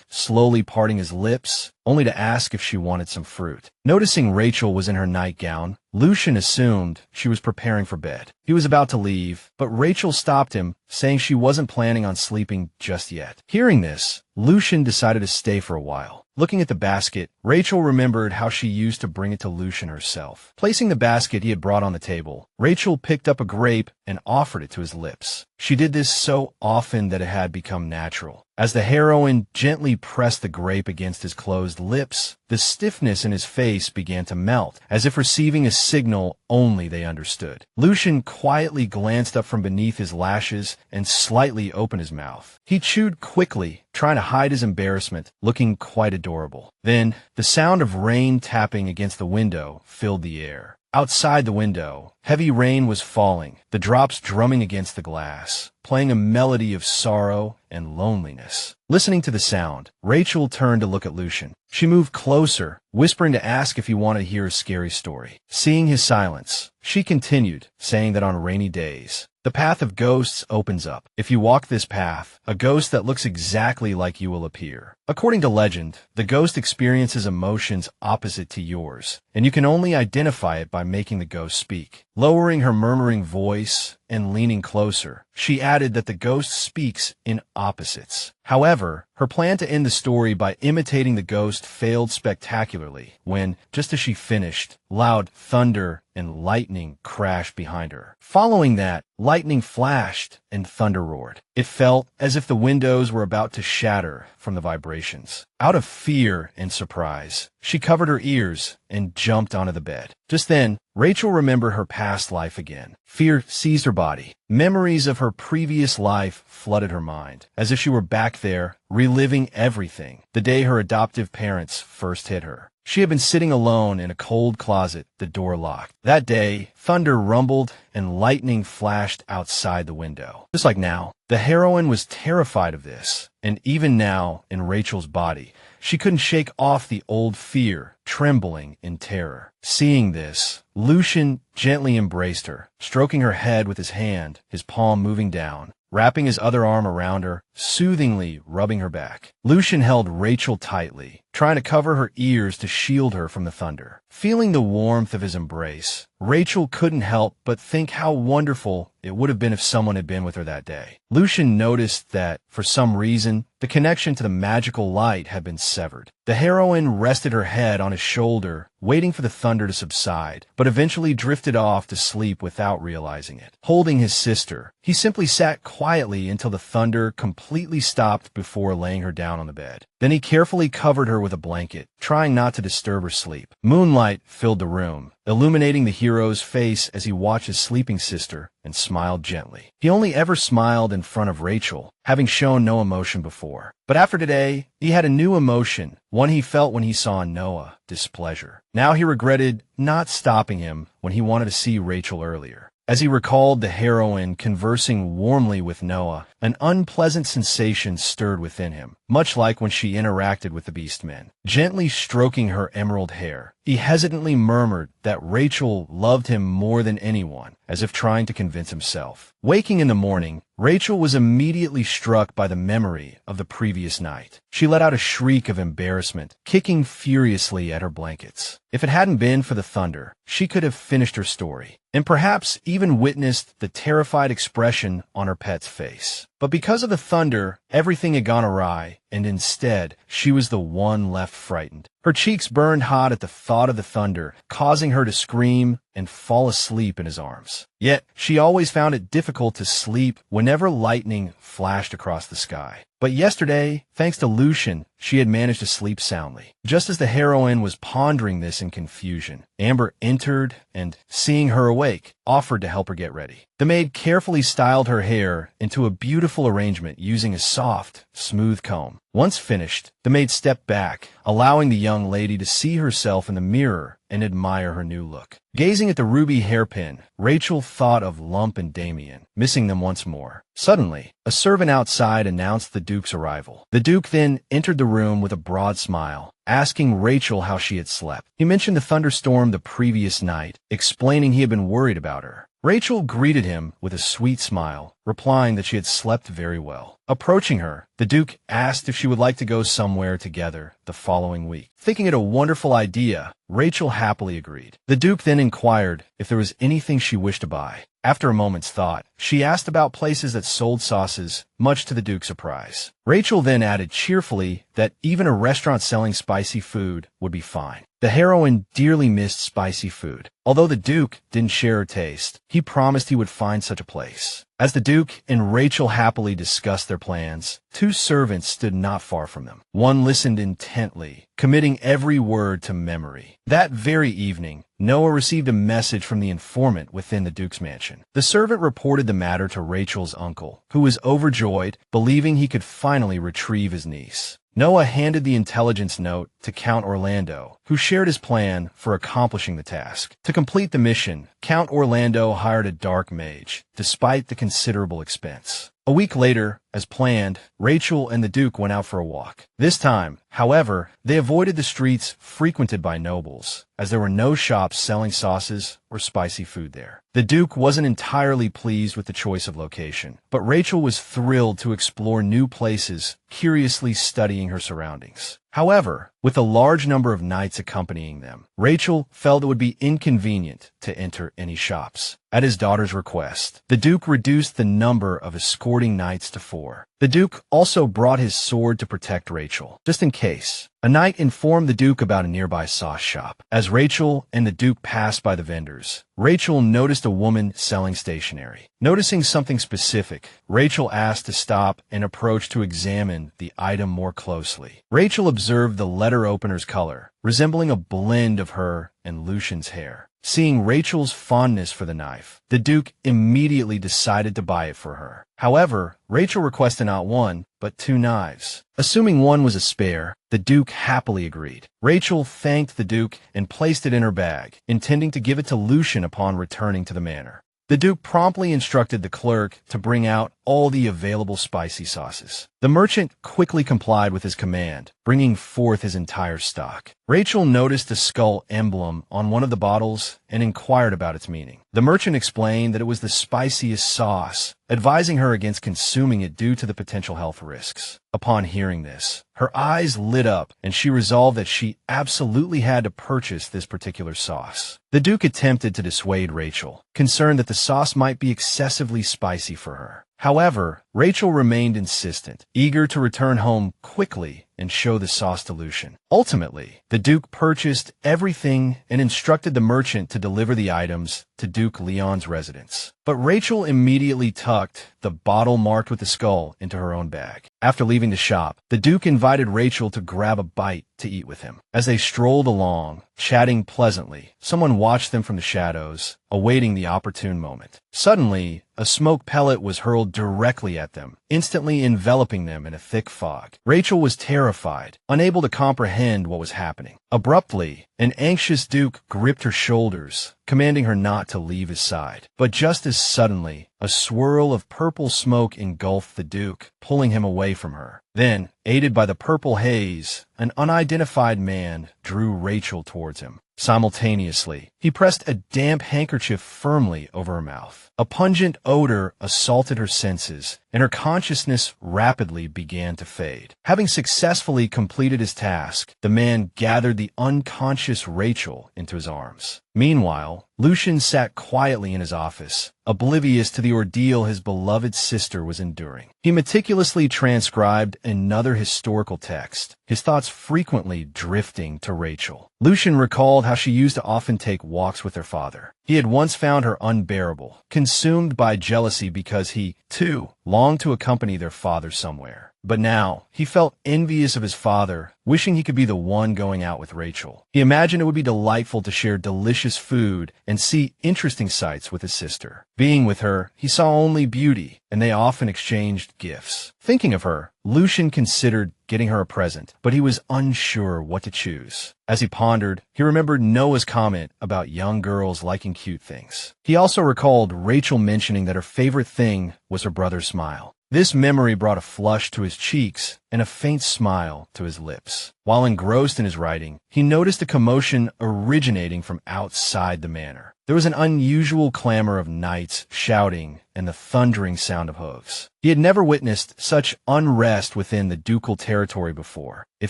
slowly parting his lips, only to ask if she wanted some fruit. Noticing Rachel was in her nightgown, Lucian assumed she was preparing for bed. He was about to leave, but Rachel stopped him, saying she wasn't planning on sleeping just yet. Hearing this, Lucian decided to stay for a while. Looking at the basket, Rachel remembered how she used to bring it to Lucian herself. Placing the basket he had brought on the table, Rachel picked up a grape and offered it to his lips. She did this so often that it had become natural. As the heroine gently pressed the grape against his closed lips, the stiffness in his face began to melt, as if receiving a signal only they understood. Lucian quietly glanced up from beneath his lashes and slightly opened his mouth. He chewed quickly, trying to hide his embarrassment, looking quite adorable. Then, the sound of rain tapping against the window filled the air. Outside the window, heavy rain was falling, the drops drumming against the glass, playing a melody of sorrow and loneliness. Listening to the sound, Rachel turned to look at Lucian. She moved closer, whispering to ask if he wanted to hear a scary story. Seeing his silence, she continued, saying that on rainy days, the path of ghosts opens up. If you walk this path, a ghost that looks exactly like you will appear. According to legend, the ghost experiences emotions opposite to yours, and you can only identify it by making the ghost speak. Lowering her murmuring voice and leaning closer, she added that the ghost speaks in opposites. However, her plan to end the story by imitating the ghost failed spectacularly when, just as she finished, loud thunder and lightning crashed behind her. Following that, lightning flashed and thunder roared. It felt as if the windows were about to shatter from the vibrations. Out of fear and surprise, she covered her ears and jumped onto the bed. Just then, Rachel remembered her past life again. Fear seized her body. Memories of her previous life flooded her mind, as if she were back there, reliving everything, the day her adoptive parents first hit her. She had been sitting alone in a cold closet, the door locked. That day, thunder rumbled and lightning flashed outside the window. Just like now, the heroine was terrified of this, and even now, in Rachel's body, she couldn't shake off the old fear, trembling in terror. Seeing this, Lucian gently embraced her, stroking her head with his hand, his palm moving down, wrapping his other arm around her, soothingly rubbing her back. Lucian held Rachel tightly, trying to cover her ears to shield her from the thunder. Feeling the warmth of his embrace, Rachel couldn't help but think how wonderful it would have been if someone had been with her that day. Lucian noticed that, for some reason, the connection to the magical light had been severed. The heroine rested her head on his shoulder, waiting for the thunder to subside, but eventually drifted off to sleep without realizing it. Holding his sister, he simply sat quietly until the thunder completely stopped before laying her down on the bed. Then he carefully covered her with a blanket, trying not to disturb her sleep. Moonlight filled the room, illuminating the hero's face as he watched his sleeping sister and smiled gently. He only ever smiled in front of Rachel, having shown no emotion before. But after today, he had a new emotion, one he felt when he saw Noah, displeasure. Now he regretted not stopping him when he wanted to see Rachel earlier. As he recalled the heroine conversing warmly with Noah, an unpleasant sensation stirred within him, much like when she interacted with the Beastmen. Gently stroking her emerald hair, he hesitantly murmured that Rachel loved him more than anyone, as if trying to convince himself. Waking in the morning, Rachel was immediately struck by the memory of the previous night. She let out a shriek of embarrassment, kicking furiously at her blankets. If it hadn't been for the thunder, she could have finished her story, and perhaps even witnessed the terrified expression on her pet's face. But because of the thunder, everything had gone awry, and instead, she was the one left frightened. Her cheeks burned hot at the thought of the thunder, causing her to scream and fall asleep in his arms. Yet, she always found it difficult to sleep whenever lightning flashed across the sky. But yesterday, thanks to Lucian, she had managed to sleep soundly. Just as the heroine was pondering this in confusion, Amber entered and, seeing her awake, offered to help her get ready. The maid carefully styled her hair into a beautiful arrangement using a soft, smooth comb. Once finished, the maid stepped back, allowing the young lady to see herself in the mirror and admire her new look. Gazing at the ruby hairpin, Rachel thought of Lump and Damien, missing them once more. Suddenly, a servant outside announced the Duke's arrival. The Duke then entered the room with a broad smile, asking Rachel how she had slept. He mentioned the thunderstorm the previous night, explaining he had been worried about her. Rachel greeted him with a sweet smile, replying that she had slept very well. Approaching her, the Duke asked if she would like to go somewhere together the following week. Thinking it a wonderful idea, Rachel happily agreed. The Duke then inquired if there was anything she wished to buy. After a moment's thought, she asked about places that sold sauces, much to the Duke's surprise. Rachel then added cheerfully that even a restaurant selling spicy food would be fine. The heroine dearly missed spicy food. Although the Duke didn't share her taste, he promised he would find such a place. As the Duke and Rachel happily discussed their plans, two servants stood not far from them. One listened intently, committing every word to memory. That very evening, Noah received a message from the informant within the Duke's mansion. The servant reported the matter to Rachel's uncle, who was overjoyed, believing he could finally retrieve his niece. Noah handed the intelligence note to Count Orlando, who shared his plan for accomplishing the task. To complete the mission, Count Orlando hired a dark mage, despite the considerable expense. A week later, as planned, Rachel and the Duke went out for a walk. This time, however, they avoided the streets frequented by nobles, as there were no shops selling sauces or spicy food there. The Duke wasn't entirely pleased with the choice of location, but Rachel was thrilled to explore new places, curiously studying her surroundings. However, with a large number of knights accompanying them, Rachel felt it would be inconvenient to enter any shops. At his daughter's request, the Duke reduced the number of escorting knights to 4. The Duke also brought his sword to protect Rachel, just in case. A knight informed the Duke about a nearby sauce shop. As Rachel and the Duke passed by the vendors, Rachel noticed a woman selling stationery. Noticing something specific, Rachel asked to stop and approach to examine the item more closely. Rachel observed the letter opener's color, resembling a blend of her and Lucian's hair. Seeing Rachel's fondness for the knife, the Duke immediately decided to buy it for her. However, Rachel requested not 1, but 2 knives. Assuming one was a spare, the Duke happily agreed. Rachel thanked the Duke and placed it in her bag, intending to give it to Lucian upon returning to the manor. The Duke promptly instructed the clerk to bring out all the available spicy sauces. The merchant quickly complied with his command, bringing forth his entire stock. Rachel noticed a skull emblem on one of the bottles and inquired about its meaning. The merchant explained that it was the spiciest sauce, advising her against consuming it due to the potential health risks. Upon hearing this, her eyes lit up and she resolved that she absolutely had to purchase this particular sauce. The Duke attempted to dissuade Rachel, concerned that the sauce might be excessively spicy for her. However, Rachel remained insistent, eager to return home quickly and show the sauce to Lucian. Ultimately, the Duke purchased everything and instructed the merchant to deliver the items to Duke Leon's residence. But Rachel immediately tucked the bottle marked with the skull into her own bag. After leaving the shop, the Duke invited Rachel to grab a bite to eat with him. As they strolled along, chatting pleasantly, someone watched them from the shadows, awaiting the opportune moment. Suddenly, a smoke pellet was hurled directly at them, instantly enveloping them in a thick fog. Rachel was terrified, unable to comprehend what was happening. Abruptly, an anxious Duke gripped her shoulders, commanding her not to leave his side. But just as suddenly, a swirl of purple smoke engulfed the Duke, pulling him away from her. Then, aided by the purple haze, an unidentified man drew Rachel towards him. Simultaneously, he pressed a damp handkerchief firmly over her mouth. A pungent odor assaulted her senses, and her consciousness rapidly began to fade. Having successfully completed his task, the man gathered the unconscious Rachel into his arms. Meanwhile, Lucian sat quietly in his office, oblivious to the ordeal his beloved sister was enduring. He meticulously transcribed another historical text, his thoughts frequently drifting to Rachel. Lucian recalled how she used to often take walks with her father. He had once found her unbearable, consumed by jealousy because he, too, longed to accompany their father somewhere. But now, he felt envious of his father, wishing he could be the one going out with Rachel. He imagined it would be delightful to share delicious food and see interesting sights with his sister. Being with her, he saw only beauty, and they often exchanged gifts. Thinking of her, Lucian considered getting her a present, but he was unsure what to choose. As he pondered, he remembered Noah's comment about young girls liking cute things. He also recalled Rachel mentioning that her favorite thing was her brother's smile. This memory brought a flush to his cheeks and a faint smile to his lips. While engrossed in his writing, he noticed a commotion originating from outside the manor. There was an unusual clamor of knights shouting and the thundering sound of hooves. He had never witnessed such unrest within the ducal territory before. It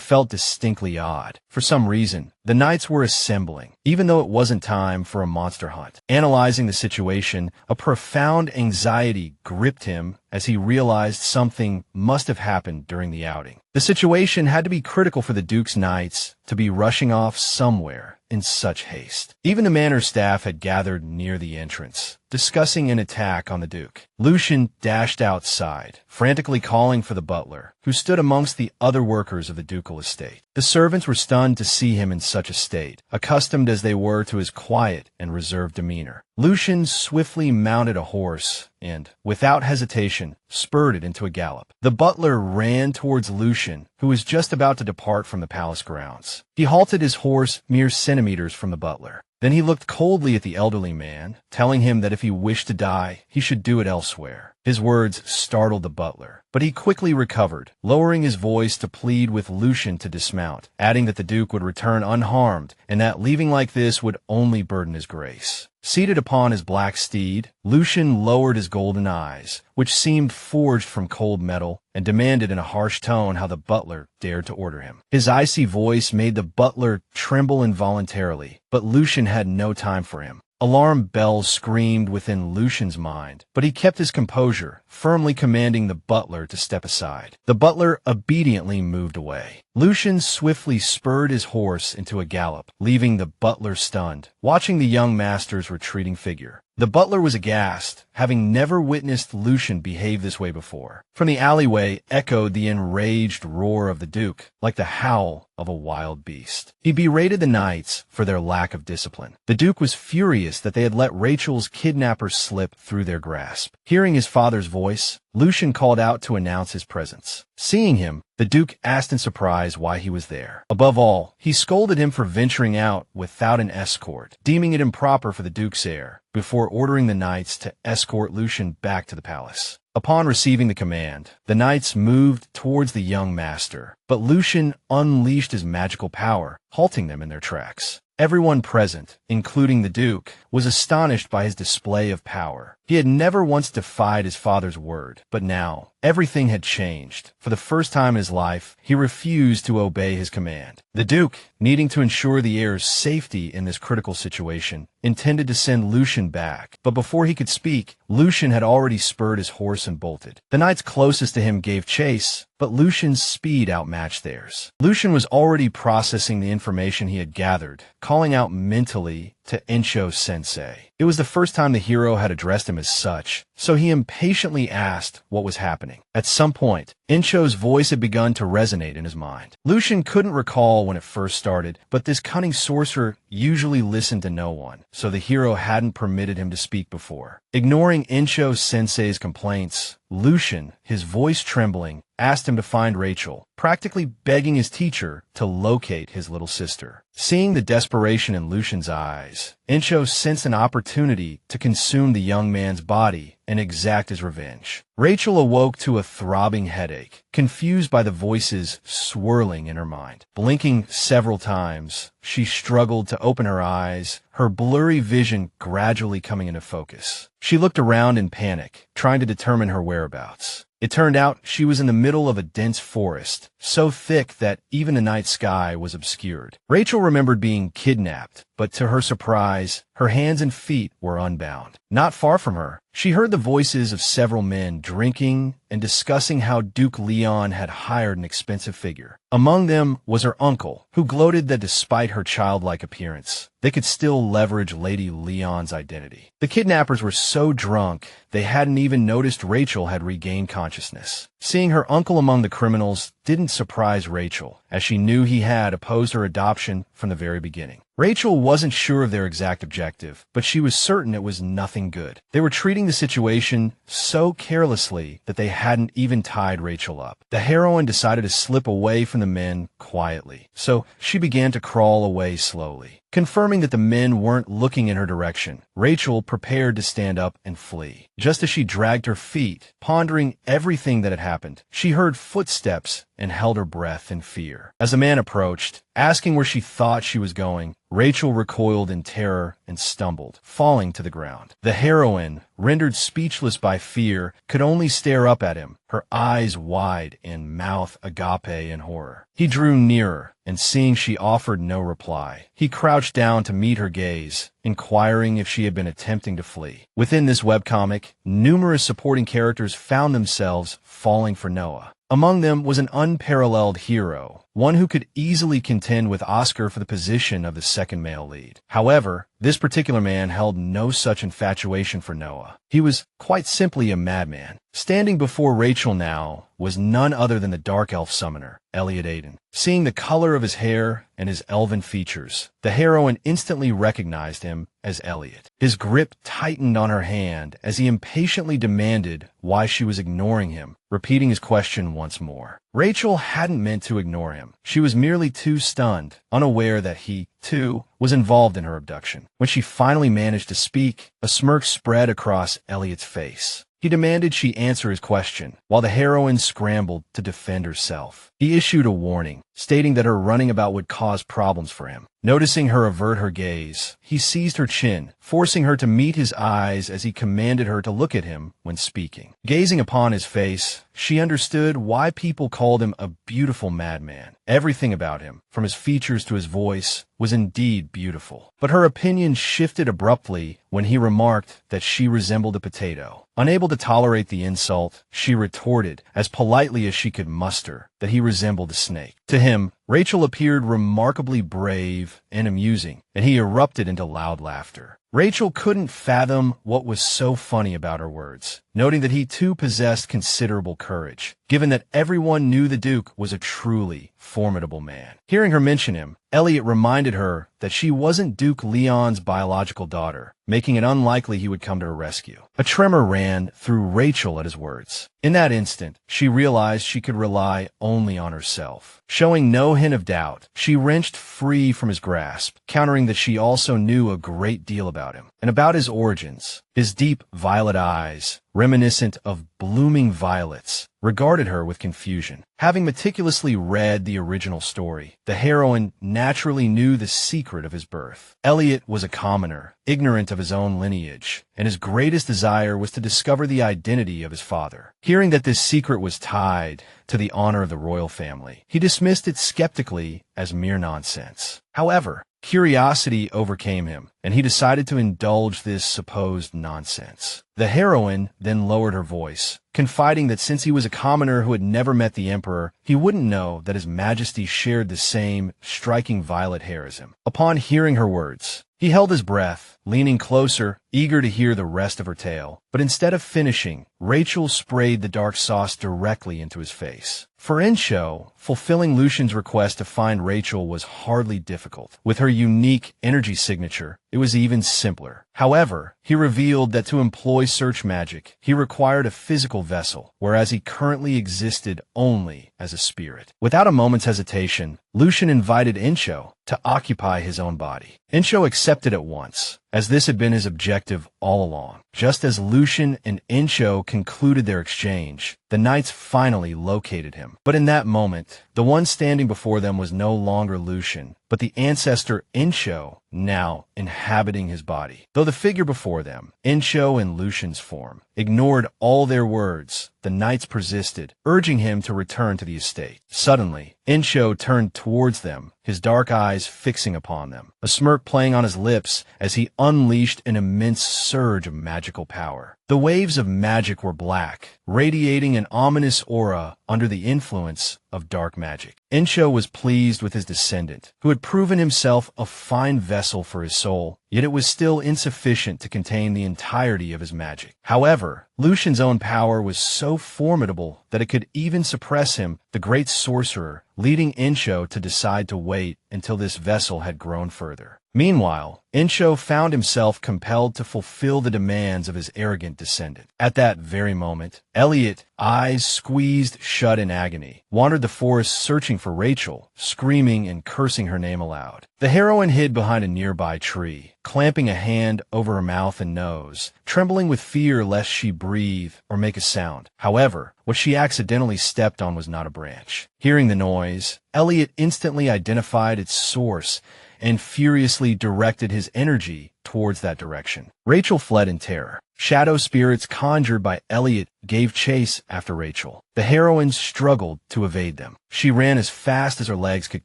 felt distinctly odd. For some reason, the knights were assembling, even though it wasn't time for a monster hunt. Analyzing the situation, a profound anxiety gripped him as he realized something must have happened during the outing. The situation had to be critical for the Duke's knights to be rushing off somewhere in such haste. Even the manor staff had gathered near the entrance, discussing an attack on the Duke. Lucian dashed outside, frantically calling for the butler, who stood amongst the other workers of the ducal estate. The servants were stunned to see him in such a state, accustomed as they were to his quiet and reserved demeanor. Lucian swiftly mounted a horse and, without hesitation, spurred it into a gallop. The butler ran towards Lucian Lucian, who was just about to depart from the palace grounds. He halted his horse mere centimeters from the butler. Then he looked coldly at the elderly man, telling him that if he wished to die, he should do it elsewhere. His words startled the butler, but he quickly recovered, lowering his voice to plead with Lucian to dismount, adding that the Duke would return unharmed and that leaving like this would only burden his grace. Seated upon his black steed, Lucian lowered his golden eyes, which seemed forged from cold metal, and demanded in a harsh tone how the butler dared to order him. His icy voice made the butler tremble involuntarily, but Lucian had no time for him. Alarm bells screamed within Lucian's mind, but he kept his composure, firmly commanding the butler to step aside. The butler obediently moved away. Lucian swiftly spurred his horse into a gallop, leaving the butler stunned, watching the young master's retreating figure. The butler was aghast, having never witnessed Lucian behave this way before. From the alleyway echoed the enraged roar of the Duke, like the howl of a wild beast. He berated the knights for their lack of discipline. The Duke was furious that they had let Rachel's kidnappers slip through their grasp. Hearing his father's voice, Lucian called out to announce his presence. Seeing him, the Duke asked in surprise why he was there. Above all, he scolded him for venturing out without an escort, deeming it improper for the Duke's heir, before ordering the knights to escort Lucian back to the palace. Upon receiving the command, the knights moved towards the young master, but Lucian unleashed his magical power, halting them in their tracks. Everyone present, including the Duke, was astonished by his display of power. He had never once defied his father's word, but now, everything had changed. For the first time in his life, he refused to obey his command. The Duke, needing to ensure the heir's safety in this critical situation, intended to send Lucian back, but before he could speak, Lucian had already spurred his horse and bolted. The knights closest to him gave chase, but Lucian's speed outmatched theirs. Lucian was already processing the information he had gathered, calling out mentally to Encho-sensei. It was the first time the hero had addressed him as such, so he impatiently asked what was happening. At some point, Encho's voice had begun to resonate in his mind. Lucian couldn't recall when it first started, but this cunning sorcerer usually listened to no one, so the hero hadn't permitted him to speak before. Ignoring Encho-sensei's complaints, Lucian, his voice trembling, asked him to find Rachel, practically begging his teacher to locate his little sister. Seeing the desperation in Lucian's eyes, Encho sensed an opportunity to consume the young man's body and exact his revenge. Rachel awoke to a throbbing headache, confused by the voices swirling in her mind. Blinking several times, she struggled to open her eyes, her blurry vision gradually coming into focus. She looked around in panic, trying to determine her whereabouts. It turned out she was in the middle of a dense forest, so thick that even the night sky was obscured. Rachel remembered being kidnapped, but to her surprise, her hands and feet were unbound. Not far from her, she heard the voices of several men drinking and discussing how Duke Leon had hired an expensive figure. Among them was her uncle, who gloated that despite her childlike appearance, they could still leverage Lady Leon's identity. The kidnappers were so drunk, they hadn't even noticed Rachel had regained consciousness. Seeing her uncle among the criminals didn't surprise Rachel, as she knew he had opposed her adoption from the very beginning. Rachel wasn't sure of their exact objective, but she was certain it was nothing good. They were treating the situation so carelessly that they hadn't even tied Rachel up. The heroine decided to slip away from the men quietly, so she began to crawl away slowly. Confirming that the men weren't looking in her direction, Rachel prepared to stand up and flee. Just as she dragged her feet, pondering everything that had happened, she heard footsteps and held her breath in fear. As the man approached, asking where she thought she was going, Rachel recoiled in terror and stumbled, falling to the ground. The heroine, rendered speechless by fear, could only stare up at him, her eyes wide and mouth agape in horror. He drew nearer, and seeing she offered no reply, he crouched down to meet her gaze, inquiring if she had been attempting to flee. Within this webcomic, numerous supporting characters found themselves falling for Noah. Among them was an unparalleled hero, one who could easily contend with Oscar for the position of the second male lead. However, this particular man held no such infatuation for Noah. He was quite simply a madman. Standing before Rachel now was none other than the Dark Elf summoner, Elliot Aiden. Seeing the color of his hair and his elven features, the heroine instantly recognized him as Elliot. His grip tightened on her hand as he impatiently demanded why she was ignoring him, repeating his question once more. Rachel hadn't meant to ignore him. She was merely too stunned, unaware that he, too, was involved in her abduction. When she finally managed to speak, a smirk spread across Elliot's face. He demanded she answer his question, while the heroine scrambled to defend herself. He issued a warning, stating that her running about would cause problems for him. Noticing her avert her gaze, he seized her chin, forcing her to meet his eyes as he commanded her to look at him when speaking. Gazing upon his face, she understood why people called him a beautiful madman. Everything about him, from his features to his voice, was indeed beautiful. But her opinion shifted abruptly when he remarked that she resembled a potato. Unable to tolerate the insult, she retorted, as politely as she could muster, that he resembled a snake. To him, Rachel appeared remarkably brave and amusing, and he erupted into loud laughter. Rachel couldn't fathom what was so funny about her words, noting that he too possessed considerable courage, given that everyone knew the Duke was a truly formidable man. Hearing her mention him, Elliot reminded her that she wasn't Duke Leon's biological daughter, making it unlikely he would come to her rescue. A tremor ran through Rachel at his words. In that instant, she realized she could rely only on herself. Showing no hint of doubt, she wrenched free from his grasp, countering that she also knew a great deal about him, and about his origins. His deep violet eyes, reminiscent of blooming violets, regarded her with confusion. Having meticulously read the original story, the heroine naturally knew the secret of his birth. Elliot was a commoner, ignorant of his own lineage, and his greatest desire was to discover the identity of his father. Hearing that this secret was tied to the honor of the royal family, he dismissed it skeptically as mere nonsense. However, curiosity overcame him, and he decided to indulge this supposed nonsense. The heroine then lowered her voice, confiding that since he was a commoner who had never met the emperor, he wouldn't know that his majesty shared the same striking violet hair as him. Upon hearing her words, he held his breath, leaning closer, eager to hear the rest of her tale. But instead of finishing, Rachel sprayed the dark sauce directly into his face. For Insho, fulfilling Lucian's request to find Rachel was hardly difficult. With her unique energy signature, it was even simpler. However, he revealed that to employ search magic, he required a physical vessel, whereas he currently existed only as a spirit. Without a moment's hesitation, Lucian invited Insho to occupy his own body. Insho accepted at once, as this had been his objective all along. Just as Lucian and Insho concluded their exchange, the knights finally located him. But in that moment, the one standing before them was no longer Lucian, but the ancestor Insho, now inhabiting his body. Though the figure before them, Insho in Lucian's form, ignored all their words, the knights persisted, urging him to return to the estate. Suddenly, Insho turned towards them, his dark eyes fixing upon them, a smirk playing on his lips as he unleashed an immense surge of magical power. The waves of magic were black, radiating an ominous aura under the influence of dark magic. Insho was pleased with his descendant, who had proven himself a fine vessel for his soul, yet it was still insufficient to contain the entirety of his magic. However, Lucian's own power was so formidable that it could even suppress him, the great sorcerer, leading Insho to decide to wait until this vessel had grown further. Meanwhile, Insho found himself compelled to fulfill the demands of his arrogant descendant. At that very moment, Elliot, eyes squeezed shut in agony, wandered the forest searching for Rachel, screaming and cursing her name aloud. The heroine hid behind a nearby tree, clamping a hand over her mouth and nose, trembling with fear lest she breathe or make a sound. However, what she accidentally stepped on was not a branch. Hearing the noise, Elliot instantly identified its source and furiously directed his energy towards that direction. Rachel fled in terror. Shadow spirits conjured by Elliot gave chase after Rachel. The heroine struggled to evade them. She ran as fast as her legs could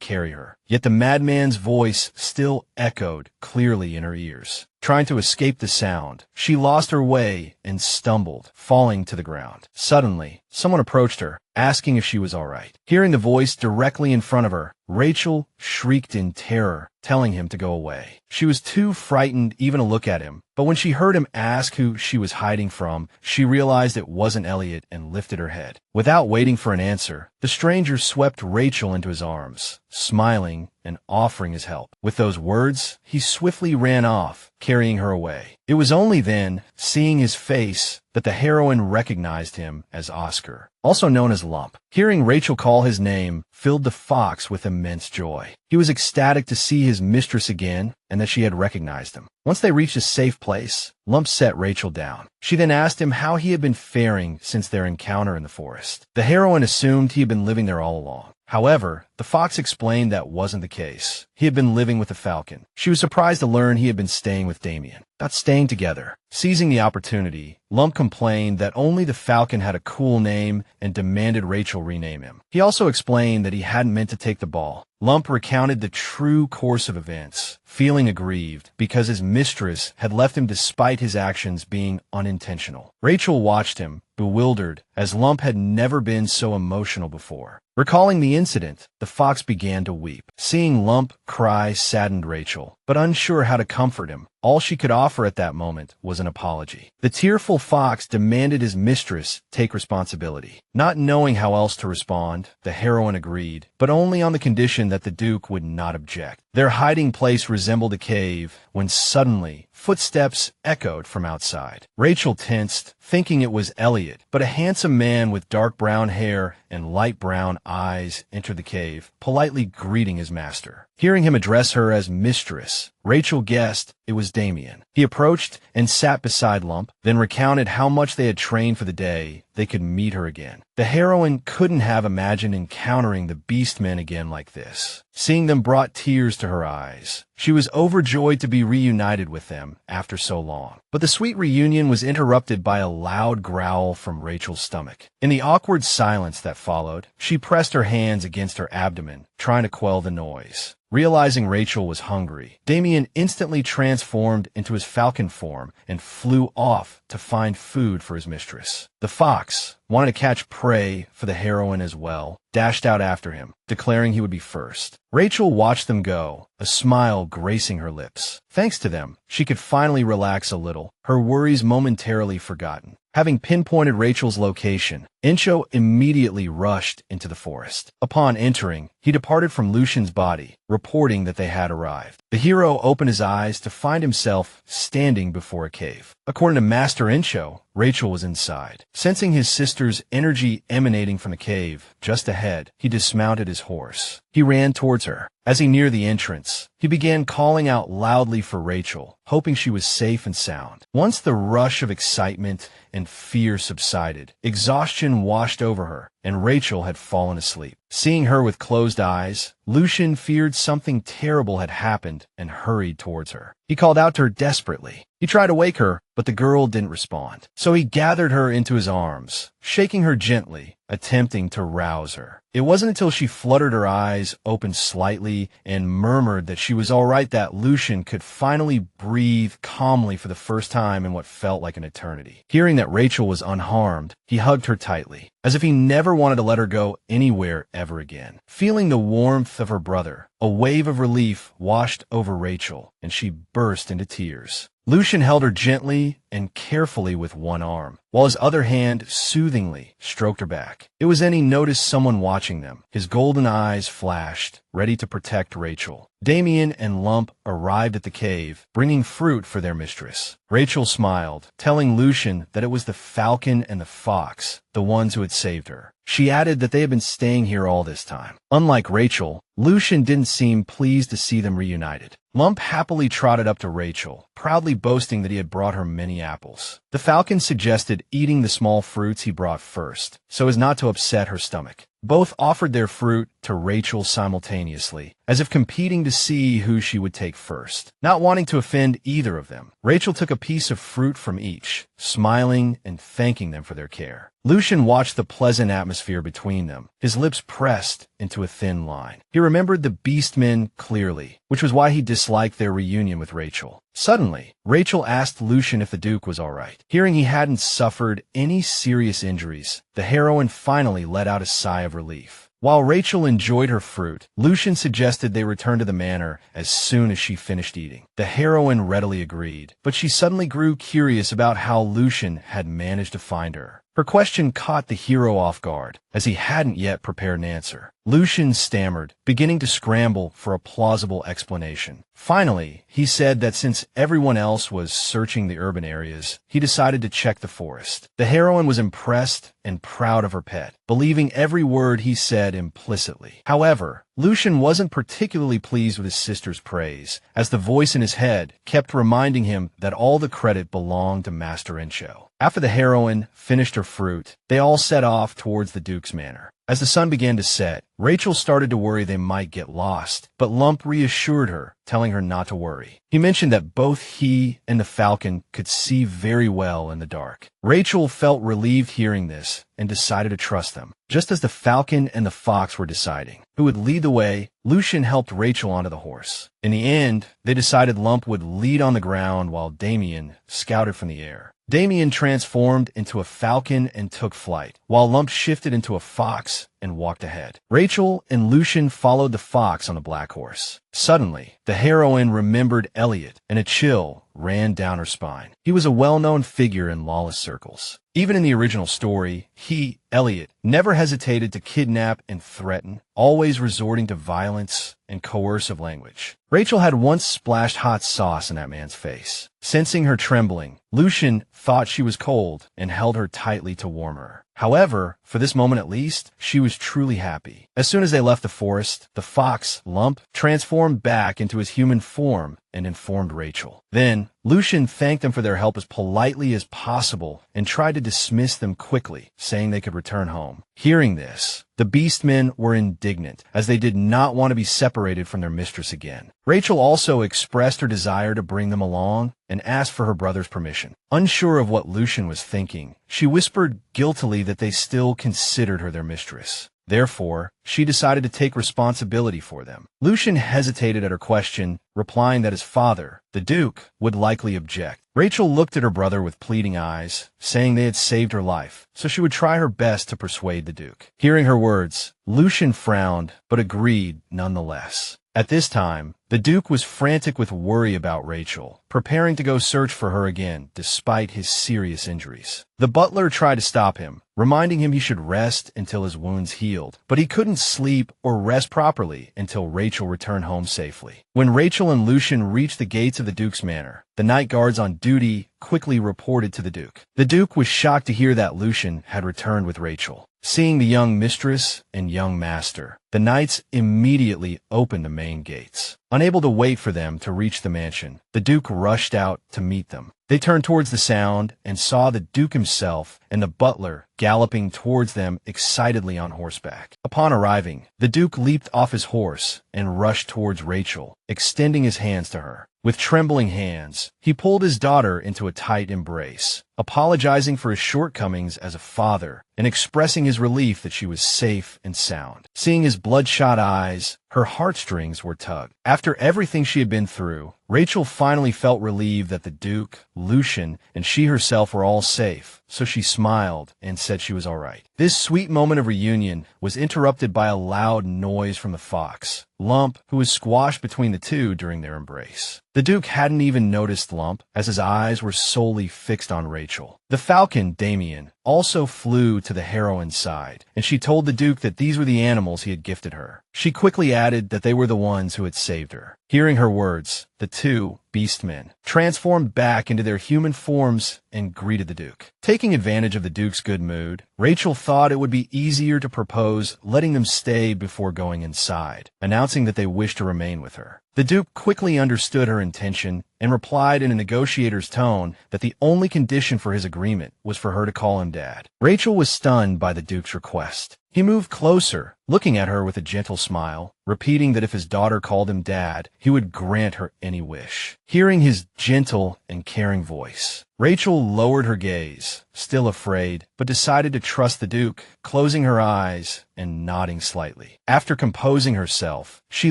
carry her, yet the madman's voice still echoed clearly in her ears. Trying to escape the sound, she lost her way and stumbled, falling to the ground. Suddenly, someone approached her, asking if she was all right. Hearing the voice directly in front of her, Rachel shrieked in terror, telling him to go away. She was too frightened even to look at him, but when she heard him ask who she was hiding from, she realized it wasn't Elliot and lifted her head. Without waiting for an answer, the stranger swept Rachel into his arms, smiling and offering his help. With those words, he swiftly ran off, carrying her away. It was only then, seeing his face, that the heroine recognized him as Oscar, also known as Lump. Hearing Rachel call his name filled the fox with immense joy. He was ecstatic to see his mistress again and that she had recognized him. Once they reached a safe place, Lump set Rachel down. She then asked him how he had been faring since their encounter in the forest. The heroine assumed he had been living there all along. However, the fox explained that wasn't the case. He had been living with the falcon. She was surprised to learn he had been staying with Damien. Not staying together. Seizing the opportunity, Lump complained that only the falcon had a cool name and demanded Rachel rename him. He also explained that he hadn't meant to take the ball. Lump recounted the true course of events, feeling aggrieved because his mistress had left him despite his actions being unintentional. Rachel watched him, bewildered, as Lump had never been so emotional before. Recalling the incident, the fox began to weep. Seeing Lump cry saddened Rachel, but unsure how to comfort him. All she could offer at that moment was an apology. The tearful fox demanded his mistress take responsibility. Not knowing how else to respond, the heroine agreed, but only on the condition that the Duke would not object. Their hiding place resembled a cave when suddenly footsteps echoed from outside. Rachel tensed, thinking it was Elliot, but a handsome man with dark brown hair and light brown eyes entered the cave, politely greeting his master. Hearing him address her as mistress, Rachel guessed it was Damien. He approached and sat beside Lump, then recounted how much they had trained for the day they could meet her again. The heroine couldn't have imagined encountering the beastmen again like this. Seeing them brought tears to her eyes. She was overjoyed to be reunited with them after so long. But the sweet reunion was interrupted by a loud growl from Rachel's stomach. In the awkward silence that followed, she pressed her hands against her abdomen, trying to quell the noise. Realizing Rachel was hungry, Damien instantly transformed into his falcon form and flew off to find food for his mistress. The fox, wanting to catch prey for the heroine as well, dashed out after him, declaring he would be first. Rachel watched them go, a smile gracing her lips. Thanks to them, she could finally relax a little, her worries momentarily forgotten. Having pinpointed Rachel's location, Incho immediately rushed into the forest. Upon entering, he departed from Lucian's body, reporting that they had arrived. The hero opened his eyes to find himself standing before a cave. According to Master Incho, Rachel was inside. Sensing his sister's energy emanating from the cave just ahead, he dismounted his horse. He ran towards her. As he neared the entrance, he began calling out loudly for Rachel, hoping she was safe and sound. Once the rush of excitement and fear subsided, exhaustion washed over her, and Rachel had fallen asleep. Seeing her with closed eyes, Lucian feared something terrible had happened and hurried towards her. He called out to her desperately. He tried to wake her, but the girl didn't respond. So he gathered her into his arms, shaking her gently, attempting to rouse her. It wasn't until she fluttered her eyes open slightly and murmured that she was all right that Lucian could finally breathe calmly for the first time in what felt like an eternity. Hearing that Rachel was unharmed, he hugged her tightly, as if he never wanted to let her go anywhere ever again. Feeling the warmth of her brother, a wave of relief washed over Rachel, and she burst into tears. Lucian held her gently and carefully with one arm, while his other hand soothingly stroked her back. It was then he noticed someone watching them. His golden eyes flashed, ready to protect Rachel. Damien and Lump arrived at the cave, bringing fruit for their mistress. Rachel smiled, telling Lucian that it was the falcon and the fox, the ones who had saved her. She added that they had been staying here all this time. Unlike Rachel, Lucian didn't seem pleased to see them reunited. Lump happily trotted up to Rachel, proudly boasting that he had brought her many apples. The falcon suggested eating the small fruits he brought first, so as not to upset her stomach. Both offered their fruit to Rachel simultaneously, as if competing to see who she would take first. Not wanting to offend either of them, Rachel took a piece of fruit from each, smiling and thanking them for their care. Lucian watched the pleasant atmosphere between them, his lips pressed into a thin line. He remembered the beastmen clearly, which was why he disliked their reunion with Rachel. Suddenly, Rachel asked Lucian if the Duke was all right. Hearing he hadn't suffered any serious injuries, the heroine finally let out a sigh of relief. While Rachel enjoyed her fruit, Lucian suggested they return to the manor as soon as she finished eating. The heroine readily agreed, but she suddenly grew curious about how Lucian had managed to find her. Her question caught the hero off guard, as he hadn't yet prepared an answer. Lucian stammered, beginning to scramble for a plausible explanation. Finally, he said that since everyone else was searching the urban areas, he decided to check the forest. The heroine was impressed and proud of her pet, believing every word he said implicitly. However, Lucian wasn't particularly pleased with his sister's praise, as the voice in his head kept reminding him that all the credit belonged to Master Encho. After the heroine finished her fruit, they all set off towards the Duke's manor. As the sun began to set, Rachel started to worry they might get lost, but Lump reassured her, telling her not to worry. He mentioned that both he and the falcon could see very well in the dark. Rachel felt relieved hearing this and decided to trust them. Just as the falcon and the fox were deciding who would lead the way, Lucian helped Rachel onto the horse. In the end, they decided Lump would lead on the ground while Damien scouted from the air. Damien transformed into a falcon and took flight, while Lump shifted into a fox and walked ahead. Rachel and Lucian followed the fox on the black horse. Suddenly, the heroine remembered Elliot, and a chill ran down her spine. He was a well-known figure in lawless circles. Even in the original story, he, Elliot, never hesitated to kidnap and threaten, always resorting to violence and coercive language. Rachel had once splashed hot sauce in that man's face. Sensing her trembling, Lucian thought she was cold and held her tightly to warm her. However, for this moment at least, she was truly happy. As soon as they left the forest, the fox, Lump, transformed back into his human form and informed Rachel. Then, Lucian thanked them for their help as politely as possible and tried to dismiss them quickly, saying they could return home. Hearing this, the beastmen were indignant, as they did not want to be separated from their mistress again. Rachel also expressed her desire to bring them along and asked for her brother's permission. Unsure of what Lucian was thinking, she whispered guiltily that they still considered her their mistress. Therefore, she decided to take responsibility for them. Lucian hesitated at her question, replying that his father, the Duke, would likely object. Rachel looked at her brother with pleading eyes, saying they had saved her life, so she would try her best to persuade the Duke. Hearing her words, Lucian frowned, but agreed nonetheless. At this time, the Duke was frantic with worry about Rachel, preparing to go search for her again, despite his serious injuries. The butler tried to stop him, reminding him he should rest until his wounds healed, but he couldn't sleep or rest properly until Rachel returned home safely. When Rachel and Lucian reached the gates of the Duke's manor, the night guards on duty quickly reported to the Duke. The Duke was shocked to hear that Lucian had returned with Rachel. Seeing the young mistress and young master, the knights immediately opened the main gates. Unable to wait for them to reach the mansion, the Duke rushed out to meet them. They turned towards the sound and saw the Duke himself and the butler galloping towards them excitedly on horseback. Upon arriving, the Duke leaped off his horse and rushed towards Rachel, extending his hands to her. With trembling hands, he pulled his daughter into a tight embrace, apologizing for his shortcomings as a father and expressing his relief that she was safe and sound. Seeing his bloodshot eyes, her heartstrings were tugged. After everything she had been through, Rachel finally felt relieved that the Duke, Lucian, and she herself were all safe, so she smiled and said she was all right. This sweet moment of reunion was interrupted by a loud noise from the fox, Lump, who was squashed between the two during their embrace. The Duke hadn't even noticed Lump, as his eyes were solely fixed on Rachel. The falcon, Damien, also flew to the heroine's side, and she told the Duke that these were the animals he had gifted her. She quickly added that they were the ones who had saved her. Hearing her words, the two beastmen transformed back into their human forms and greeted the Duke. Taking advantage of the Duke's good mood, Rachel thought it would be easier to propose letting them stay before going inside, announcing that they wished to remain with her. The Duke quickly understood her intention and replied in a negotiator's tone that the only condition for his agreement was for her to call him Dad. Rachel was stunned by the Duke's request. He moved closer, looking at her with a gentle smile. repeating that if his daughter called him dad, he would grant her any wish. Hearing his gentle and caring voice, Rachel lowered her gaze, still afraid, but decided to trust the Duke, closing her eyes and nodding slightly. After composing herself, she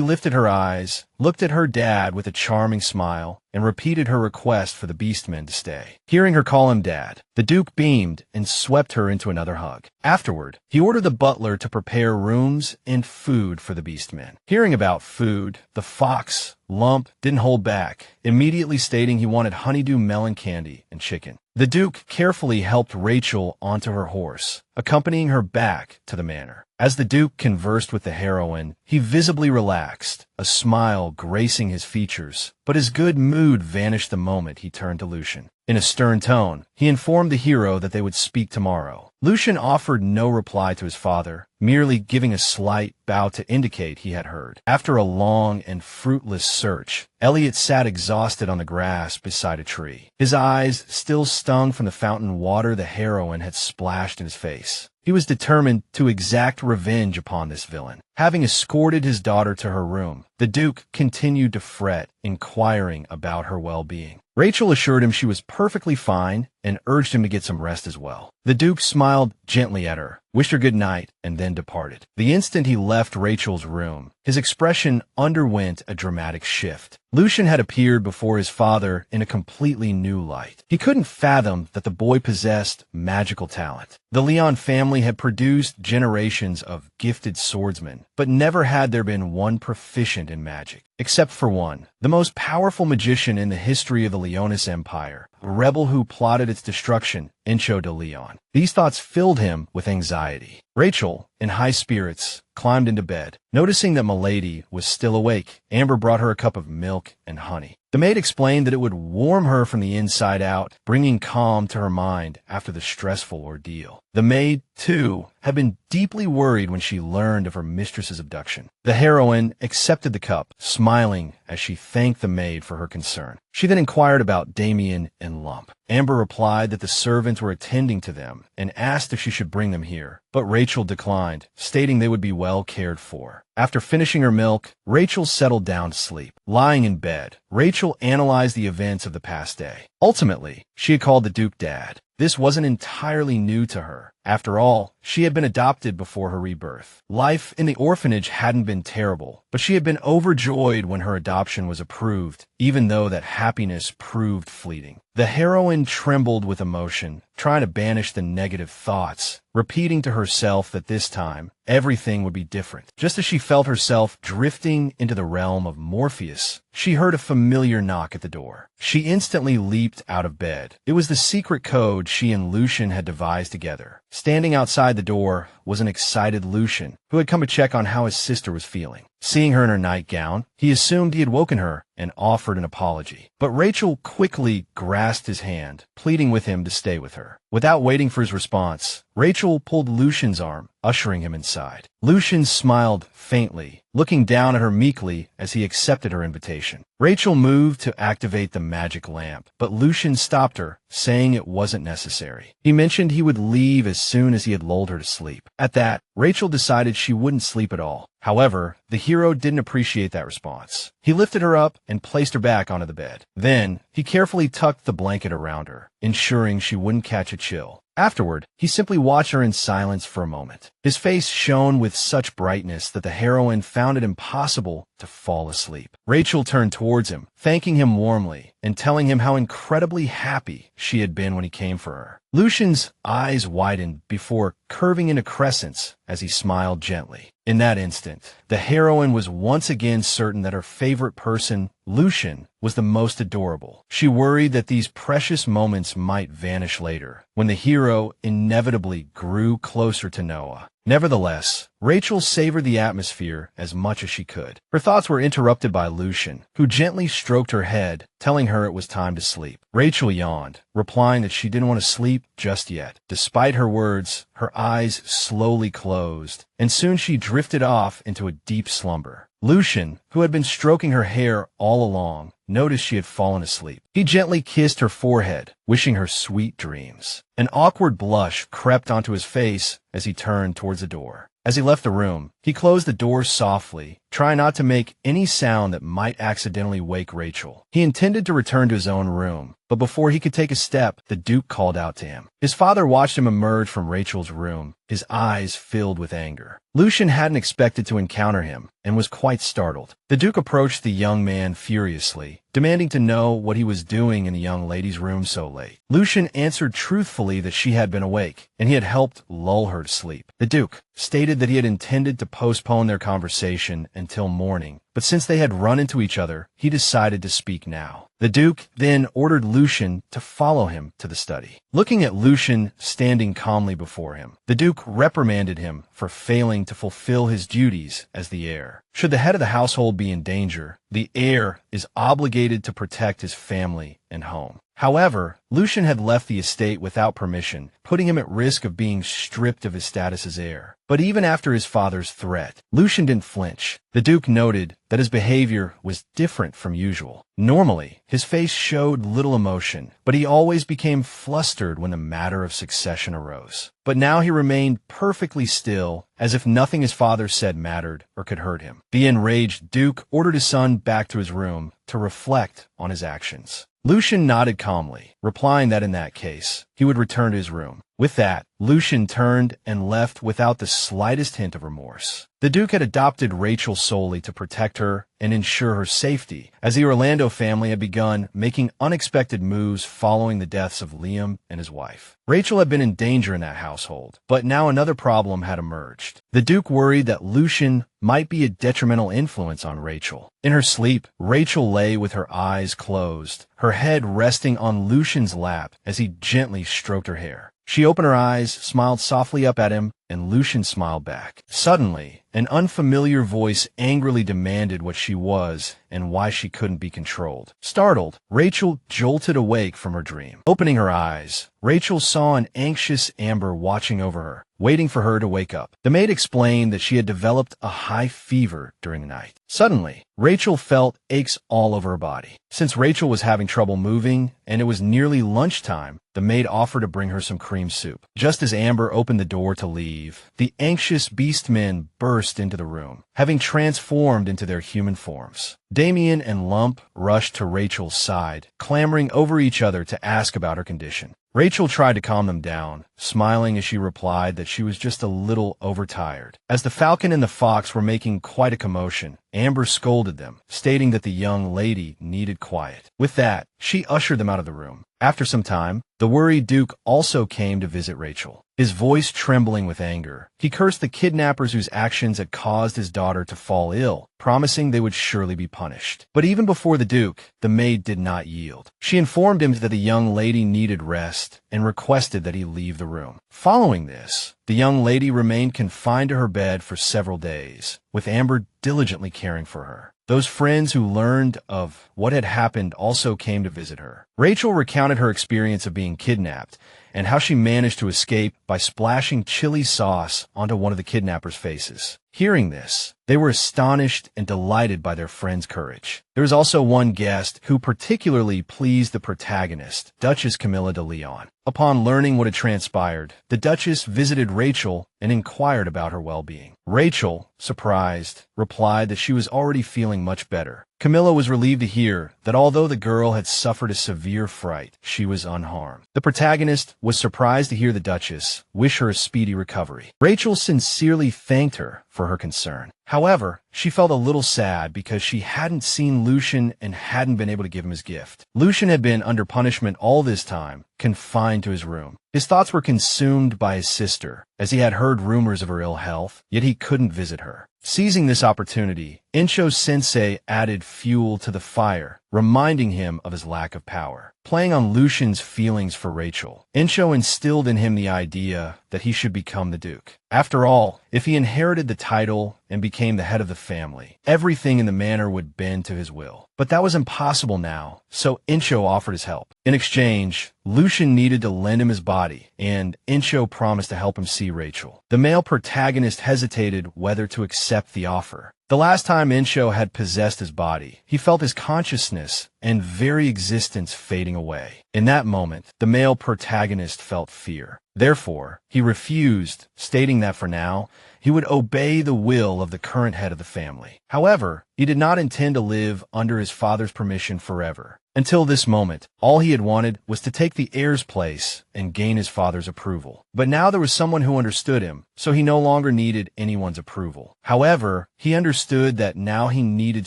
lifted her eyes, looked at her dad with a charming smile, and repeated her request for the Beastmen to stay. Hearing her call him dad, the Duke beamed and swept her into another hug. Afterward, he ordered the butler to prepare rooms and food for the Beastmen. Hearing about food, the fox, Lump, didn't hold back, immediately stating he wanted honeydew melon candy and chicken. The Duke carefully helped Rachel onto her horse, accompanying her back to the manor. As the Duke conversed with the heroine, he visibly relaxed, a smile gracing his features, but his good mood vanished the moment he turned to Lucian. In a stern tone, he informed the hero that they would speak tomorrow. Lucian offered no reply to his father, merely giving a slight bow to indicate he had heard. After a long and fruitless search, Elliot sat exhausted on the grass beside a tree. His eyes still stung from the fountain water the heroine had splashed in his face. He was determined to exact revenge upon this villain. Having escorted his daughter to her room, the Duke continued to fret, inquiring about her well-being. Rachel assured him she was perfectly fine and urged him to get some rest as well. The Duke smiled gently at her, wished her good night, and then departed. The instant he left Rachel's room, his expression underwent a dramatic shift. Lucian had appeared before his father in a completely new light. He couldn't fathom that the boy possessed magical talent. The Leon family had produced generations of gifted swordsmen, but never had there been one proficient in magic. Except for one, the most powerful magician in the history of the Leonis Empire, a rebel who plotted its destruction, Encho de Leon. These thoughts filled him with anxiety. Rachel, in high spirits, climbed into bed. Noticing that Milady was still awake, Amber brought her a cup of milk and honey. The maid explained that it would warm her from the inside out, bringing calm to her mind after the stressful ordeal. The maid, too, had been deeply worried when she learned of her mistress's abduction. The heroine accepted the cup, smiling as she thanked the maid for her concern. She then inquired about Damien and Lump. Amber replied that the servants were attending to them and asked if she should bring them here, but Rachel declined, stating they would be well cared for. After finishing her milk, Rachel settled down to sleep. Lying in bed, Rachel analyzed the events of the past day. Ultimately, she had called the Duke dad. This wasn't entirely new to her. After all, she had been adopted before her rebirth. Life in the orphanage hadn't been terrible, but she had been overjoyed when her adoption was approved, even though that happiness proved fleeting. The heroine trembled with emotion, trying to banish the negative thoughts, repeating to herself that this time, everything would be different. Just as she felt herself drifting into the realm of Morpheus, she heard a familiar knock at the door. She instantly leaped out of bed. It was the secret code she and Lucian had devised together. Standing outside the door was an excited Lucian, who had come to check on how his sister was feeling. Seeing her in her nightgown, he assumed he had woken her and offered an apology. But Rachel quickly grasped his hand, pleading with him to stay with her. Without waiting for his response, Rachel pulled Lucian's arm, ushering him inside. Lucian smiled faintly, looking down at her meekly as he accepted her invitation. Rachel moved to activate the magic lamp, but Lucian stopped her, saying it wasn't necessary. He mentioned he would leave as soon as he had lulled her to sleep. At that, Rachel decided she wouldn't sleep at all. However, the hero didn't appreciate that response. He lifted her up and placed her back onto the bed. Then, he carefully tucked the blanket around her, ensuring she wouldn't catch a chill. Afterward, he simply watched her in silence for a moment. His face shone with such brightness that the heroine found it impossible to fall asleep. Rachel turned towards him, thanking him warmly and telling him how incredibly happy she had been when he came for her. Lucian's eyes widened before curving into crescents as he smiled gently. In that instant, the heroine was once again certain that her favorite person, Lucian, was the most adorable. She worried that these precious moments might vanish later, when the hero inevitably grew closer to Noah. Nevertheless, Rachel savored the atmosphere as much as she could. Her thoughts were interrupted by Lucian, who gently stroked her head, telling her it was time to sleep. Rachel yawned, replying that she didn't want to sleep just yet. Despite her words, her eyes slowly closed, and soon she drifted off into a deep slumber. Lucian, who had been stroking her hair all along, noticed she had fallen asleep. He gently kissed her forehead, wishing her sweet dreams. An awkward blush crept onto his face as he turned towards the door. As he left the room, he closed the door softly, trying not to make any sound that might accidentally wake Rachel. He intended to return to his own room, but before he could take a step, the Duke called out to him. His father watched him emerge from Rachel's room, his eyes filled with anger. Lucian hadn't expected to encounter him and was quite startled. The Duke approached the young man furiously, demanding to know what he was doing in the young lady's room so late. Lucian answered truthfully that she had been awake, and he had helped lull her to sleep. The Duke stated that he had intended to postpone their conversation until morning, but since they had run into each other, he decided to speak now. The Duke then ordered Lucian to follow him to the study. Looking at Lucian standing calmly before him, the Duke reprimanded him for failing to fulfill his duties as the heir. Should the head of the household be in danger, the heir is obligated to protect his family and home. However, Lucian had left the estate without permission, putting him at risk of being stripped of his status as heir. But even after his father's threat, Lucian didn't flinch. The Duke noted that his behavior was different from usual. Normally, his face showed little emotion, but he always became flustered when the matter of succession arose. But now he remained perfectly still, as if nothing his father said mattered or could hurt him. The enraged Duke ordered his son back to his room to reflect on his actions. Lucian nodded calmly, replying that in that case, he would return to his room. With that, Lucian turned and left without the slightest hint of remorse. The Duke had adopted Rachel solely to protect her and ensure her safety, as the Orlando family had begun making unexpected moves following the deaths of Liam and his wife. Rachel had been in danger in that household, but now another problem had emerged. The Duke worried that Lucian might be a detrimental influence on Rachel. In her sleep, Rachel lay with her eyes closed, her head resting on Lucian's lap as he gently stroked her hair. She opened her eyes, smiled softly up at him, and Lucian smiled back. Suddenly, an unfamiliar voice angrily demanded what she was and why she couldn't be controlled. Startled, Rachel jolted awake from her dream. Opening her eyes, Rachel saw an anxious Amber watching over her, waiting for her to wake up. The maid explained that she had developed a high fever during the night. Suddenly, Rachel felt aches all over her body. Since Rachel was having trouble moving and it was nearly lunchtime, the maid offered to bring her some cream soup. Just as Amber opened the door to leave, the anxious beastmen burst into the room, having transformed into their human forms. Damien and Lump rushed to Rachel's side, clamoring over each other to ask about her condition. Rachel tried to calm them down, smiling as she replied that she was just a little overtired. As the Falcon and the Fox were making quite a commotion, Amber scolded them, stating that the young lady needed quiet. With that, she ushered them out of the room. After some time, the worried Duke also came to visit Rachel, his voice trembling with anger. He cursed the kidnappers whose actions had caused his daughter to fall ill, promising they would surely be punished. But even before the Duke, the maid did not yield. She informed him that the young lady needed rest and requested that he leave the room. Following this, the young lady remained confined to her bed for several days, with Amber diligently caring for her. Those friends who learned of what had happened also came to visit her. Rachel recounted her experience of being kidnapped and how she managed to escape by splashing chili sauce onto one of the kidnappers' faces. Hearing this, they were astonished and delighted by their friend's courage. There was also one guest who particularly pleased the protagonist, Duchess Camilla de Leon. Upon learning what had transpired, the Duchess visited Rachel and inquired about her well-being. Rachel, surprised, replied that she was already feeling much better. Camilla was relieved to hear that although the girl had suffered a severe fright, she was unharmed. The protagonist was surprised to hear the Duchess wish her a speedy recovery. Rachel sincerely thanked her for her concern. However, she felt a little sad because she hadn't seen Lucian and hadn't been able to give him his gift. Lucian had been under punishment all this time, confined to his room. His thoughts were consumed by his sister, as he had heard rumors of her ill health, yet he couldn't visit her. Seizing this opportunity, Insho-sensei added fuel to the fire, reminding him of his lack of power. Playing on Lucian's feelings for Rachel, Insho instilled in him the idea that he should become the Duke. After all, if he inherited the title and became the head of the family, everything in the manor would bend to his will. But that was impossible now, so Insho offered his help. In exchange, Lucian needed to lend him his body, and Insho promised to help him see Rachel. The male protagonist hesitated whether to accept the offer. The last time Insho had possessed his body, he felt his consciousness and very existence fading away. In that moment, the male protagonist felt fear. Therefore, he refused, stating that for now, he would obey the will of the current head of the family. However, he did not intend to live under his father's permission forever. Until this moment, all he had wanted was to take the heir's place and gain his father's approval. But now there was someone who understood him, so he no longer needed anyone's approval. However, he understood that now he needed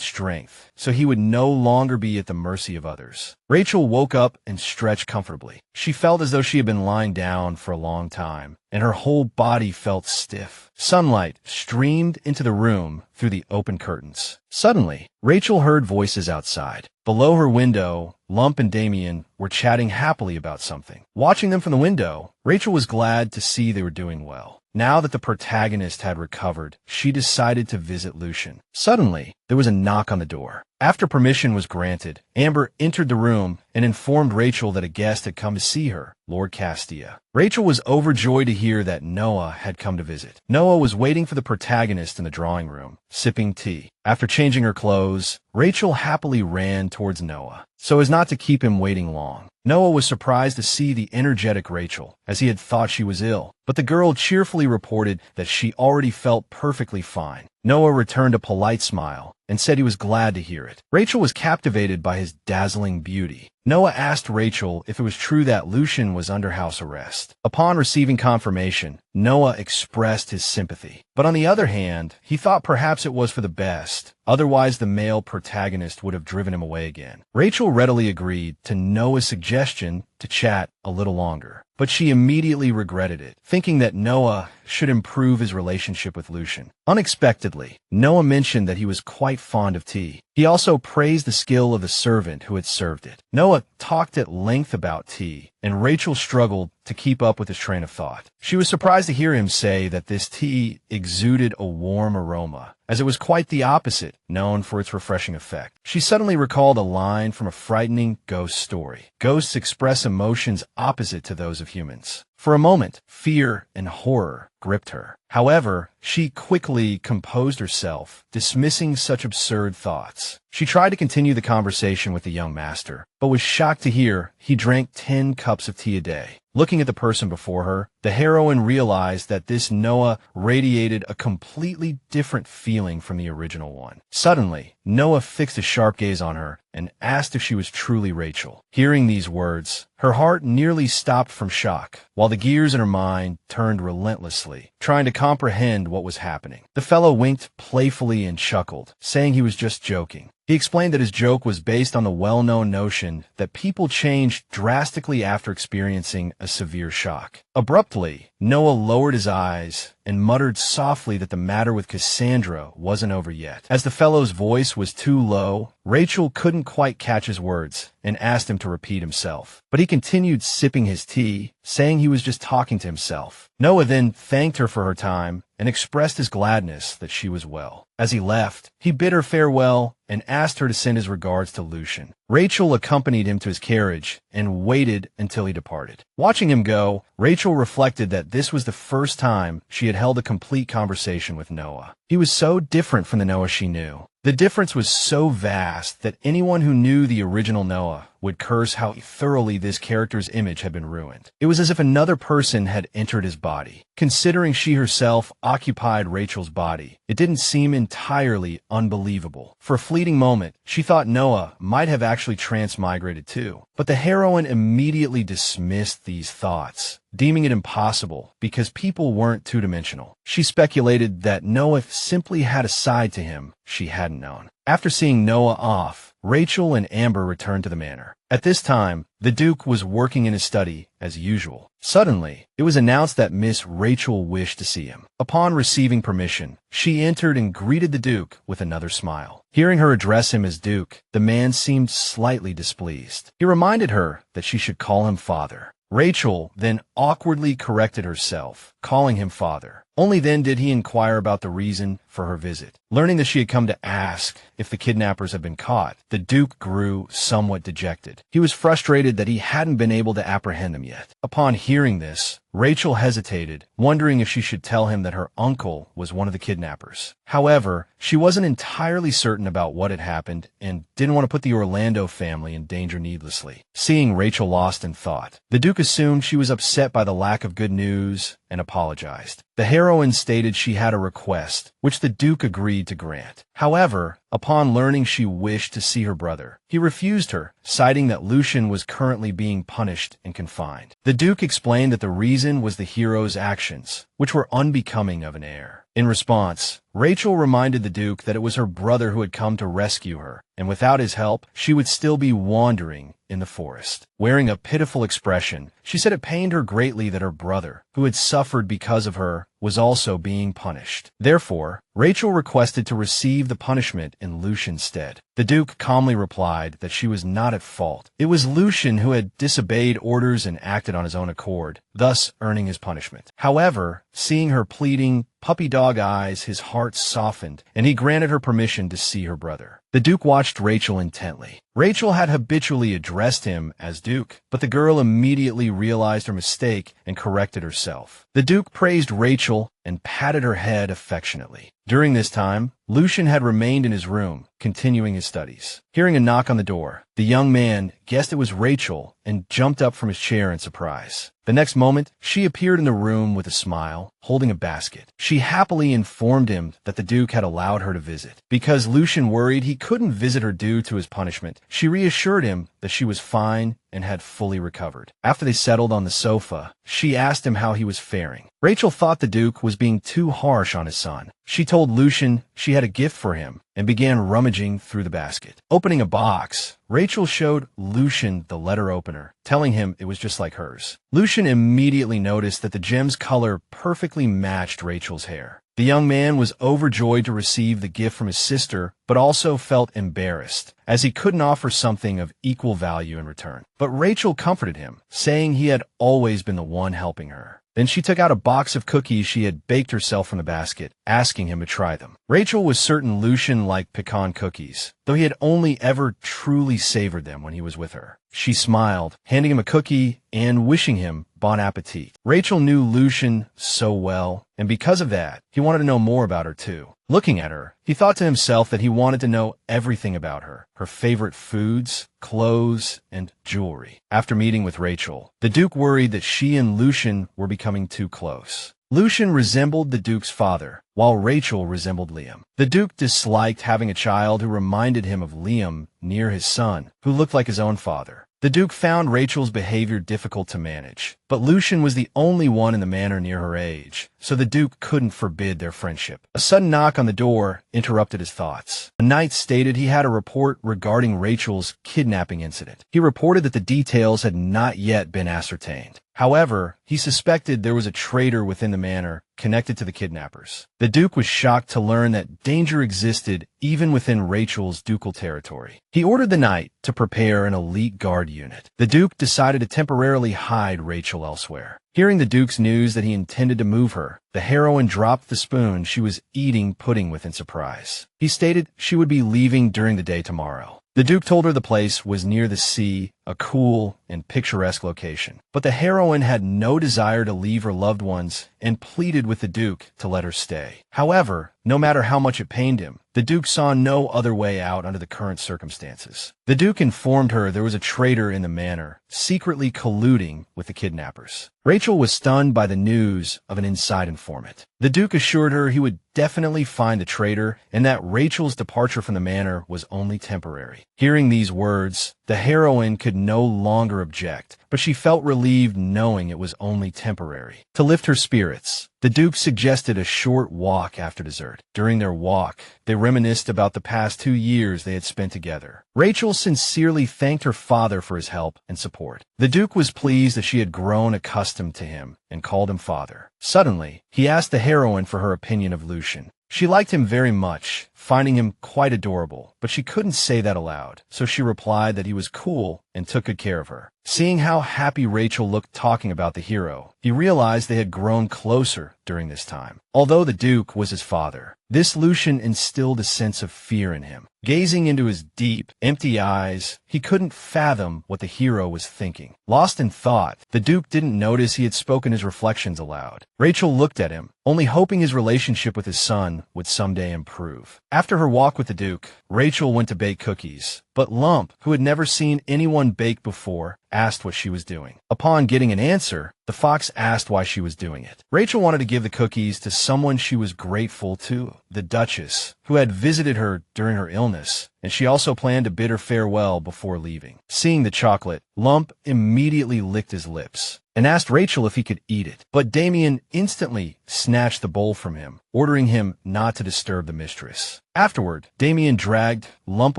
strength, so he would no longer be at the mercy of others. Rachel woke up and stretched comfortably. She felt as though she had been lying down for a long time, and her whole body felt stiff. Sunlight streamed into the room through the open curtains. Suddenly, Rachel heard voices outside. Below her window, Lump and Damien were chatting happily about something. Watching them from the window, Rachel was glad to see they were doing well. Now that the protagonist had recovered, she decided to visit Lucian. Suddenly, there was a knock on the door. After permission was granted, Amber entered the room and informed Rachel that a guest had come to see her, Lord Castilla. Rachel was overjoyed to hear that Noah had come to visit. Noah was waiting for the protagonist in the drawing room, sipping tea. After changing her clothes, Rachel happily ran towards Noah, so as not to keep him waiting long. Noah was surprised to see the energetic Rachel, as he had thought she was ill, but the girl cheerfully reported that she already felt perfectly fine. Noah returned a polite smile and said he was glad to hear it. Rachel was captivated by his dazzling beauty. Noah asked Rachel if it was true that Lucian was under house arrest. Upon receiving confirmation, Noah expressed his sympathy. But on the other hand, he thought perhaps it was for the best. Otherwise, the male protagonist would have driven him away again. Rachel readily agreed to Noah's suggestion to chat a little longer, but she immediately regretted it, thinking that Noah should improve his relationship with Lucian. Unexpectedly, Noah mentioned that he was quite fond of tea. He also praised the skill of the servant who had served it. Noah talked at length about tea, and Rachel struggled to keep up with his train of thought. She was surprised to hear him say that this tea exuded a warm aroma, as it was quite the opposite, known for its refreshing effect. She suddenly recalled a line from a frightening ghost story. Ghosts express emotions opposite to those of humans. For a moment, fear and horror gripped her. However, she quickly composed herself, dismissing such absurd thoughts. She tried to continue the conversation with the young master, but was shocked to hear he drank 10 cups of tea a day. Looking at the person before her, the heroine realized that this Noah radiated a completely different feeling from the original one. Suddenly, Noah fixed a sharp gaze on her and asked if she was truly Rachel. Hearing these words, her heart nearly stopped from shock, while the gears in her mind turned relentlessly, trying to comprehend what was happening. The fellow winked playfully and chuckled, saying he was just joking. He explained that his joke was based on the well-known notion that people change drastically after experiencing a severe shock. Abruptly, Noah lowered his eyes and muttered softly that the matter with Cassandra wasn't over yet. As the fellow's voice was too low, Rachel couldn't quite catch his words and asked him to repeat himself. But he continued sipping his tea, saying he was just talking to himself. Noah then thanked her for her time and expressed his gladness that she was well. As he left, he bid her farewell and asked her to send his regards to Lucian. Rachel accompanied him to his carriage and waited until he departed. Watching him go, Rachel reflected that this was the first time she had held a complete conversation with Noah. He was so different from the Noah she knew. The difference was so vast that anyone who knew the original Noah would curse how thoroughly this character's image had been ruined. It was as if another person had entered his body. Considering she herself occupied Rachel's body, it didn't seem entirely unbelievable. For a fleeting moment, she thought Noah might have actually transmigrated too. But the heroine immediately dismissed these thoughts, deeming it impossible because people weren't two-dimensional. She speculated that Noah simply had a side to him she hadn't known. After seeing Noah off, Rachel and Amber returned to the manor. At this time, the Duke was working in his study as usual. Suddenly, it was announced that Miss Rachel wished to see him. Upon receiving permission, she entered and greeted the Duke with another smile. Hearing her address him as Duke, the man seemed slightly displeased. He reminded her that she should call him father. Rachel then awkwardly corrected herself, calling him father. Only then did he inquire about the reason for her visit. Learning that she had come to ask if the kidnappers had been caught, the Duke grew somewhat dejected. He was frustrated that he hadn't been able to apprehend them yet. Upon hearing this, Rachel hesitated, wondering if she should tell him that her uncle was one of the kidnappers. However, she wasn't entirely certain about what had happened and didn't want to put the Orlando family in danger needlessly. Seeing Rachel lost in thought, the Duke assumed she was upset by the lack of good news and apologized. The heroine stated she had a request, which the Duke agreed to grant. However, upon learning she wished to see her brother, he refused her, citing that Lucian was currently being punished and confined. The Duke explained that the reason was the hero's actions, which were unbecoming of an heir. In response, Rachel reminded the Duke that it was her brother who had come to rescue her, and without his help, she would still be wandering in the forest. Wearing a pitiful expression, she said it pained her greatly that her brother, who had suffered because of her, was also being punished. Therefore, Rachel requested to receive the punishment in Lucian's stead. The Duke calmly replied that she was not at fault. It was Lucian who had disobeyed orders and acted on his own accord, thus earning his punishment. However, seeing her pleading, puppy dog eyes, his heart softened, and he granted her permission to see her brother. The Duke watched Rachel intently. Rachel had habitually addressed him as Duke, but the girl immediately realized her mistake and corrected herself. The Duke praised Rachel and patted her head affectionately. During this time, Lucian had remained in his room, continuing his studies. Hearing a knock on the door, the young man guessed it was Rachel and jumped up from his chair in surprise. The next moment, she appeared in the room with a smile, holding a basket. She happily informed him that the Duke had allowed her to visit. Because Lucian worried he couldn't visit her due to his punishment, she reassured him that she was fine and had fully recovered. After they settled on the sofa, she asked him how he was faring. Rachel thought the Duke was being too harsh on his son. She told Lucian she had a gift for him and began rummaging through the basket. Opening a box, Rachel showed Lucian the letter opener, telling him it was just like hers. Lucian immediately noticed that the gem's color perfectly matched Rachel's hair. The young man was overjoyed to receive the gift from his sister, but also felt embarrassed, as he couldn't offer something of equal value in return. But Rachel comforted him, saying he had always been the one helping her. Then she took out a box of cookies she had baked herself from the basket, asking him to try them. Rachel was certain Lucian liked pecan cookies, though he had only ever truly savored them when he was with her. She smiled, handing him a cookie and wishing him bon appetit. Rachel knew Lucian so well, and because of that, he wanted to know more about her too. Looking at her, he thought to himself that he wanted to know everything about her favorite foods, clothes, and jewelry. After meeting with Rachel, the Duke worried that she and Lucian were becoming too close. Lucian resembled the Duke's father, while Rachel resembled Liam. The Duke disliked having a child who reminded him of Liam near his son, who looked like his own father. The Duke found Rachel's behavior difficult to manage, but Lucian was the only one in the manor near her age, so the Duke couldn't forbid their friendship. A sudden knock on the door interrupted his thoughts. A knight stated he had a report regarding Rachel's kidnapping incident. He reported that the details had not yet been ascertained. However, he suspected there was a traitor within the manor connected to the kidnappers. The Duke was shocked to learn that danger existed even within Rachel's ducal territory. He ordered the knight to prepare an elite guard unit. The Duke decided to temporarily hide Rachel elsewhere. Hearing the Duke's news that he intended to move her, the heroine dropped the spoon she was eating pudding with in surprise. He stated she would be leaving during the day tomorrow. The Duke told her the place was near the sea, a cool and picturesque location. But the heroine had no desire to leave her loved ones and pleaded with the Duke to let her stay. However, no matter how much it pained him, the Duke saw no other way out under the current circumstances. The Duke informed her there was a traitor in the manor, secretly colluding with the kidnappers. Rachel was stunned by the news of an inside informant. The Duke assured her he would definitely find the traitor and that Rachel's departure from the manor was only temporary. Hearing these words, the heroine could no longer object, but she felt relieved knowing it was only temporary. To lift her spirits, the Duke suggested a short walk after dessert. During their walk, they reminisced about the past 2 years they had spent together. Rachel sincerely thanked her father for his help and support. The Duke was pleased that she had grown accustomed to him and called him father. Suddenly, he asked the heroine for her opinion of Lucian. She liked him very much, finding him quite adorable, but she couldn't say that aloud, so she replied that he was cool and took good care of her. Seeing how happy Rachel looked talking about the hero, he realized they had grown closer during this time. Although the Duke was his father, this Lucian instilled a sense of fear in him. Gazing into his deep, empty eyes, he couldn't fathom what the hero was thinking. Lost in thought, the Duke didn't notice he had spoken his reflections aloud. Rachel looked at him, only hoping his relationship with his son would someday improve. After her walk with the Duke, Rachel went to bake cookies, but Lump, who had never seen anyone bake before, asked what she was doing. Upon getting an answer, the fox asked why she was doing it. Rachel wanted to give the cookies to someone she was grateful to, the Duchess, who had visited her during her illness, and she also planned to bid her farewell before leaving. Seeing the chocolate, Lump immediately licked his lips and asked Rachel if he could eat it, but Damien instantly snatched the bowl from him, ordering him not to disturb the mistress. Afterward, Damien dragged Lump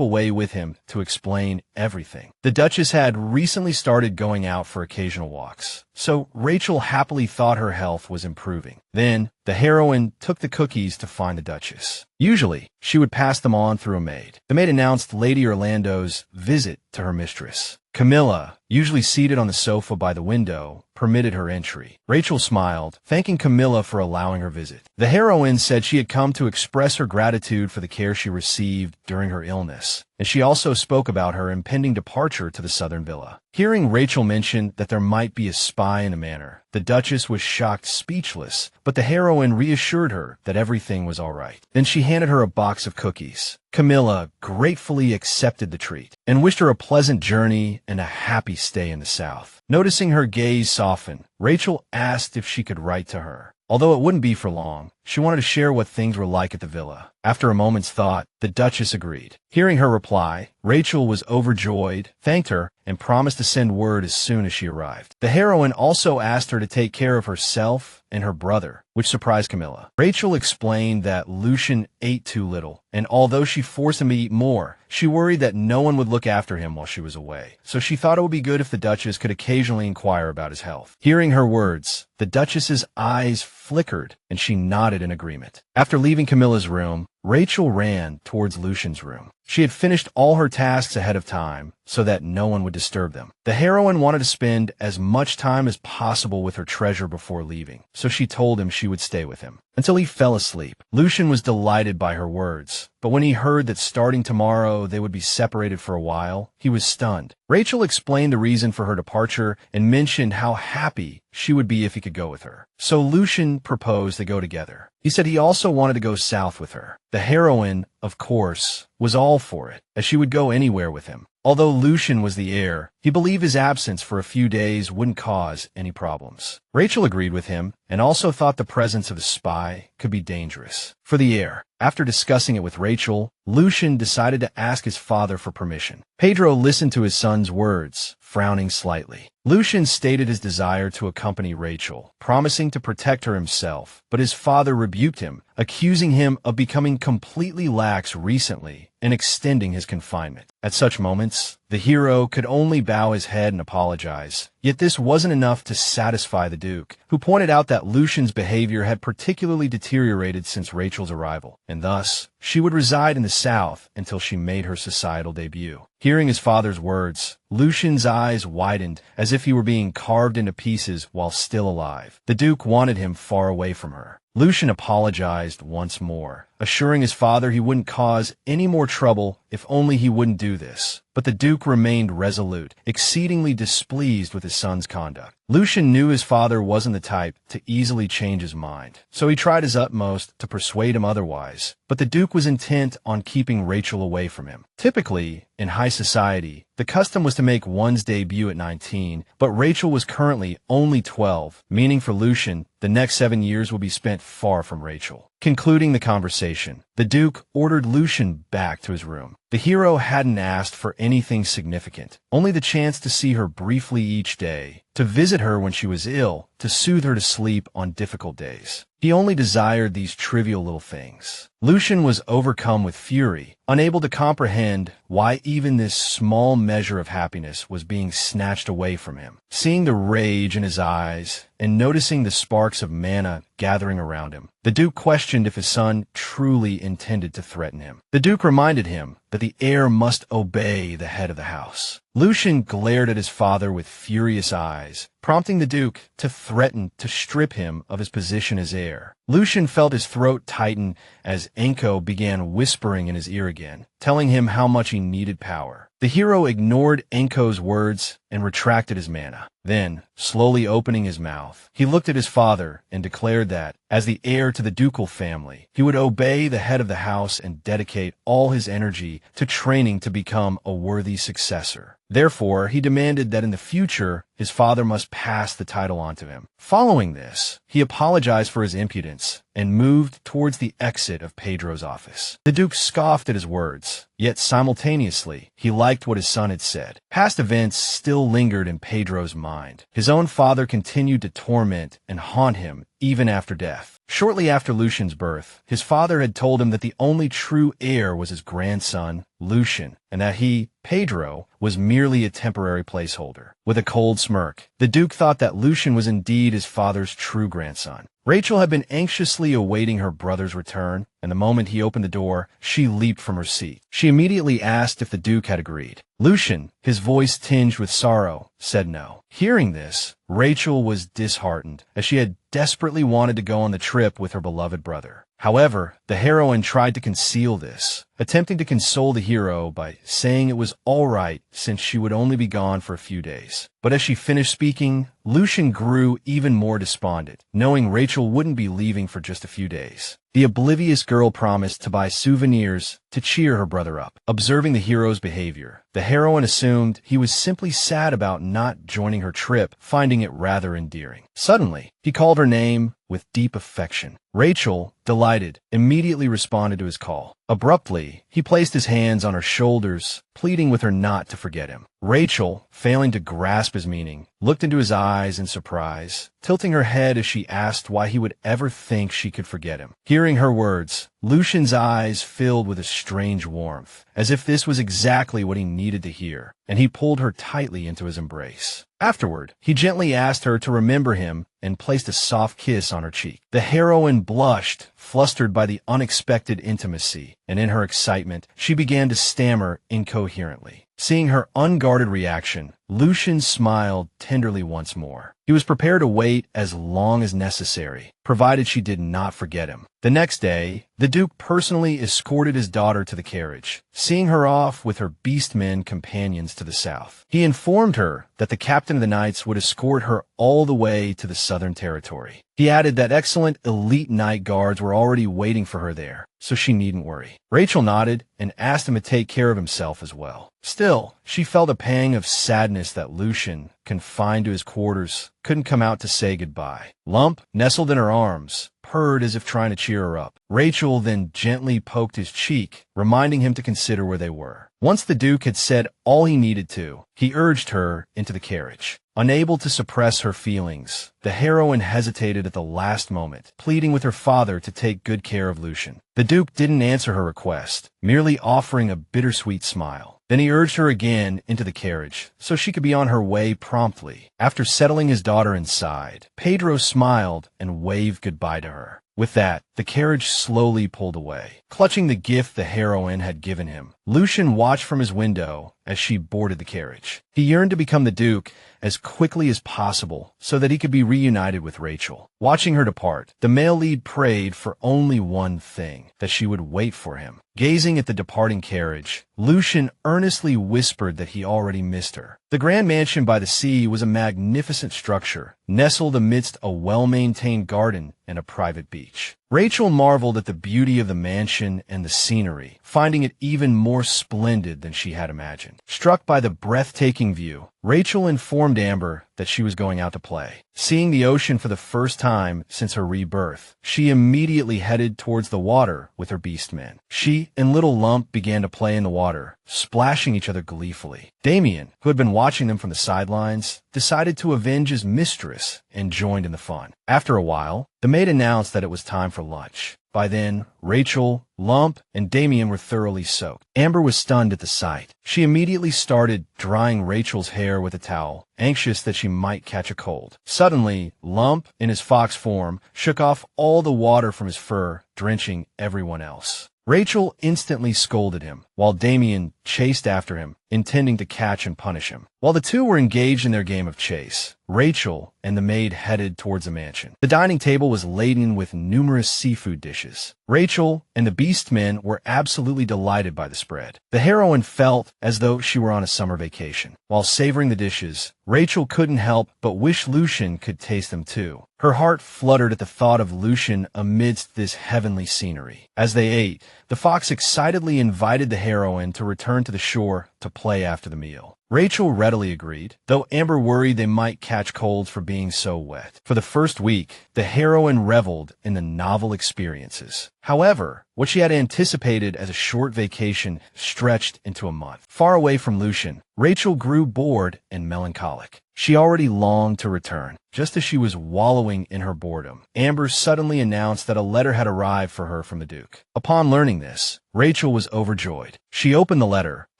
away with him to explain everything. The Duchess had recently started going out for occasional walks, so Rachel happily thought her health was improving. Then, the heroine took the cookies to find the Duchess. Usually, she would pass them on through a maid. The maid announced Lady Orlando's visit to her mistress. Camilla, usually seated on the sofa by the window, permitted her entry. Rachel smiled, thanking Camilla for allowing her visit. The heroine said she had come to express her gratitude for the care she received during her illness, and she also spoke about her impending departure to the southern villa. Hearing Rachel mention that there might be a spy in the manor, the Duchess was shocked speechless, but the heroine reassured her that everything was all right. Then she handed her a box of cookies. Camilla gratefully accepted the treat and wished her a pleasant journey and a happy stay in the south. Noticing her gaze soften, Rachel asked if she could write to her. Although it wouldn't be for long, she wanted to share what things were like at the villa. After a moment's thought, the Duchess agreed. Hearing her reply, Rachel was overjoyed, thanked her, and promised to send word as soon as she arrived. The heroine also asked her to take care of herself and her brother, which surprised Camilla. Rachel explained that Lucian ate too little, and although she forced him to eat more, she worried that no one would look after him while she was away. So she thought it would be good if the Duchess could occasionally inquire about his health. Hearing her words, the Duchess's eyes flickered, and she nodded in agreement. After leaving Camilla's room, Rachel ran towards Lucian's room. She had finished all her tasks ahead of time so that no one would disturb them. The heroine wanted to spend as much time as possible with her treasure before leaving, so she told him she would stay with him until he fell asleep. Lucian was delighted by her words, but when he heard that starting tomorrow they would be separated for a while, he was stunned. Rachel explained the reason for her departure and mentioned how happy she would be if he could go with her. So Lucian proposed they go together. He said he also wanted to go south with her. The heroine, of course, was all for it, as she would go anywhere with him. Although Lucian was the heir, he believed his absence for a few days wouldn't cause any problems. Rachel agreed with him and also thought the presence of a spy could be dangerous for the heir. After discussing it with Rachel, Lucian decided to ask his father for permission. Pedro listened to his son's words, frowning slightly. Lucian stated his desire to accompany Rachel, promising to protect her himself, but his father rebuked him, accusing him of becoming completely lax recently and extending his confinement. At such moments, the hero could only bow his head and apologize. Yet this wasn't enough to satisfy the Duke, who pointed out that Lucian's behavior had particularly deteriorated since Rachel's arrival, and thus, she would reside in the south until she made her societal debut. Hearing his father's words, Lucian's eyes widened as if he were being carved into pieces while still alive. The Duke wanted him far away from her. Lucian apologized once more, assuring his father he wouldn't cause any more trouble if only he wouldn't do this. But the Duke remained resolute, exceedingly displeased with his son's conduct. Lucian knew his father wasn't the type to easily change his mind, so he tried his utmost to persuade him otherwise. But the Duke was intent on keeping Rachel away from him. Typically, in high society, the custom was to make one's debut at 19, but Rachel was currently only 12, meaning for Lucian, the next 7 years will be spent far from Rachel. Concluding the conversation, the Duke ordered Lucian back to his room. The hero hadn't asked for anything significant, only the chance to see her briefly each day, to visit her when she was ill, to soothe her to sleep on difficult days. He only desired these trivial little things. Lucian was overcome with fury, unable to comprehend why even this small measure of happiness was being snatched away from him. Seeing the rage in his eyes and noticing the sparks of mana gathering around him, the Duke questioned if his son truly intended to threaten him. The Duke reminded him that the heir must obey the head of the house. Lucian glared at his father with furious eyes, prompting the Duke to threaten to strip him of his position as heir. Lucian felt his throat tighten as Enko began whispering in his ear again, telling him how much he needed power. The hero ignored Enko's words and retracted his mana. Then, slowly opening his mouth, he looked at his father and declared that, as the heir to the ducal family, he would obey the head of the house and dedicate all his energy to training to become a worthy successor. Therefore, he demanded that in the future, his father must pass the title on to him. Following this, he apologized for his impudence and moved towards the exit of Pedro's office. The Duke scoffed at his words, yet simultaneously, he liked what his son had said. Past events still lingered in Pedro's mind. His own father continued to torment and haunt him even after death. Shortly after Lucian's birth, his father had told him that the only true heir was his grandson, Lucian, and that he, Pedro, was merely a temporary placeholder. With a cold smirk, the Duke thought that Lucian was indeed his father's true grandson. Rachel had been anxiously awaiting her brother's return, and the moment he opened the door, she leaped from her seat. She immediately asked if the Duke had agreed. Lucian, his voice tinged with sorrow, said no. Hearing this, Rachel was disheartened, as she had desperately wanted to go on the trip with her beloved brother. However, the heroine tried to conceal this, attempting to console the hero by saying it was all right since she would only be gone for a few days. But as she finished speaking, Lucian grew even more despondent, knowing Rachel wouldn't be leaving for just a few days. The oblivious girl promised to buy souvenirs to cheer her brother up. Observing the hero's behavior, the heroine assumed he was simply sad about not joining her trip, finding it rather endearing. Suddenly, he called her name with deep affection. Rachel, delighted, immediately responded to his call. Abruptly, he placed his hands on her shoulders, pleading with her not to forget him. Rachel, failing to grasp his meaning, looked into his eyes in surprise, tilting her head as she asked why he would ever think she could forget him. Hearing her words, Lucian's eyes filled with a strange warmth, as if this was exactly what he needed to hear, and he pulled her tightly into his embrace. Afterward, he gently asked her to remember him and placed a soft kiss on her cheek. The heroine blushed, flustered by the unexpected intimacy, and in her excitement, she began to stammer incoherently. Seeing her unguarded reaction, Lucian smiled tenderly once more. He was prepared to wait as long as necessary, provided she did not forget him. The next day, the Duke personally escorted his daughter to the carriage, seeing her off with her beastmen companions to the south. He informed her that the captain of the knights would escort her all the way to the southern territory. He added that excellent elite knight guards were already waiting for her there, so she needn't worry. Rachel nodded and asked him to take care of himself as well. Still, she felt a pang of sadness that Lucian, confined to his quarters, couldn't come out to say goodbye. Lump, nestled in her arms, purred as if trying to cheer her up. Rachel then gently poked his cheek, reminding him to consider where they were. Once the Duke had said all he needed to, he urged her into the carriage. Unable to suppress her feelings, the heroine hesitated at the last moment, pleading with her father to take good care of Lucian. The Duke didn't answer her request, merely offering a bittersweet smile. Then he urged her again into the carriage, so she could be on her way promptly. After settling his daughter inside, Pedro smiled and waved goodbye to her. With that, the carriage slowly pulled away. Clutching the gift the heroine had given him, Lucian watched from his window as she boarded the carriage. He yearned to become the Duke as quickly as possible so that he could be reunited with Rachel. Watching her depart, the male lead prayed for only one thing, that she would wait for him. Gazing at the departing carriage, Lucian earnestly whispered that he already missed her. The grand mansion by the sea was a magnificent structure, nestled amidst a well-maintained garden and a private beach. Rachel marveled at the beauty of the mansion and the scenery, finding it even more splendid than she had imagined. Struck by the breathtaking view, Rachel informed Amber that she was going out to play. Seeing the ocean for the first time since her rebirth, she immediately headed towards the water with her beastmen. She and Little Lump began to play in the water, splashing each other gleefully. Damien, who had been watching them from the sidelines, decided to avenge his mistress and joined in the fun. After a while, the maid announced that it was time for lunch. By then, Rachel, Lump, and Damien were thoroughly soaked. Amber was stunned at the sight. She immediately started drying Rachel's hair with a towel, anxious that she might catch a cold. Suddenly, Lump, in his fox form, shook off all the water from his fur, drenching everyone else. Rachel instantly scolded him, while Damien chased after him, intending to catch and punish him. While the two were engaged in their game of chase, Rachel and the maid headed towards a mansion. The dining table was laden with numerous seafood dishes. Rachel and the Beastmen were absolutely delighted by the spread. The heroine felt as though she were on a summer vacation. While savoring the dishes, Rachel couldn't help but wish Lucian could taste them too. Her heart fluttered at the thought of Lucian amidst this heavenly scenery. As they ate, the fox excitedly invited the heroine to return to the shore to play after the meal. Rachel readily agreed, though Amber worried they might catch colds for being so wet. For the first week, the heroine reveled in the novel experiences. However, what she had anticipated as a short vacation stretched into a month. Far away from Lucian, Rachel grew bored and melancholic. She already longed to return. Just as she was wallowing in her boredom, Amber suddenly announced that a letter had arrived for her from the Duke. Upon learning this, Rachel was overjoyed. She opened the letter,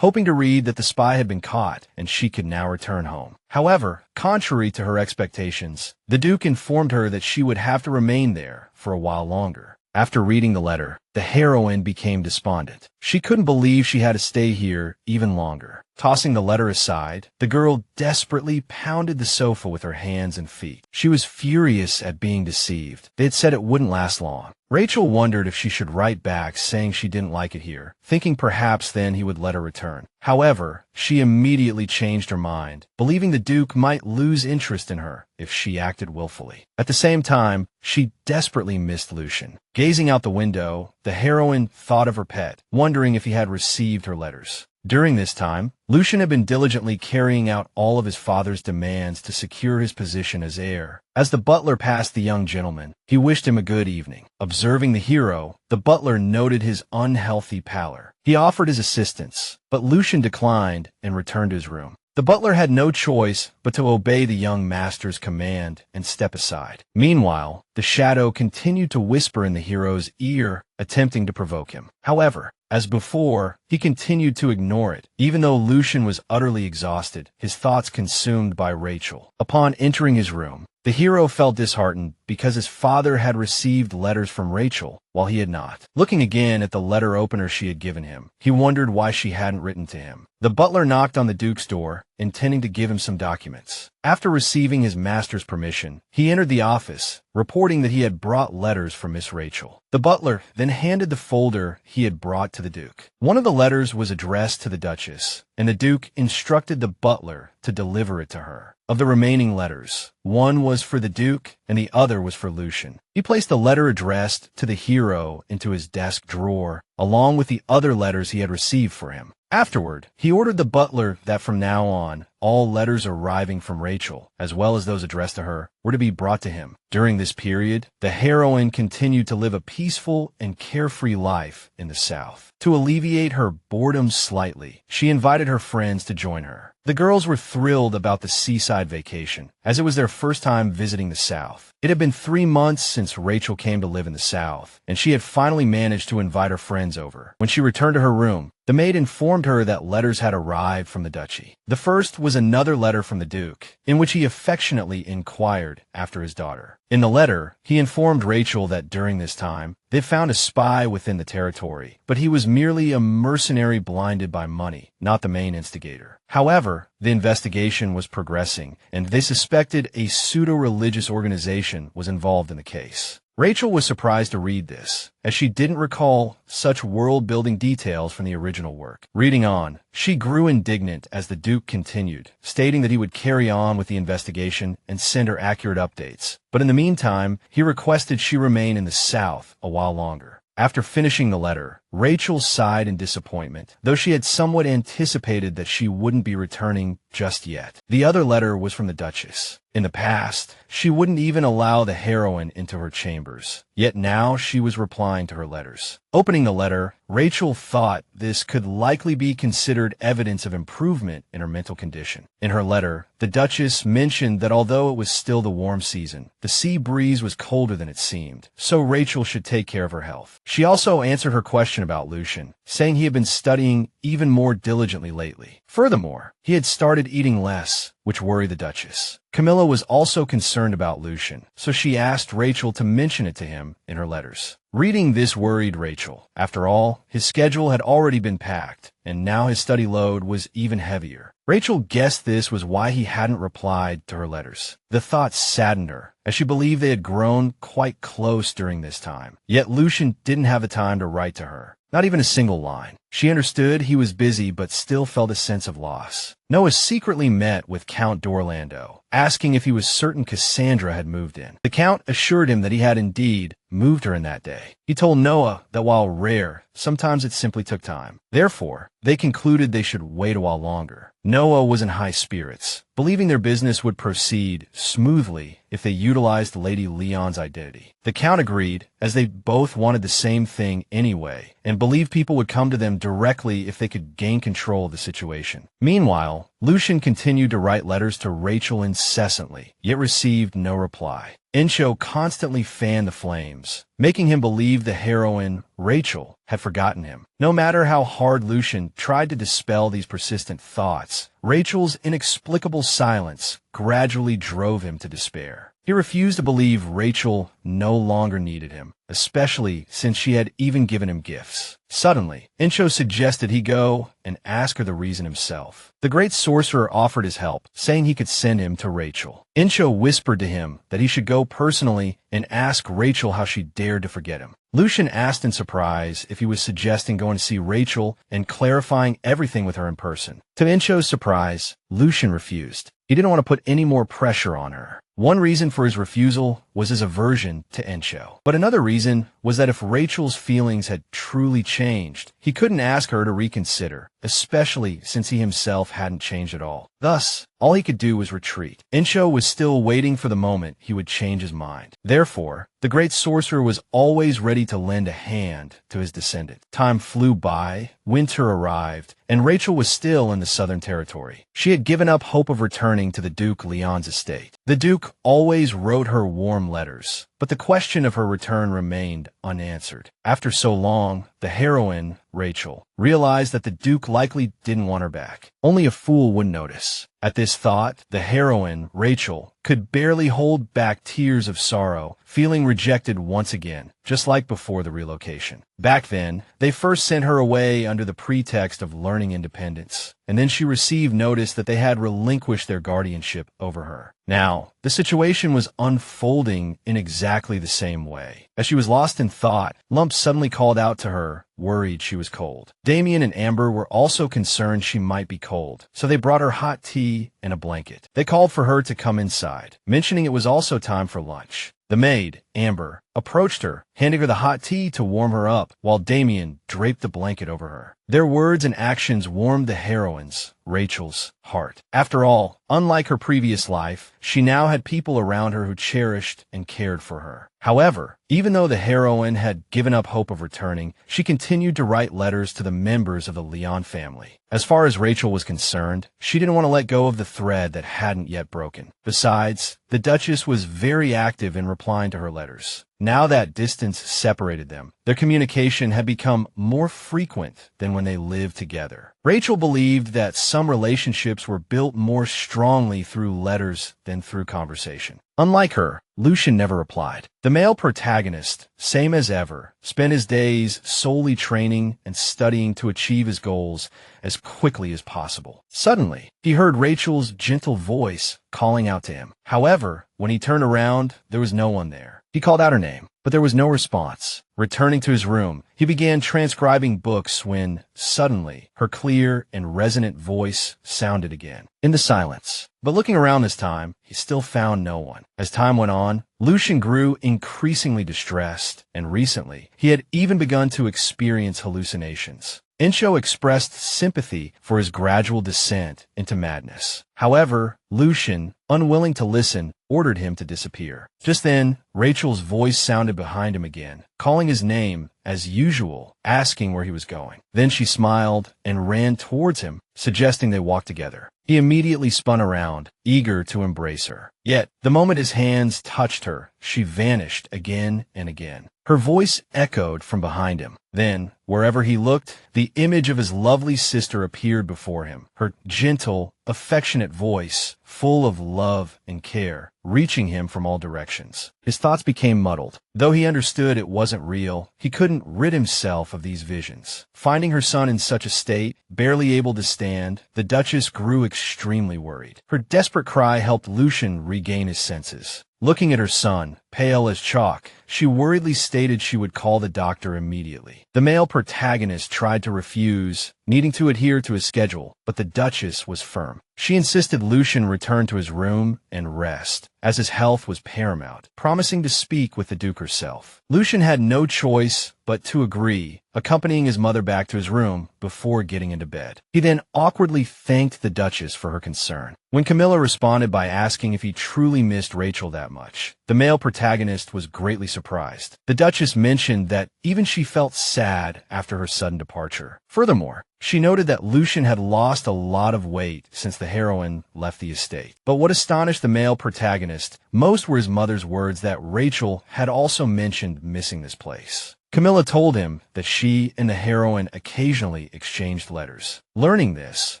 hoping to read that the spy had been caught and she could now return home. However, contrary to her expectations, the Duke informed her that she would have to remain there for a while longer. After reading the letter, the heroine became despondent. She couldn't believe she had to stay here even longer. Tossing the letter aside, the girl desperately pounded the sofa with her hands and feet. She was furious at being deceived. They had said it wouldn't last long. Rachel wondered if she should write back saying she didn't like it here, thinking perhaps then he would let her return. However, she immediately changed her mind, believing the Duke might lose interest in her if she acted willfully. At the same time, she desperately missed Lucian. Gazing out the window, the heroine thought of her pet, wondering if he had received her letters. During this time, Lucian had been diligently carrying out all of his father's demands to secure his position as heir. As the butler passed the young gentleman, he wished him a good evening. Observing the hero, the butler noted his unhealthy pallor. He offered his assistance, but Lucian declined and returned to his room. The butler had no choice but to obey the young master's command and step aside. Meanwhile, the shadow continued to whisper in the hero's ear, attempting to provoke him. However, as before, he continued to ignore it, even though Lucian was utterly exhausted, his thoughts consumed by Rachel. Upon entering his room, the hero felt disheartened because his father had received letters from Rachel, while he had not. Looking again at the letter opener she had given him, he wondered why she hadn't written to him. The butler knocked on the Duke's door, intending to give him some documents. After receiving his master's permission, he entered the office, reporting that he had brought letters for Miss Rachel. The butler then handed the folder he had brought to the Duke. One of the letters was addressed to the Duchess, and the Duke instructed the butler to deliver it to her. Of the remaining letters, one was for the Duke and the other was for Lucian. He placed the letter addressed to the hero into his desk drawer, along with the other letters he had received for him. Afterward, he ordered the butler that from now on, all letters arriving from Rachel, as well as those addressed to her, were to be brought to him. During this period, the heroine continued to live a peaceful and carefree life in the South. To alleviate her boredom slightly, she invited her friends to join her. The girls were thrilled about the seaside vacation, as it was their first time visiting the South. It had been 3 months since Rachel came to live in the South, and she had finally managed to invite her friends over. When she returned to her room, the maid informed her that letters had arrived from the duchy. The first was another letter from the Duke, in which he affectionately inquired after his daughter. In the letter, he informed Rachel that during this time, they found a spy within the territory, but he was merely a mercenary blinded by money, not the main instigator. However, the investigation was progressing, and they suspected a pseudo-religious organization was involved in the case. Rachel was surprised to read this, as she didn't recall such world-building details from the original work. Reading on, she grew indignant as the Duke continued, stating that he would carry on with the investigation and send her accurate updates. But in the meantime, he requested she remain in the South a while longer. After finishing the letter, Rachel sighed in disappointment, though she had somewhat anticipated that she wouldn't be returning just yet. The other letter was from the Duchess. In the past, she wouldn't even allow the heroine into her chambers, yet now she was replying to her letters. Opening the letter, Rachel thought this could likely be considered evidence of improvement in her mental condition. In her letter, the Duchess mentioned that although it was still the warm season, the sea breeze was colder than it seemed, so Rachel should take care of her health. She also answered her question about Lucian, saying he had been studying even more diligently lately. Furthermore, he had started eating less, which worried the Duchess. Camilla was also concerned about Lucian, so she asked Rachel to mention it to him in her letters. Reading this worried Rachel. After all, his schedule had already been packed, and now his study load was even heavier. Rachel guessed this was why he hadn't replied to her letters. The thought saddened her, as she believed they had grown quite close during this time. Yet Lucian didn't have the time to write to her. Not even a single line. She understood he was busy but still felt a sense of loss. Noah secretly met with Count d'Orlando, asking if he was certain Cassandra had moved in. The Count assured him that he had indeed moved her in that day. He told Noah that while rare, sometimes it simply took time. Therefore, they concluded they should wait a while longer. Noah was in high spirits, believing their business would proceed smoothly if they utilized Lady Leon's identity. The Count agreed, as they both wanted the same thing anyway, and believed people would come to them directly if they could gain control of the situation. Meanwhile, Lucian continued to write letters to Rachel incessantly, yet received no reply. Encho constantly fanned the flames, making him believe the heroine, Rachel, had forgotten him. No matter how hard Lucian tried to dispel these persistent thoughts, Rachel's inexplicable silence gradually drove him to despair. He refused to believe Rachel no longer needed him, especially since she had even given him gifts. Suddenly, Encho suggested he go and ask her the reason himself. The great sorcerer offered his help, saying he could send him to Rachel. Encho whispered to him that he should go personally and ask Rachel how she dared to forget him. Lucian asked in surprise if he was suggesting going to see Rachel and clarifying everything with her in person. To Encho's surprise, Lucian refused. He didn't want to put any more pressure on her. One reason for his refusal was his aversion to Encho. But another reason was that if Rachel's feelings had truly changed, he couldn't ask her to reconsider, especially since he himself hadn't changed at all. Thus, all he could do was retreat. Encho was still waiting for the moment he would change his mind. Therefore, the great sorcerer was always ready to lend a hand to his descendant. Time flew by, winter arrived, and Rachel was still in the Southern Territory. She had given up hope of returning to the Duke Leon's estate. The Duke always wrote her warm letters, but the question of her return remained unanswered. After so long, the heroine, Rachel, realized that the Duke likely didn't want her back. Only a fool would notice. At this thought, the heroine, Rachel, could barely hold back tears of sorrow, feeling rejected once again, just like before the relocation. Back then, they first sent her away under the pretext of learning independence, and then she received notice that they had relinquished their guardianship over her. Now, the situation was unfolding in exactly the same way. As she was lost in thought, Lump suddenly called out to her, worried she was cold. Damien and Amber were also concerned she might be cold, so they brought her hot tea and a blanket. They called for her to come inside, mentioning it was also time for lunch. The maid, Amber, approached her, handing her the hot tea to warm her up, while Damien draped the blanket over her. Their words and actions warmed the heroine's, Rachel's, heart. After all, unlike her previous life, she now had people around her who cherished and cared for her. However, even though the heroine had given up hope of returning, she continued to write letters to the members of the Leon family. As far as Rachel was concerned, she didn't want to let go of the thread that hadn't yet broken. Besides, the Duchess was very active in replying to her letters. Now that distance separated them, their communication had become more frequent than when they lived together. Rachel believed that some relationships were built more strongly through letters than through conversation. Unlike her, Lucian never replied. The male protagonist, same as ever, spent his days solely training and studying to achieve his goals as quickly as possible. Suddenly, he heard Rachel's gentle voice calling out to him. However, when he turned around, there was no one there. He called out her name, but there was no response. Returning to his room, he began transcribing books when, suddenly, her clear and resonant voice sounded again, in the silence. But looking around this time, he still found no one. As time went on, Lucian grew increasingly distressed, and recently, he had even begun to experience hallucinations. Encho expressed sympathy for his gradual descent into madness. However, Lucian, unwilling to listen, ordered him to disappear. Just then, Rachel's voice sounded behind him again, calling his name as usual, asking where he was going. Then she smiled and ran towards him, suggesting they walk together. He immediately spun around, eager to embrace her. Yet, the moment his hands touched her, she vanished again and again. Her voice echoed from behind him. Then, wherever he looked, the image of his lovely sister appeared before him, her gentle, affectionate voice, full of love and care, reaching him from all directions. His thoughts became muddled. Though he understood it wasn't real, he couldn't rid himself of these visions. Finding her son in such a state, barely able to stand, the Duchess grew extremely worried. Her desperate cry helped Lucian regain his senses. Looking at her son, pale as chalk, she worriedly stated she would call the doctor immediately. The male protagonist tried to refuse, needing to adhere to his schedule, but the Duchess was firm. She insisted Lucian return to his room and rest, as his health was paramount, promising to speak with the Duke herself. Lucian had no choice but to agree, accompanying his mother back to his room before getting into bed. He then awkwardly thanked the Duchess for her concern. When Camilla responded by asking if he truly missed Rachel that much, the male protagonist was greatly surprised. The Duchess mentioned that even she felt sad after her sudden departure. Furthermore, she noted that Lucian had lost a lot of weight since the heroine left the estate. But what astonished the male protagonist most were his mother's words that Rachel had also mentioned missing this place. Camilla told him that she and the heroine occasionally exchanged letters. Learning this,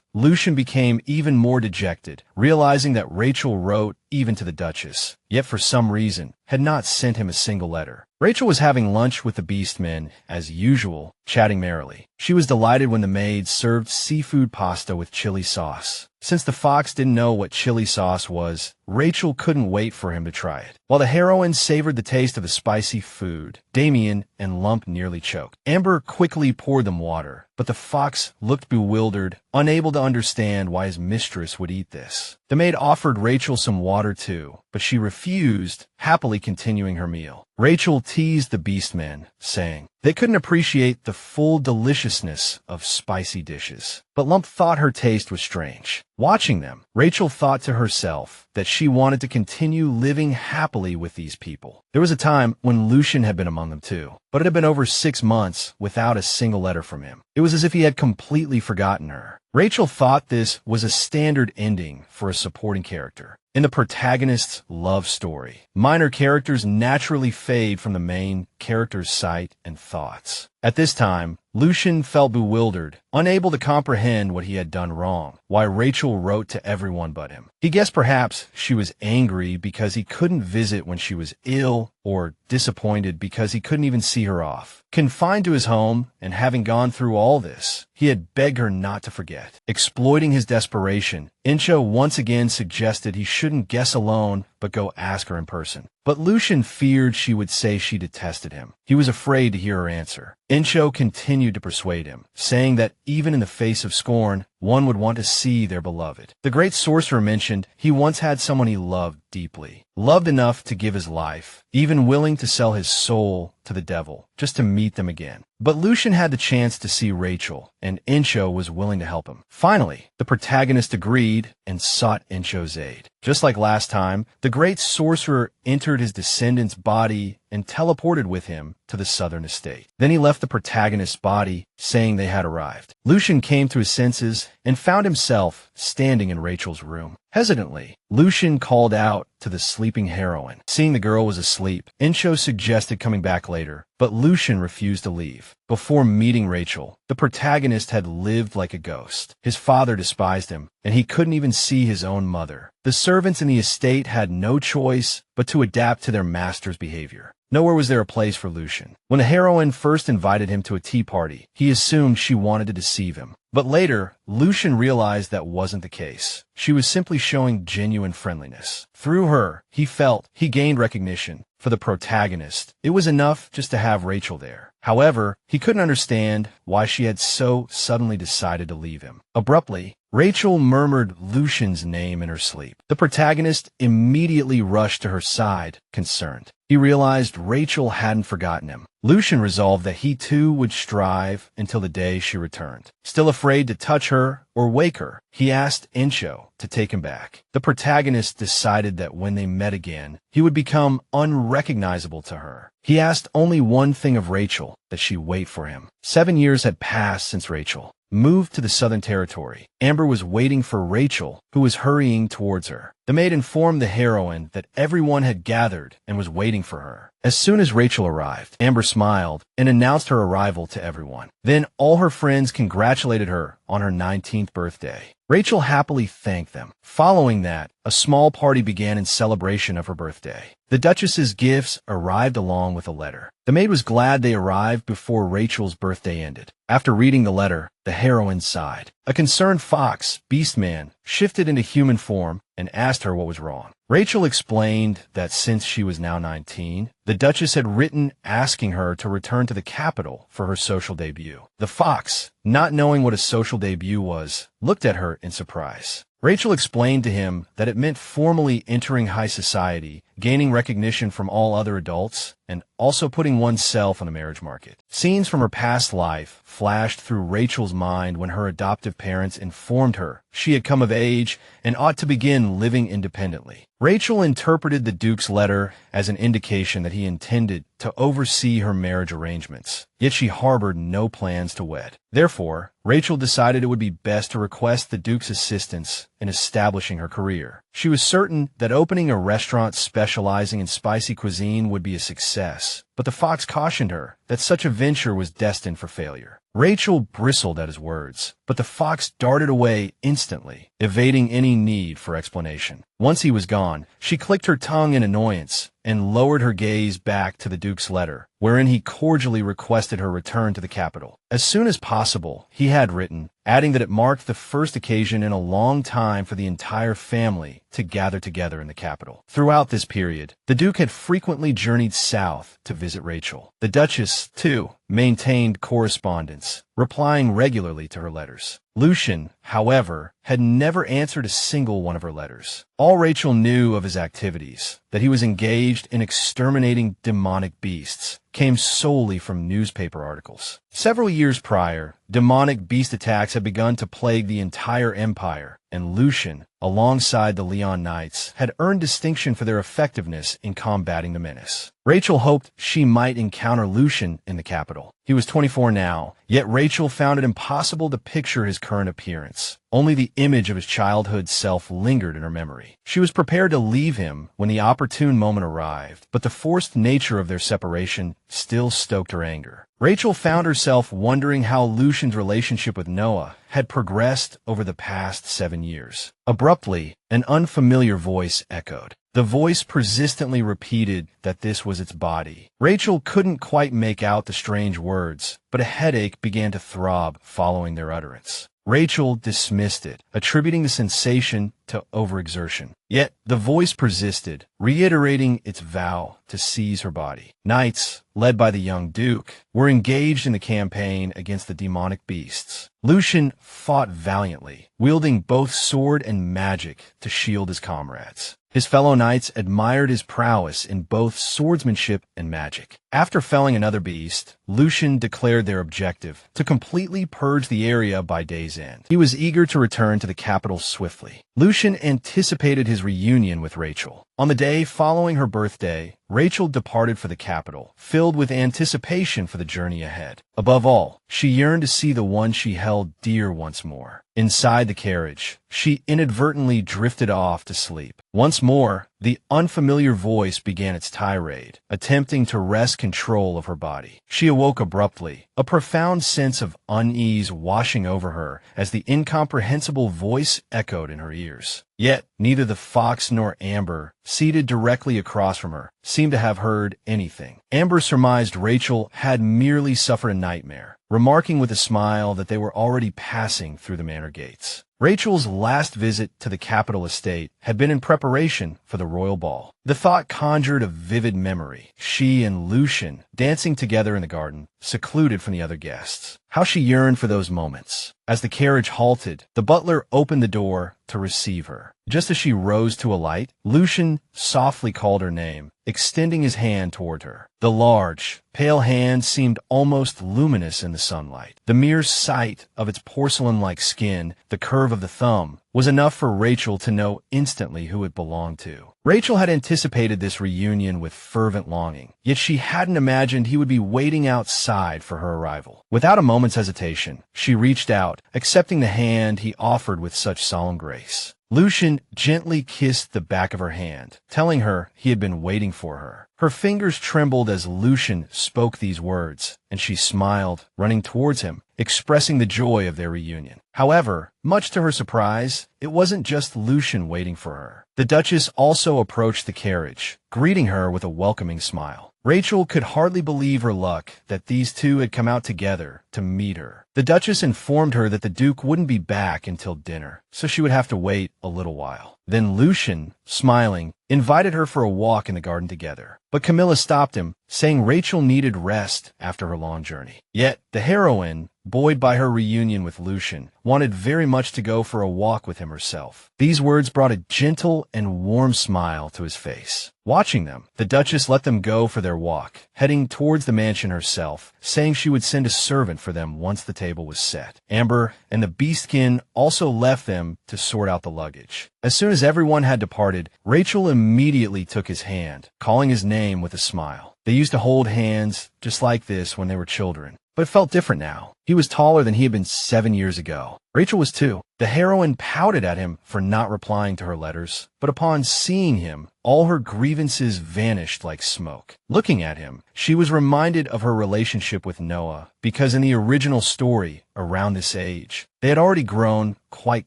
Lucian became even more dejected, realizing that Rachel wrote even to the Duchess, yet for some reason had not sent him a single letter. Rachel was having lunch with the Beastmen, as usual, chatting merrily. She was delighted when the maid served seafood pasta with chili sauce. Since the fox didn't know what chili sauce was, Rachel couldn't wait for him to try it. While the heroine savored the taste of the spicy food, Damien and Lump nearly choked. Amber quickly poured them water, but the fox looked bewildered, unable to understand why his mistress would eat this. The maid offered Rachel some water too, but she refused, happily continuing her meal. Rachel teased the Beastmen, saying they couldn't appreciate the full deliciousness of spicy dishes. But Lump thought her taste was strange. Watching them, Rachel thought to herself that she wanted to continue living happily with these people. There was a time when Lucian had been among them too, but it had been over 6 months without a single letter from him. It was as if he had completely forgotten her. Rachel thought this was a standard ending for a supporting character. In the protagonist's love story, minor characters naturally fade from the main character's sight and thoughts. At this time, Lucian felt bewildered, unable to comprehend what he had done wrong, why Rachel wrote to everyone but him. He guessed perhaps she was angry because he couldn't visit when she was ill, or disappointed because he couldn't even see her off. Confined to his home, and having gone through all this, he had begged her not to forget. Exploiting his desperation, Incho once again suggested he shouldn't guess alone, but go ask her in person. But Lucian feared she would say she detested him. He was afraid to hear her answer. Incho continued to persuade him, saying that even in the face of scorn, one would want to see their beloved. The great sorcerer mentioned he once had someone he loved deeply, loved enough to give his life, even willing to sell his soul to the devil, just to meet them again. But Lucian had the chance to see Rachel, and Incho was willing to help him. Finally, the protagonist agreed and sought Incho's aid. Just like last time, the great sorcerer entered his descendant's body and teleported with him to the southern estate. Then he left the protagonist's body, saying they had arrived. Lucian came to his senses and found himself standing in Rachel's room. Hesitantly, Lucian called out to the sleeping heroine. Seeing the girl was asleep, Incho suggested coming back later, but Lucian refused to leave. Before meeting Rachel, the protagonist had lived like a ghost. His father despised him, and he couldn't even see his own mother. The servants in the estate had no choice but to adapt to their master's behavior. Nowhere was there a place for Lucian. When the heroine first invited him to a tea party, he assumed she wanted to deceive him. But later, Lucian realized that wasn't the case. She was simply showing genuine friendliness. Through her, he felt he gained recognition. For the protagonist, it was enough just to have Rachel there. However, he couldn't understand why she had so suddenly decided to leave him. Abruptly, Rachel murmured Lucian's name in her sleep. The protagonist immediately rushed to her side, concerned. He realized Rachel hadn't forgotten him. Lucian resolved that he too would strive until the day she returned. Still afraid to touch her or wake her, he asked Incho to take him back. The protagonist decided that when they met again, he would become unrecognizable to her. He asked only one thing of Rachel, that she wait for him. 7 years had passed since Rachel moved to the Southern Territory. Amber was waiting for Rachel, who was hurrying towards her. The maid informed the heroine that everyone had gathered and was waiting for her. As soon as Rachel arrived, Amber smiled and announced her arrival to everyone. Then all her friends congratulated her on her 19th birthday. Rachel happily thanked them. Following that, a small party began in celebration of her birthday. The Duchess's gifts arrived along with a letter. The maid was glad they arrived before Rachel's birthday ended. After reading the letter, the heroine sighed. A concerned fox, Beastman, shifted into human form and asked her what was wrong. Rachel explained that since she was now 19, the Duchess had written asking her to return to the capital for her social debut. The fox, not knowing what a social debut was, looked at her in surprise. Rachel explained to him that it meant formally entering high society, gaining recognition from all other adults, and also putting oneself on the marriage market. Scenes from her past life flashed through Rachel's mind when her adoptive parents informed her she had come of age and ought to begin living independently. Rachel interpreted the Duke's letter as an indication that he intended to oversee her marriage arrangements, yet she harbored no plans to wed. Therefore, Rachel decided it would be best to request the Duke's assistance in establishing her career. She was certain that opening a restaurant specializing in spicy cuisine would be a success, but the fox cautioned her that such a venture was destined for failure. Rachel bristled at his words, but the fox darted away instantly, evading any need for explanation. Once he was gone, she clicked her tongue in annoyance and lowered her gaze back to the Duke's letter, wherein he cordially requested her return to the capital. As soon as possible, he had written, adding that it marked the first occasion in a long time for the entire family to gather together in the capital. Throughout this period, the Duke had frequently journeyed south to visit Rachel. The Duchess, too, maintained correspondence, replying regularly to her letters. Lucian, however, had never answered a single one of her letters. All Rachel knew of his activities, that he was engaged in exterminating demonic beasts, came solely from newspaper articles. Several years prior, demonic beast attacks had begun to plague the entire empire, and Lucian, alongside the Leon Knights, had earned distinction for their effectiveness in combating the menace. Rachel hoped she might encounter Lucian in the capital. He was 24 now, yet Rachel found it impossible to picture his current appearance. Only the image of his childhood self lingered in her memory. She was prepared to leave him when the opportune moment arrived, but the forced nature of their separation still stoked her anger. Rachel found herself wondering how Lucian's relationship with Noah had progressed over the past 7 years. Abruptly, an unfamiliar voice echoed. The voice persistently repeated that this was its body. Rachel couldn't quite make out the strange words, but a headache began to throb following their utterance. Rachel dismissed it, attributing the sensation to overexertion. Yet the voice persisted, reiterating its vow to seize her body. Knights, led by the young Duke, were engaged in the campaign against the demonic beasts. Lucian fought valiantly, wielding both sword and magic to shield his comrades. His fellow knights admired his prowess in both swordsmanship and magic. After felling another beast, Lucian declared their objective to completely purge the area by day's end. He was eager to return to the capital swiftly. Lucian anticipated his reunion with Rachel. On the day following her birthday, Rachel departed for the capital, filled with anticipation for the journey ahead. Above all, she yearned to see the one she held dear once more. Inside the carriage, she inadvertently drifted off to sleep. Once more, the unfamiliar voice began its tirade, attempting to wrest control of her body. She awoke abruptly, a profound sense of unease washing over her as the incomprehensible voice echoed in her ears. Yet, neither the fox nor Amber, seated directly across from her, seemed to have heard anything. Amber surmised Rachel had merely suffered a nightmare, remarking with a smile that they were already passing through the manor gates. Rachel's last visit to the capital estate had been in preparation for the royal ball. The thought conjured a vivid memory, she and Lucian dancing together in the garden, secluded from the other guests. How she yearned for those moments. As the carriage halted, the butler opened the door to receive her. Just as she rose to alight, Lucian softly called her name, extending his hand toward her. The large, pale hand seemed almost luminous in the sunlight. The mere sight of its porcelain-like skin, the curve of the thumb, was enough for Rachel to know instantly who it belonged to. Rachel had anticipated this reunion with fervent longing, yet she hadn't imagined he would be waiting outside for her arrival. Without a moment's hesitation, she reached out, accepting the hand he offered with such solemn grace. Lucian gently kissed the back of her hand, telling her he had been waiting for her. Her fingers trembled as Lucian spoke these words, and she smiled, running towards him, expressing the joy of their reunion. However, much to her surprise, it wasn't just Lucian waiting for her. The Duchess also approached the carriage, greeting her with a welcoming smile. Rachel could hardly believe her luck that these two had come out together to meet her. The Duchess informed her that the Duke wouldn't be back until dinner, so she would have to wait a little while. Then Lucian, smiling, invited her for a walk in the garden together. But Camilla stopped him, saying Rachel needed rest after her long journey. Yet, the heroine, buoyed by her reunion with Lucian, wanted very much to go for a walk with him herself. These words brought a gentle and warm smile to his face. Watching them, the Duchess let them go for their walk, heading towards the mansion herself, saying she would send a servant for them once the table was set. Amber and the Beastkin also left them to sort out the luggage. As soon as everyone had departed, Rachel immediately took his hand, calling his name with a smile. They used to hold hands just like this when they were children, but it felt different now. He was taller than he had been 7 years ago. Rachel was too. The heroine pouted at him for not replying to her letters, but upon seeing him, all her grievances vanished like smoke. Looking at him, she was reminded of her relationship with Noah, because in the original story, around this age, they had already grown quite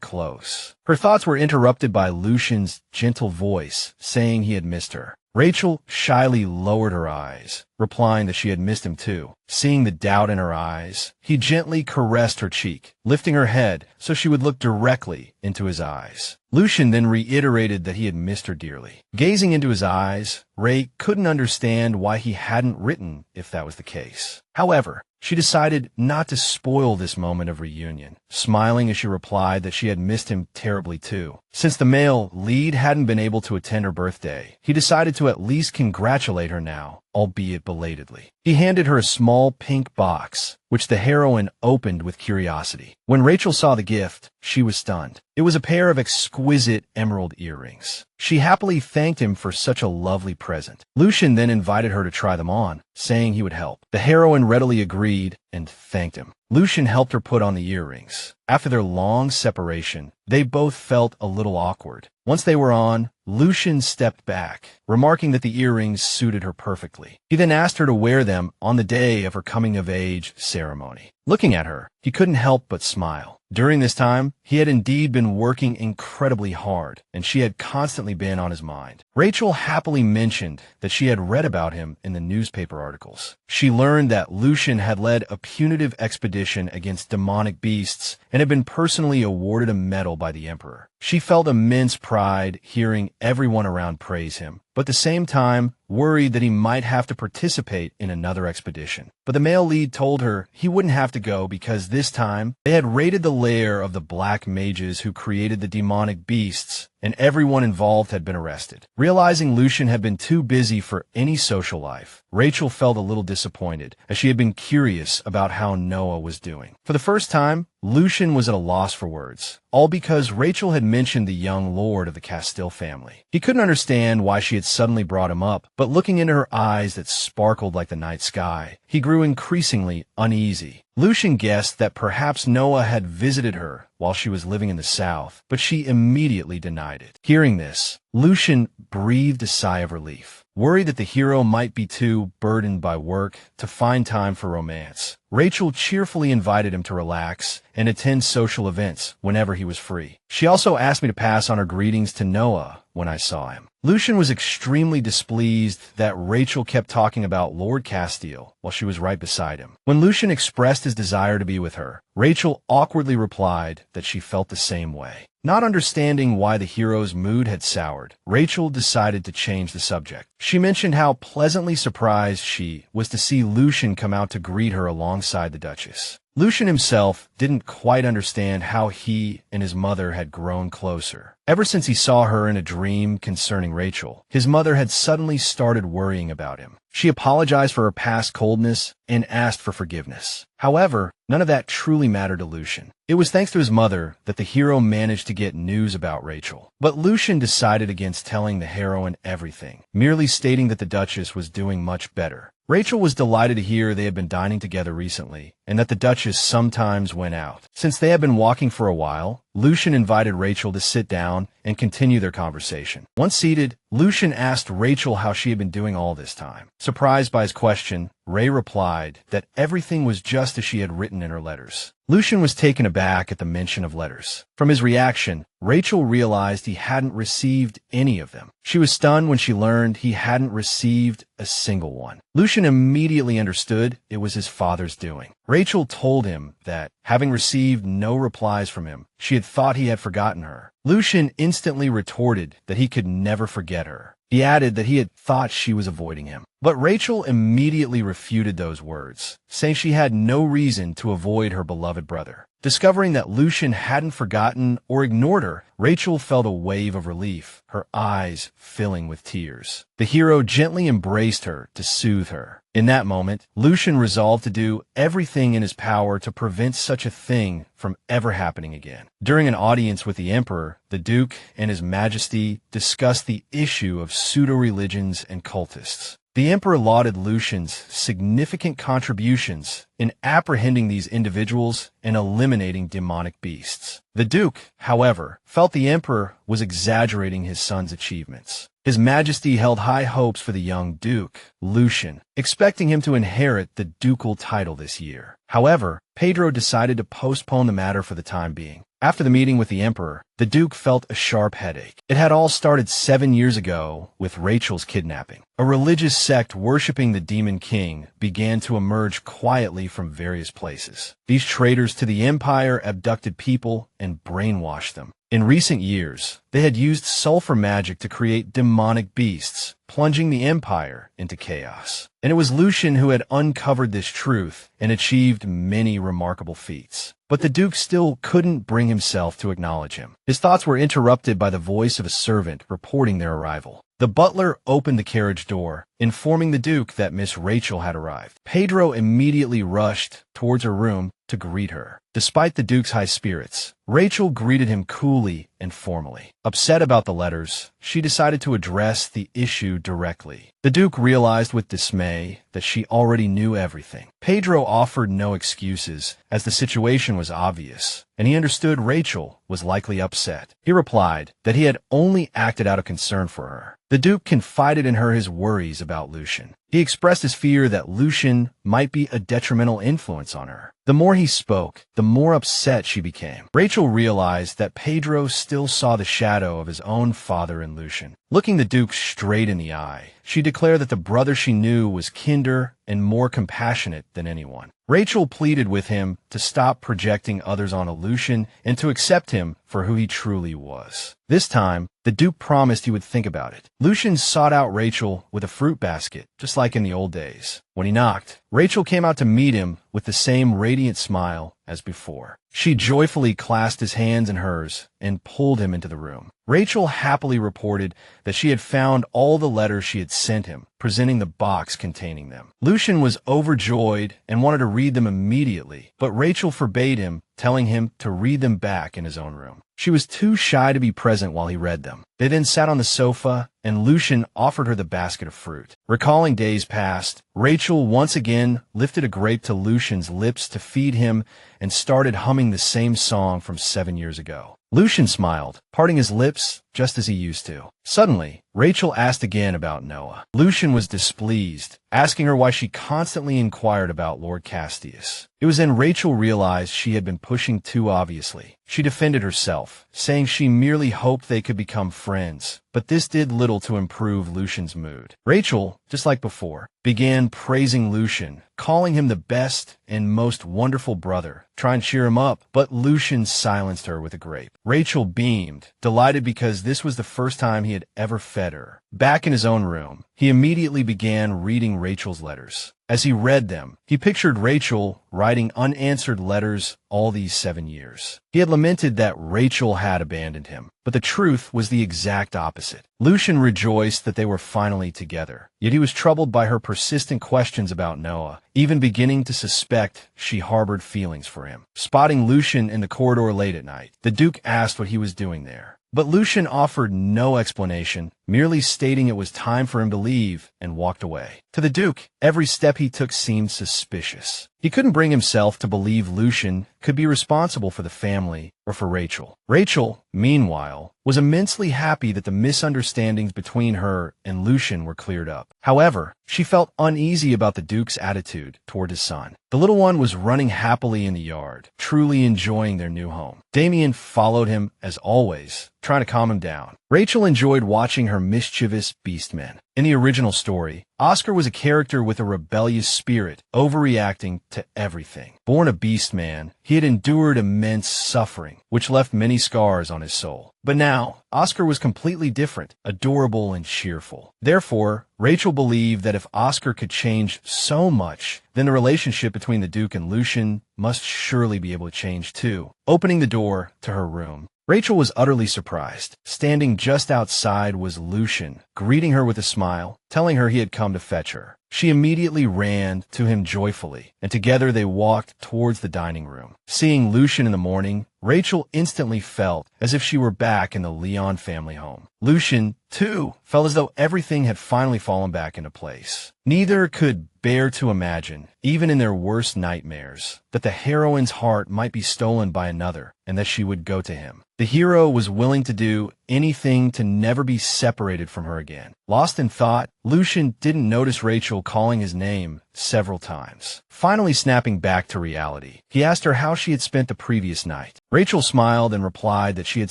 close. Her thoughts were interrupted by Lucian's gentle voice, saying he had missed her. Rachel shyly lowered her eyes, replying that she had missed him too. Seeing the doubt in her eyes, he gently caressed her cheek, lifting her head so she would look directly into his eyes. Lucian then reiterated that he had missed her dearly. Gazing into his eyes, Ray couldn't understand why he hadn't written if that was the case. However, she decided not to spoil this moment of reunion, smiling as she replied that she had missed him terribly too. Since the male lead hadn't been able to attend her birthday, he decided to at least congratulate her now, albeit belatedly. He handed her a small pink box, which the heroine opened with curiosity. When Rachel saw the gift, she was stunned. It was a pair of exquisite emerald earrings. She happily thanked him for such a lovely present. Lucian then invited her to try them on, saying he would help. The heroine readily agreed and thanked him. Lucian helped her put on the earrings. After their long separation, they both felt a little awkward. Once they were on, Lucian stepped back, remarking that the earrings suited her perfectly. He then asked her to wear them on the day of her coming-of-age ceremony. Looking at her, he couldn't help but smile. During this time, he had indeed been working incredibly hard, and she had constantly been on his mind. Rachel happily mentioned that she had read about him in the newspaper articles. She learned that Lucian had led a punitive expedition against demonic beasts and had been personally awarded a medal by the Emperor. She felt immense pride hearing everyone around praise him, but at the same time worried that he might have to participate in another expedition. But the male lead told her he wouldn't have to go because this time they had raided the lair of the black mages who created the demonic beasts, and everyone involved had been arrested. Realizing Lucian had been too busy for any social life, Rachel felt a little disappointed, as she had been curious about how Noah was doing. For the first time, Lucian was at a loss for words, all because Rachel had mentioned the young lord of the Castile family. He couldn't understand why she had suddenly brought him up, but looking into her eyes that sparkled like the night sky, he grew increasingly uneasy. Lucian guessed that perhaps Noah had visited her while she was living in the south, but she immediately denied it. Hearing this, Lucian breathed a sigh of relief, worried that the hero might be too burdened by work to find time for romance. Rachel cheerfully invited him to relax and attend social events whenever he was free. She also asked me to pass on her greetings to Noah when I saw him. Lucian was extremely displeased that Rachel kept talking about Lord Castile while she was right beside him. When Lucian expressed his desire to be with her, Rachel awkwardly replied that she felt the same way. Not understanding why the hero's mood had soured, Rachel decided to change the subject. She mentioned how pleasantly surprised she was to see Lucian come out to greet her alongside the Duchess. Lucian himself didn't quite understand how he and his mother had grown closer. Ever since he saw her in a dream concerning Rachel, his mother had suddenly started worrying about him. She apologized for her past coldness and asked for forgiveness. However, none of that truly mattered to Lucian. It was thanks to his mother that the hero managed to get news about Rachel. But Lucian decided against telling the heroine everything, merely stating that the Duchess was doing much better. Rachel was delighted to hear they had been dining together recently, and that the Duchess sometimes went out. Since they had been walking for a while, Lucian invited Rachel to sit down and continue their conversation. Once seated, Lucian asked Rachel how she had been doing all this time. Surprised by his question, Ray replied that everything was just as she had written in her letters. Lucian was taken aback at the mention of letters. From his reaction, Rachel realized he hadn't received any of them. She was stunned when she learned he hadn't received a single one. Lucian immediately understood it was his father's doing. Rachel told him that, having received no replies from him, she had thought he had forgotten her. Lucian instantly retorted that he could never forget her. He added that he had thought she was avoiding him. But Rachel immediately refuted those words, saying she had no reason to avoid her beloved brother. Discovering that Lucian hadn't forgotten or ignored her, Rachel felt a wave of relief, her eyes filling with tears. The hero gently embraced her to soothe her. In that moment, Lucian resolved to do everything in his power to prevent such a thing from ever happening again. During an audience with the Emperor, the Duke and His Majesty discussed the issue of pseudo-religions and cultists. The Emperor lauded Lucian's significant contributions in apprehending these individuals and eliminating demonic beasts. The Duke, however, felt the Emperor was exaggerating his son's achievements. His Majesty held high hopes for the young Duke, Lucian, expecting him to inherit the ducal title this year. However, Pedro decided to postpone the matter for the time being. After the meeting with the Emperor, the Duke felt a sharp headache. It had all started 7 years ago with Rachel's kidnapping. A religious sect worshipping the Demon King began to emerge quietly from various places. These traitors to the Empire abducted people and brainwashed them. In recent years, they had used sulfur magic to create demonic beasts, plunging the Empire into chaos. And it was Lucian who had uncovered this truth and achieved many remarkable feats. But the Duke still couldn't bring himself to acknowledge him. His thoughts were interrupted by the voice of a servant reporting their arrival. The butler opened the carriage door, informing the Duke that Miss Rachel had arrived. Pedro immediately rushed towards her room to greet her. Despite the Duke's high spirits, Rachel greeted him coolly and formally. Upset about the letters, she decided to address the issue directly. The Duke realized with dismay that she already knew everything. Pedro offered no excuses, as the situation was obvious, and he understood Rachel was likely upset. He replied that he had only acted out of concern for her. The Duke confided in her his worries about Lucian. He expressed his fear that Lucian might be a detrimental influence on her. The more he spoke, the more upset she became. Rachel realized that Pedro still saw the shadow of his own father in Lucian. Looking the Duke straight in the eye, she declared that the brother she knew was kinder and more compassionate than anyone. Rachel pleaded with him to stop projecting others onto Lucian and to accept him for who he truly was. This time, the Duke promised he would think about it. Lucian sought out Rachel with a fruit basket, just like in the old days. When he knocked, Rachel came out to meet him with the same radiant smile as before. She joyfully clasped his hands in hers and pulled him into the room. Rachel happily reported that she had found all the letters she had sent him, presenting the box containing them. Lucian was overjoyed and wanted to read them immediately, but Rachel forbade him, telling him to read them back in his own room. She was too shy to be present while he read them. They then sat on the sofa, and Lucian offered her the basket of fruit. Recalling days past, Rachel once again lifted a grape to Lucian's lips to feed him and started humming the same song from 7 years ago. Lucian smiled, parting his lips just as he used to. Suddenly, Rachel asked again about Noah. Lucian was displeased, asking her why she constantly inquired about Lord Castius. It was then Rachel realized she had been pushing too obviously. She defended herself, saying she merely hoped they could become friends, but this did little to improve Lucian's mood. Rachel, just like before, began praising Lucian, calling him the best and most wonderful brother, trying to cheer him up, but Lucian silenced her with a grape. Rachel beamed, delighted because this was the first time he had ever fed her. Back in his own room, he immediately began reading Rachel's letters. As he read them, he pictured Rachel writing unanswered letters all these 7 years. He had lamented that Rachel had abandoned him, but the truth was the exact opposite. Lucian rejoiced that they were finally together, yet he was troubled by her persistent questions about Noah, even beginning to suspect she harbored feelings for him. Spotting Lucian in the corridor late at night, the Duke asked what he was doing there. But Lucian offered no explanation merely stating it was time for him to leave, and walked away. To the Duke, every step he took seemed suspicious. He couldn't bring himself to believe Lucian could be responsible for the family or for Rachel. Rachel, meanwhile, was immensely happy that the misunderstandings between her and Lucian were cleared up. However, she felt uneasy about the Duke's attitude toward his son. The little one was running happily in the yard, truly enjoying their new home. Damien followed him as always, trying to calm him down. Rachel enjoyed watching her mischievous beastmen. In the original story, Oscar was a character with a rebellious spirit, overreacting to everything. Born a beast man, he had endured immense suffering, which left many scars on his soul. But now, Oscar was completely different, adorable and cheerful. Therefore, Rachel believed that if Oscar could change so much, then the relationship between the Duke and Lucian must surely be able to change too. Opening the door to her room, Rachel was utterly surprised. Standing just outside was Lucian, greeting her with a smile, telling her he had come to fetch her. She immediately ran to him joyfully, and together they walked towards the dining room. Seeing Lucian in the morning, Rachel instantly felt as if she were back in the Leon family home. Lucian, too, felt as though everything had finally fallen back into place. Neither could bear to imagine, even in their worst nightmares, that the heroine's heart might be stolen by another, and that she would go to him. The hero was willing to do anything to never be separated from her again. Lost in thought, Lucian didn't notice Rachel calling his name several times. Finally snapping back to reality, he asked her how she had spent the previous night. Rachel smiled and replied that she had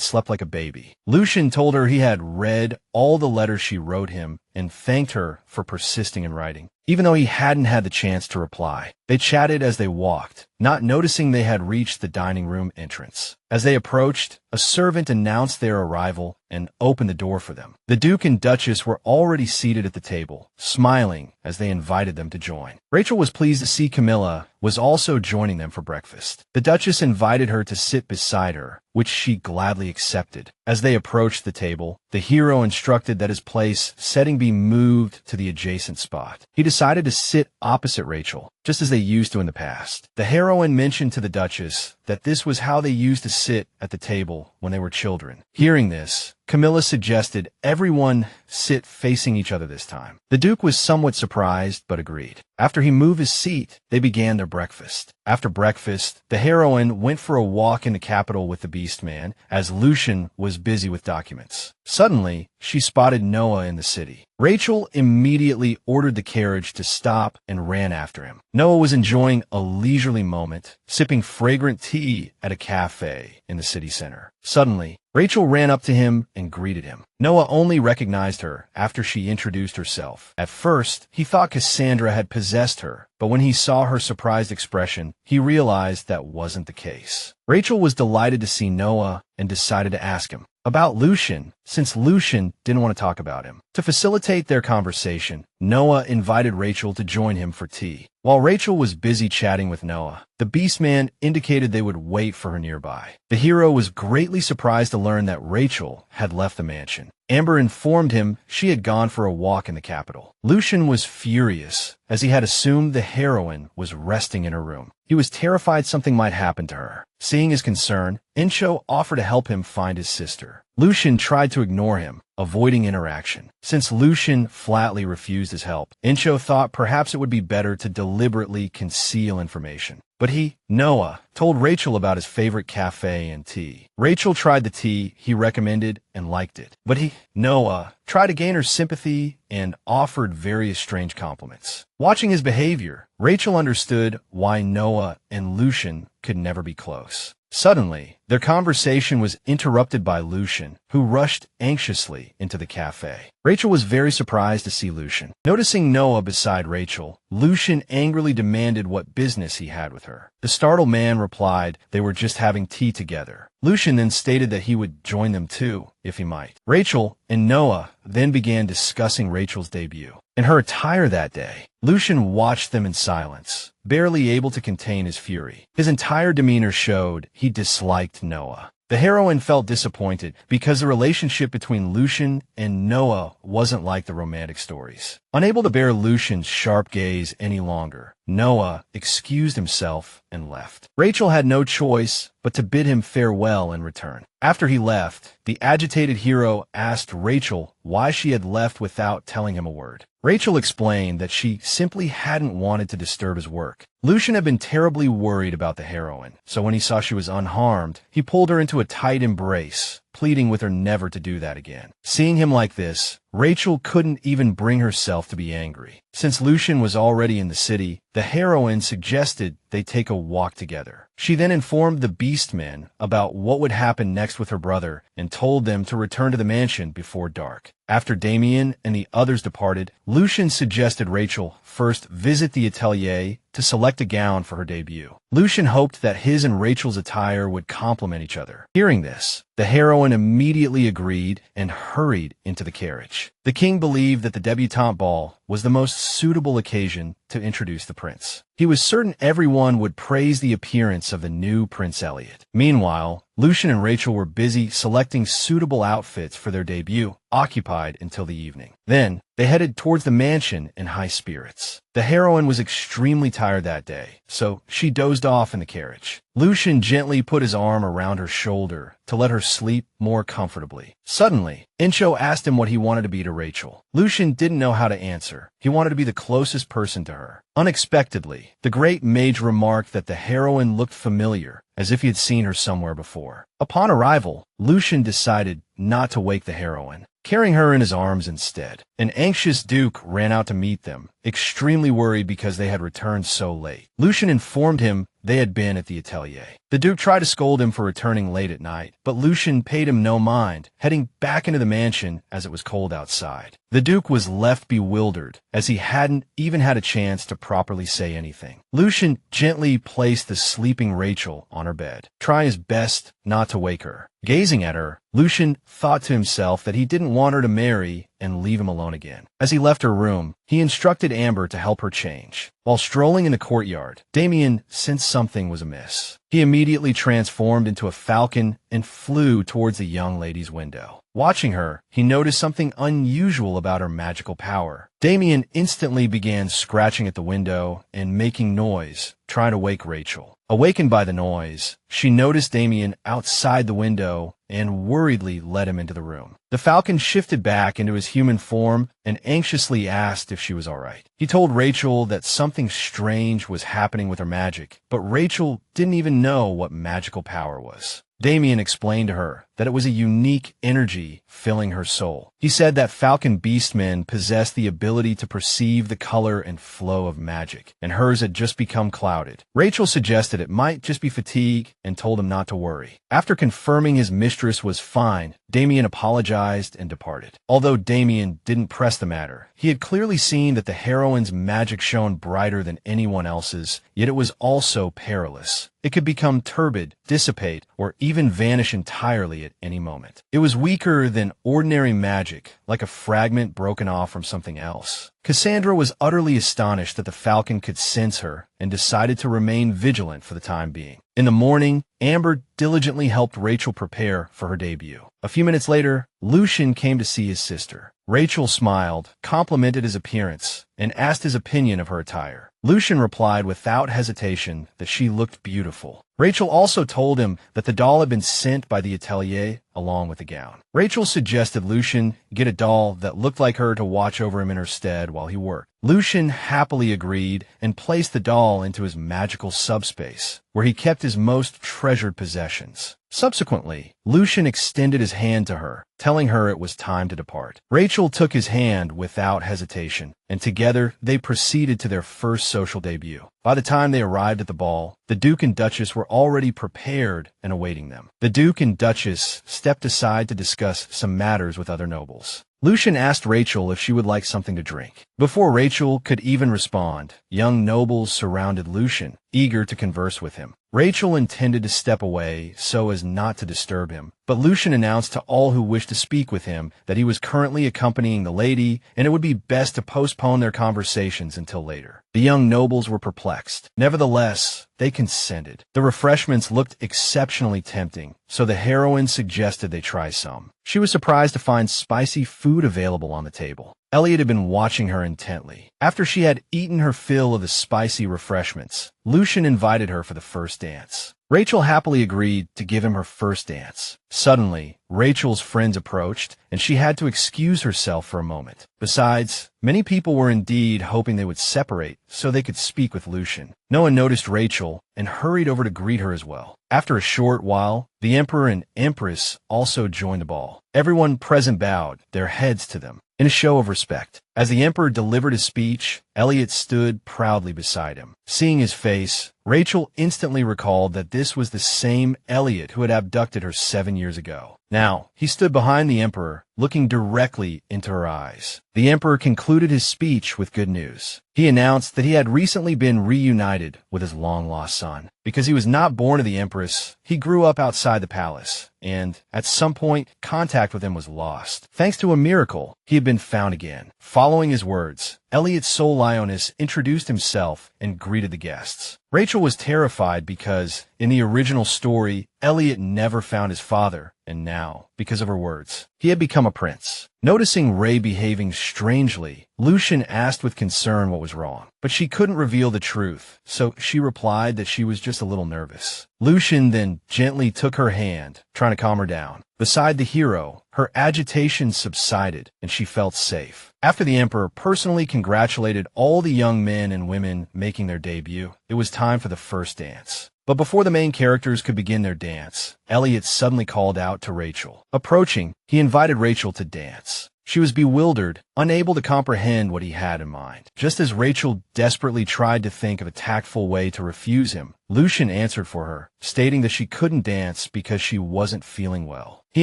slept like a baby. Lucian told her he had read all the letters she wrote him and thanked her for persisting in writing, even though he hadn't had the chance to reply. They chatted as they walked, not noticing they had reached the dining room entrance. As they approached, a servant announced their arrival and opened the door for them. The Duke and Duchess were already seated at the table, smiling as they invited them to join. Rachel was pleased to see Camilla was also joining them for breakfast. The Duchess invited her to sit beside her, which she gladly accepted. As they approached the table, the hero instructed that his place setting be moved to the adjacent spot. He decided to sit opposite Rachel, just as they used to in the past. The heroine mentioned to the Duchess that this was how they used to sit at the table when they were children. Hearing this, Camilla suggested everyone sit facing each other this time. The Duke was somewhat surprised, but agreed. After he moved his seat, they began their breakfast. After breakfast, the heroine went for a walk in the capital with the Beast Man, as Lucian was busy with documents. Suddenly, she spotted Noah in the city. Rachel immediately ordered the carriage to stop and ran after him. Noah was enjoying a leisurely moment, sipping fragrant tea at a cafe in the city center. Suddenly, Rachel ran up to him and greeted him. Noah only recognized her after she introduced herself. At first, he thought Cassandra had possessed her, but when he saw her surprised expression, he realized that wasn't the case. Rachel was delighted to see Noah and decided to ask him about Lucian, since Lucian didn't want to talk about him. To facilitate their conversation, Noah invited Rachel to join him for tea. While Rachel was busy chatting with Noah, the Beastman indicated they would wait for her nearby. The hero was greatly surprised to learn that Rachel had left the mansion. Amber informed him she had gone for a walk in the capital. Lucian was furious, as he had assumed the heroine was resting in her room. He was terrified something might happen to her. Seeing his concern, Incho offered to help him find his sister. Lucian tried to ignore him, avoiding interaction. Since Lucian flatly refused his help, Incho thought perhaps it would be better to deliberately conceal information. But he, Noah, told Rachel about his favorite cafe and tea. Rachel tried the tea he recommended and liked it. But he, Noah, tried to gain her sympathy and offered various strange compliments. Watching his behavior, Rachel understood why Noah and Lucian could never be close. Suddenly, their conversation was interrupted by Lucian, who rushed anxiously into the cafe. Rachel was very surprised to see Lucian. Noticing Noah beside Rachel, Lucian angrily demanded what business he had with her. The startled man replied they were just having tea together. Lucian then stated that he would join them too, if he might. Rachel and Noah then began discussing Rachel's debut. In her attire that day, Lucian watched them in silence, barely able to contain his fury. His entire demeanor showed he disliked Noah. The heroine felt disappointed because the relationship between Lucian and Noah wasn't like the romantic stories. Unable to bear Lucian's sharp gaze any longer, Noah excused himself and left. Rachel had no choice but to bid him farewell in return. After he left, the agitated hero asked Rachel why she had left without telling him a word. Rachel explained that she simply hadn't wanted to disturb his work. Lucian had been terribly worried about the heroine, so when he saw she was unharmed, he pulled her into a tight embrace, pleading with her never to do that again. Seeing him like this, Rachel couldn't even bring herself to be angry. Since Lucian was already in the city, the heroine suggested they take a walk together. She then informed the Beastmen about what would happen next with her brother and told them to return to the mansion before dark. After Damien and the others departed, Lucian suggested Rachel first visit the atelier to select a gown for her debut. Lucian hoped that his and Rachel's attire would complement each other. Hearing this, the heroine immediately agreed and hurried into the carriage. The king believed that the debutante ball was the most suitable occasion to introduce the prince. He was certain everyone would praise the appearance of the new Prince Elliot. Meanwhile, Lucian and Rachel were busy selecting suitable outfits for their debut, occupied until the evening. Then, they headed towards the mansion in high spirits. The heroine was extremely tired that day, so she dozed off in the carriage. Lucian gently put his arm around her shoulder to let her sleep more comfortably. Suddenly, Incho asked him what he wanted to be to Rachel. Lucian didn't know how to answer. He wanted to be the closest person to her. Unexpectedly, the great mage remarked that the heroine looked familiar, as if he had seen her somewhere before. Upon arrival, Lucian decided not to wake the heroine, carrying her in his arms instead. An anxious Duke ran out to meet them, extremely worried because they had returned so late. Lucian informed him they had been at the atelier. The Duke tried to scold him for returning late at night, but Lucian paid him no mind, heading back into the mansion as it was cold outside. The Duke was left bewildered, as he hadn't even had a chance to properly say anything. Lucian gently placed the sleeping Rachel on her bed, trying his best not to wake her. Gazing at her, Lucian thought to himself that he didn't want her to marry and leave him alone again. As he left her room, he instructed Amber to help her change. While strolling in the courtyard, Damien sensed something was amiss. He immediately transformed into a falcon and flew towards the young lady's window. Watching her, he noticed something unusual about her magical power. Damien instantly began scratching at the window and making noise, trying to wake Rachel. Awakened by the noise, she noticed Damien outside the window and worriedly led him into the room. The falcon shifted back into his human form and anxiously asked if she was all right. He told Rachel that something strange was happening with her magic, but Rachel didn't even know what magical power was. Damien explained to her that it was a unique energy filling her soul. He said that Falcon Beastmen possessed the ability to perceive the color and flow of magic, and hers had just become clouded. Rachel suggested it might just be fatigue and told him not to worry. After confirming his mistress was fine, Damien apologized and departed. Although Damien didn't press the matter, he had clearly seen that the heroine's magic shone brighter than anyone else's, yet it was also perilous. It could become turbid, dissipate, or even vanish entirely at any moment. It was weaker than ordinary magic, like a fragment broken off from something else. Cassandra was utterly astonished that the falcon could sense her and decided to remain vigilant for the time being. In the morning, Amber diligently helped Rachel prepare for her debut. A few minutes later, Lucian came to see his sister. Rachel smiled, complimented his appearance, and asked his opinion of her attire. Lucian replied without hesitation that she looked beautiful. Rachel also told him that the doll had been sent by the atelier along with the gown. Rachel suggested Lucian get a doll that looked like her to watch over him in her stead while he worked. Lucian happily agreed and placed the doll into his magical subspace, where he kept his most treasured possessions. Subsequently, Lucian extended his hand to her, telling her it was time to depart. Rachel took his hand without hesitation, and together they proceeded to their first social debut. By the time they arrived at the ball, the Duke and Duchess were already prepared and awaiting them. The Duke and Duchess stepped aside to discuss some matters with other nobles. Lucian asked Rachel if she would like something to drink. Before Rachel could even respond, young nobles surrounded Lucian, eager to converse with him. Rachel intended to step away so as not to disturb him, but Lucian announced to all who wished to speak with him that he was currently accompanying the lady and it would be best to postpone their conversations until later. The young nobles were perplexed. Nevertheless, they consented. The refreshments looked exceptionally tempting, so the heroine suggested they try some. She was surprised to find spicy food available on the table. Elliot had been watching her intently. After she had eaten her fill of the spicy refreshments, Lucian invited her for the first dance. Rachel happily agreed to give him her first dance. Suddenly, Rachel's friends approached, and she had to excuse herself for a moment. Besides, many people were indeed hoping they would separate so they could speak with Lucian. Noah noticed Rachel and hurried over to greet her as well. After a short while, the Emperor and Empress also joined the ball. Everyone present bowed their heads to them in a show of respect. As the Emperor delivered his speech, Elliot stood proudly beside him. Seeing his face, Rachel instantly recalled that this was the same Elliot who had abducted her 7 years ago. Now, he stood behind the Emperor, looking directly into her eyes. The Emperor concluded his speech with good news. He announced that he had recently been reunited with his long-lost son. Because he was not born to the Empress, he grew up outside the palace, and, at some point, contact with him was lost. Thanks to a miracle, he had been found again. Following his words, Elliot's soul lioness introduced himself and greeted the guests. Rachel was terrified because, in the original story, Elliot never found his father, and now, because of her words, he had become a prince. Noticing Ray behaving strangely, Lucian asked with concern what was wrong, but she couldn't reveal the truth, so she replied that she was just a little nervous. Lucian then gently took her hand, trying to calm her down. Beside the hero, her agitation subsided, and she felt safe. After the Emperor personally congratulated all the young men and women making their debut, it was time for the first dance. But before the main characters could begin their dance, Elliot suddenly called out to Rachel. Approaching, he invited Rachel to dance. She was bewildered, unable to comprehend what he had in mind. Just as Rachel desperately tried to think of a tactful way to refuse him, Lucian answered for her, stating that she couldn't dance because she wasn't feeling well. He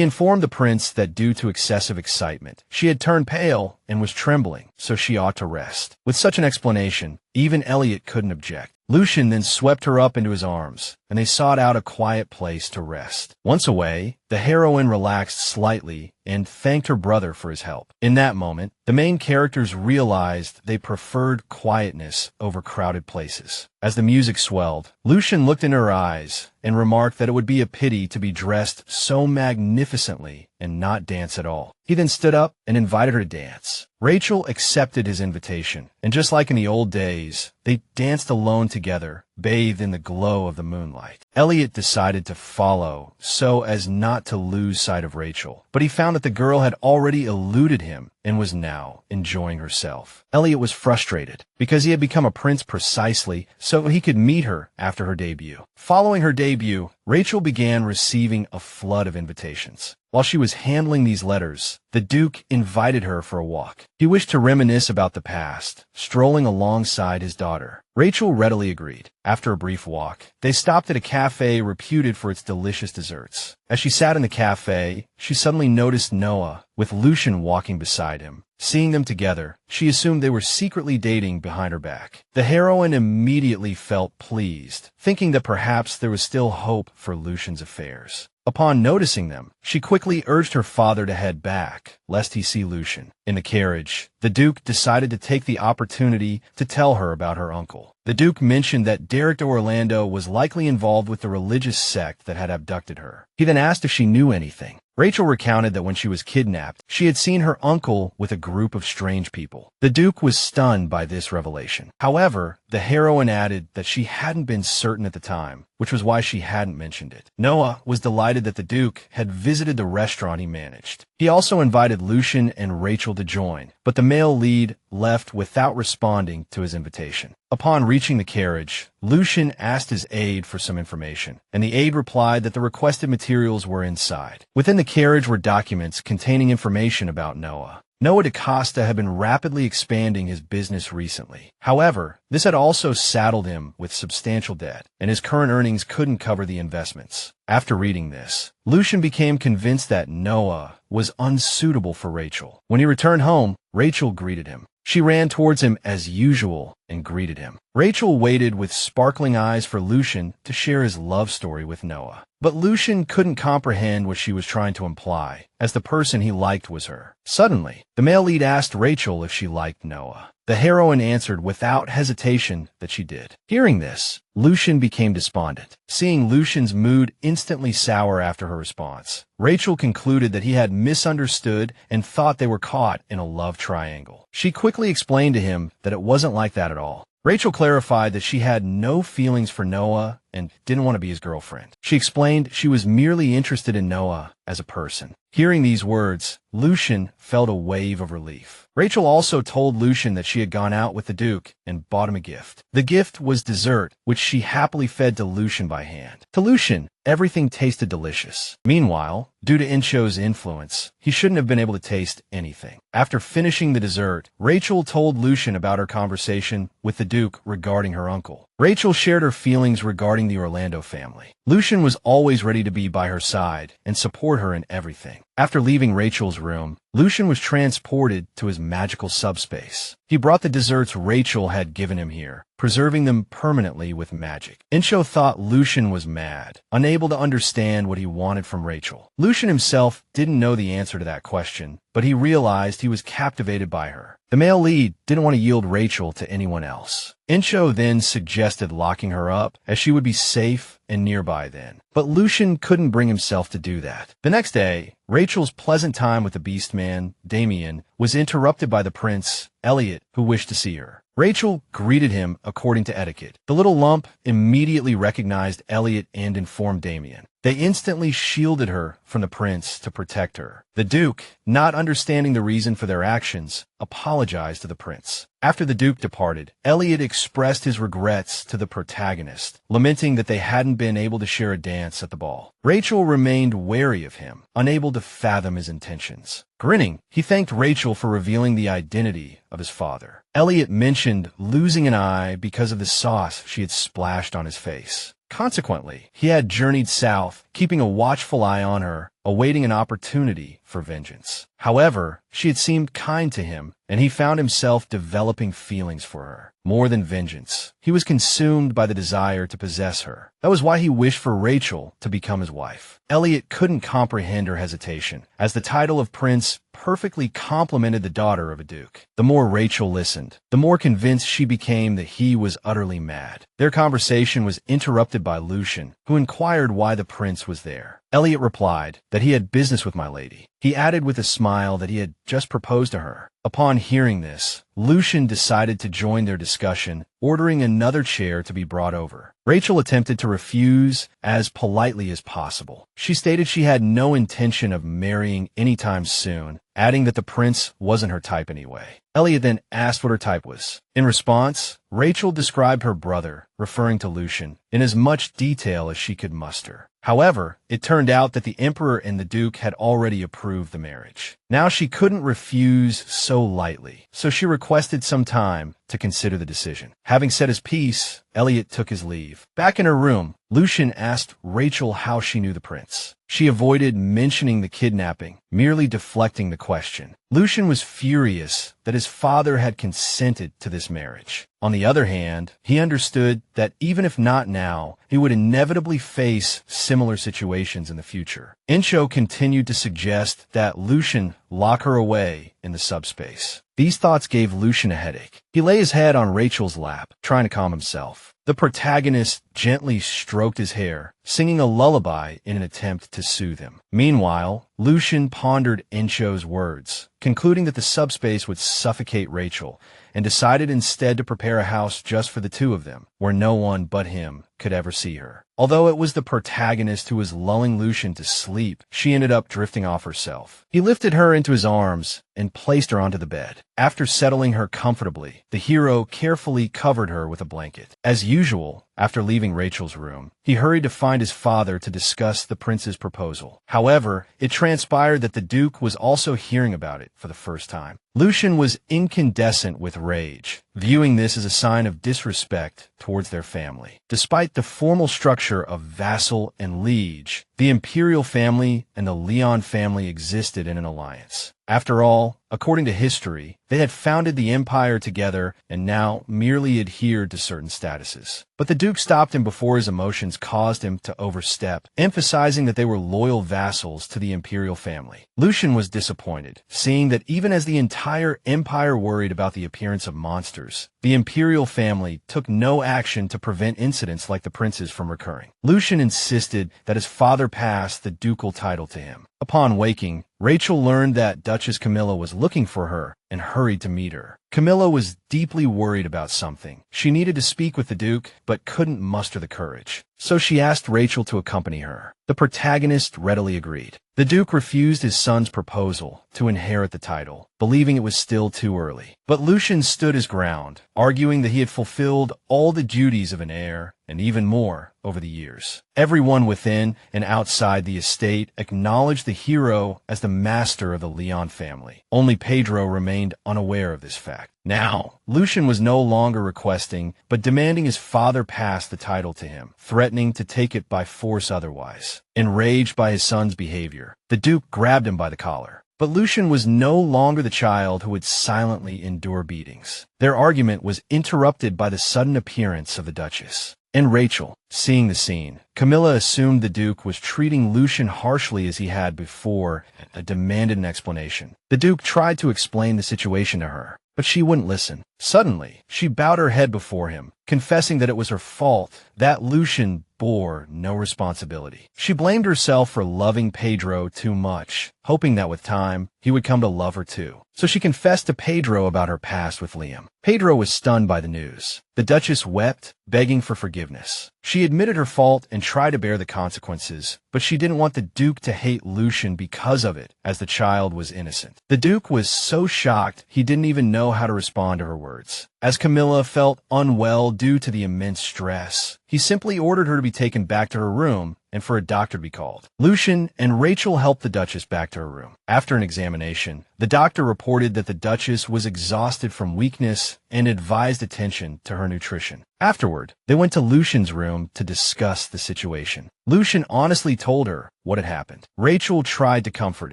informed the prince that due to excessive excitement, she had turned pale and was trembling, so she ought to rest. With such an explanation, even Elliot couldn't object. Lucian then swept her up into his arms, and they sought out a quiet place to rest. Once away, the heroine relaxed slightly and thanked her brother for his help. In that moment, the main characters realized they preferred quietness over crowded places. As the music swelled, Lucian looked in her eyes and remarked that it would be a pity to be dressed so magnificently and not dance at all. He then stood up and invited her to dance. Rachel accepted his invitation, and just like in the old days, they danced alone together, bathed in the glow of the moonlight. Elliot decided to follow so as not to lose sight of Rachel, but he found that the girl had already eluded him and was now enjoying herself. Elliot was frustrated because he had become a prince precisely so he could meet her after her debut. Following her debut, Rachel began receiving a flood of invitations. While she was handling these letters, the Duke invited her for a walk. He wished to reminisce about the past, strolling alongside his daughter. Rachel readily agreed. After a brief walk, they stopped at a cafe reputed for its delicious desserts. As she sat in the cafe, she suddenly noticed Noah, with Lucian walking beside him. Seeing them together, she assumed they were secretly dating behind her back. The heroine immediately felt pleased, thinking that perhaps there was still hope for Lucian's affairs. Upon noticing them, she quickly urged her father to head back, lest he see Lucian. In the carriage, the Duke decided to take the opportunity to tell her about her uncle. The Duke mentioned that Derek de Orlando was likely involved with the religious sect that had abducted her. He then asked if she knew anything. Rachel recounted that when she was kidnapped, she had seen her uncle with a group of strange people. The Duke was stunned by this revelation. However, the heroine added that she hadn't been certain at the time, which was why she hadn't mentioned it. Noah was delighted that the Duke had visited the restaurant he managed. He also invited Lucian and Rachel to join, but the male lead left without responding to his invitation. Upon reaching the carriage, Lucian asked his aide for some information, and the aide replied that the requested materials were inside. Within the carriage were documents containing information about Noah. Noah DaCosta had been rapidly expanding his business recently. However, this had also saddled him with substantial debt, and his current earnings couldn't cover the investments. After reading this, Lucian became convinced that Noah was unsuitable for Rachel. When he returned home, Rachel greeted him. She ran towards him as usual and greeted him. Rachel waited with sparkling eyes for Lucian to share his love story with Noah. But Lucian couldn't comprehend what she was trying to imply, as the person he liked was her. Suddenly, the male lead asked Rachel if she liked Noah. The heroine answered without hesitation that she did. Hearing this, Lucian became despondent. Seeing Lucian's mood instantly sour after her response, Rachel concluded that he had misunderstood and thought they were caught in a love triangle. She quickly explained to him that it wasn't like that at all. Rachel clarified that she had no feelings for Noah and didn't want to be his girlfriend. She explained she was merely interested in Noah as a person. Hearing these words, Lucian felt a wave of relief. Rachel also told Lucian that she had gone out with the Duke and bought him a gift. The gift was dessert, which she happily fed to Lucian by hand. To Lucian, everything tasted delicious. Meanwhile, due to Incho's influence, he shouldn't have been able to taste anything. After finishing the dessert, Rachel told Lucian about her conversation with the Duke regarding her uncle. Rachel shared her feelings regarding the Orlando family. Lucian was always ready to be by her side and support her in everything. After leaving Rachel's room, Lucian was transported to his magical subspace. He brought the desserts Rachel had given him here, preserving them permanently with magic. Incho thought Lucian was mad, unable to understand what he wanted from Rachel. Lucian himself didn't know the answer to that question, but he realized he was captivated by her. The male lead didn't want to yield Rachel to anyone else. Incho then suggested locking her up, as she would be safe and nearby then. But Lucian couldn't bring himself to do that. The next day, Rachel's pleasant time with the Beastman, Damien, was interrupted by the prince, Elliot, who wished to see her. Rachel greeted him according to etiquette. The little lump immediately recognized Elliot and informed Damien. They instantly shielded her from the prince to protect her. The Duke, not understanding the reason for their actions, apologized to the prince. After the Duke departed, Elliot expressed his regrets to the protagonist, lamenting that they hadn't been able to share a dance at the ball. Rachel remained wary of him, unable to fathom his intentions. Grinning, he thanked Rachel for revealing the identity of his father. Elliot mentioned losing an eye because of the sauce she had splashed on his face. Consequently, he had journeyed south, keeping a watchful eye on her, awaiting an opportunity for vengeance. However, she had seemed kind to him, and he found himself developing feelings for her. More than vengeance, he was consumed by the desire to possess her. That was why he wished for Rachel to become his wife. Elliot couldn't comprehend her hesitation, as the title of prince perfectly complemented the daughter of a duke. The more Rachel listened, the more convinced she became that he was utterly mad. Their conversation was interrupted by Lucian, who inquired why the prince was there. Elliot replied that he had business with my lady. He added with a smile that he had just proposed to her. Upon hearing this, Lucian decided to join their discussion, ordering another chair to be brought over. Rachel attempted to refuse as politely as possible. She stated she had no intention of marrying anytime soon, adding that the prince wasn't her type anyway. Elliot then asked what her type was. In response, Rachel described her brother, referring to Lucian, in as much detail as she could muster. However, it turned out that the emperor and the duke had already approved the marriage. Now she couldn't refuse so lightly, so she requested some time to consider the decision. Having said his piece, Elliot took his leave. Back in her room, Lucian asked Rachel how she knew the prince. She avoided mentioning the kidnapping, merely deflecting the question. Lucian was furious that his father had consented to this marriage. On the other hand, he understood that even if not now, he would inevitably face similar situations in the future. Incho continued to suggest that Lucian lock her away in the subspace. These thoughts gave Lucian a headache. He lay his head on Rachel's lap, trying to calm himself. The protagonist gently stroked his hair, singing a lullaby in an attempt to soothe him. Meanwhile, Lucian pondered Incho's words, concluding that the subspace would suffocate Rachel, and decided instead to prepare a house just for the two of them, where no one but him could ever see her. Although it was the protagonist who was lulling Lucian to sleep, she ended up drifting off herself. He lifted her into his arms and placed her onto the bed. After settling her comfortably, the hero carefully covered her with a blanket. As usual, after leaving Rachel's room, he hurried to find his father to discuss the prince's proposal. However, it transpired that the Duke was also hearing about it for the first time. Lucian was incandescent with rage, viewing this as a sign of disrespect towards their family. Despite the formal structure of vassal and liege, the imperial family and the Leon family existed in an alliance. After all, according to history, they had founded the empire together and now merely adhered to certain statuses. But the Duke stopped him before his emotions caused him to overstep, emphasizing that they were loyal vassals to the imperial family. Lucian was disappointed, seeing that even as the entire empire worried about the appearance of monsters, the imperial family took no action to prevent incidents like the prince's from recurring. Lucian insisted that his father pass the ducal title to him. Upon waking, Rachel learned that Duchess Camilla was looking for her and hurried to meet her. Camilla was deeply worried about something. She needed to speak with the Duke, but couldn't muster the courage. So she asked Rachel to accompany her. The protagonist readily agreed. The Duke refused his son's proposal to inherit the title, believing it was still too early. But Lucian stood his ground, arguing that he had fulfilled all the duties of an heir, and even more, over the years. Everyone within and outside the estate acknowledged the hero as the master of the Leon family. Only Pedro remained unaware of this fact. Now, Lucian was no longer requesting, but demanding his father pass the title to him, threatening to take it by force otherwise. Enraged by his son's behavior, the Duke grabbed him by the collar. But Lucian was no longer the child who would silently endure beatings. Their argument was interrupted by the sudden appearance of the Duchess and Rachel. Seeing the scene, Camilla assumed the Duke was treating Lucian harshly as he had before and demanded an explanation. The Duke tried to explain the situation to her, but she wouldn't listen. Suddenly, she bowed her head before him, confessing that it was her fault, that Lucian bore no responsibility. She blamed herself for loving Pedro too much, hoping that with time, he would come to love her too. So she confessed to Pedro about her past with Liam. Pedro was stunned by the news. The Duchess wept, begging for forgiveness. She admitted her fault and tried to bear the consequences, but she didn't want the Duke to hate Lucian because of it, as the child was innocent. The Duke was so shocked he didn't even know how to respond to her words. As Camilla felt unwell due to the immense stress, he simply ordered her to be taken back to her room and for a doctor to be called. Lucian and Rachel helped the Duchess back to her room. After an examination, the doctor reported that the Duchess was exhausted from weakness and advised attention to her nutrition. Afterward, they went to Lucian's room to discuss the situation. Lucian honestly told her what had happened. Rachel tried to comfort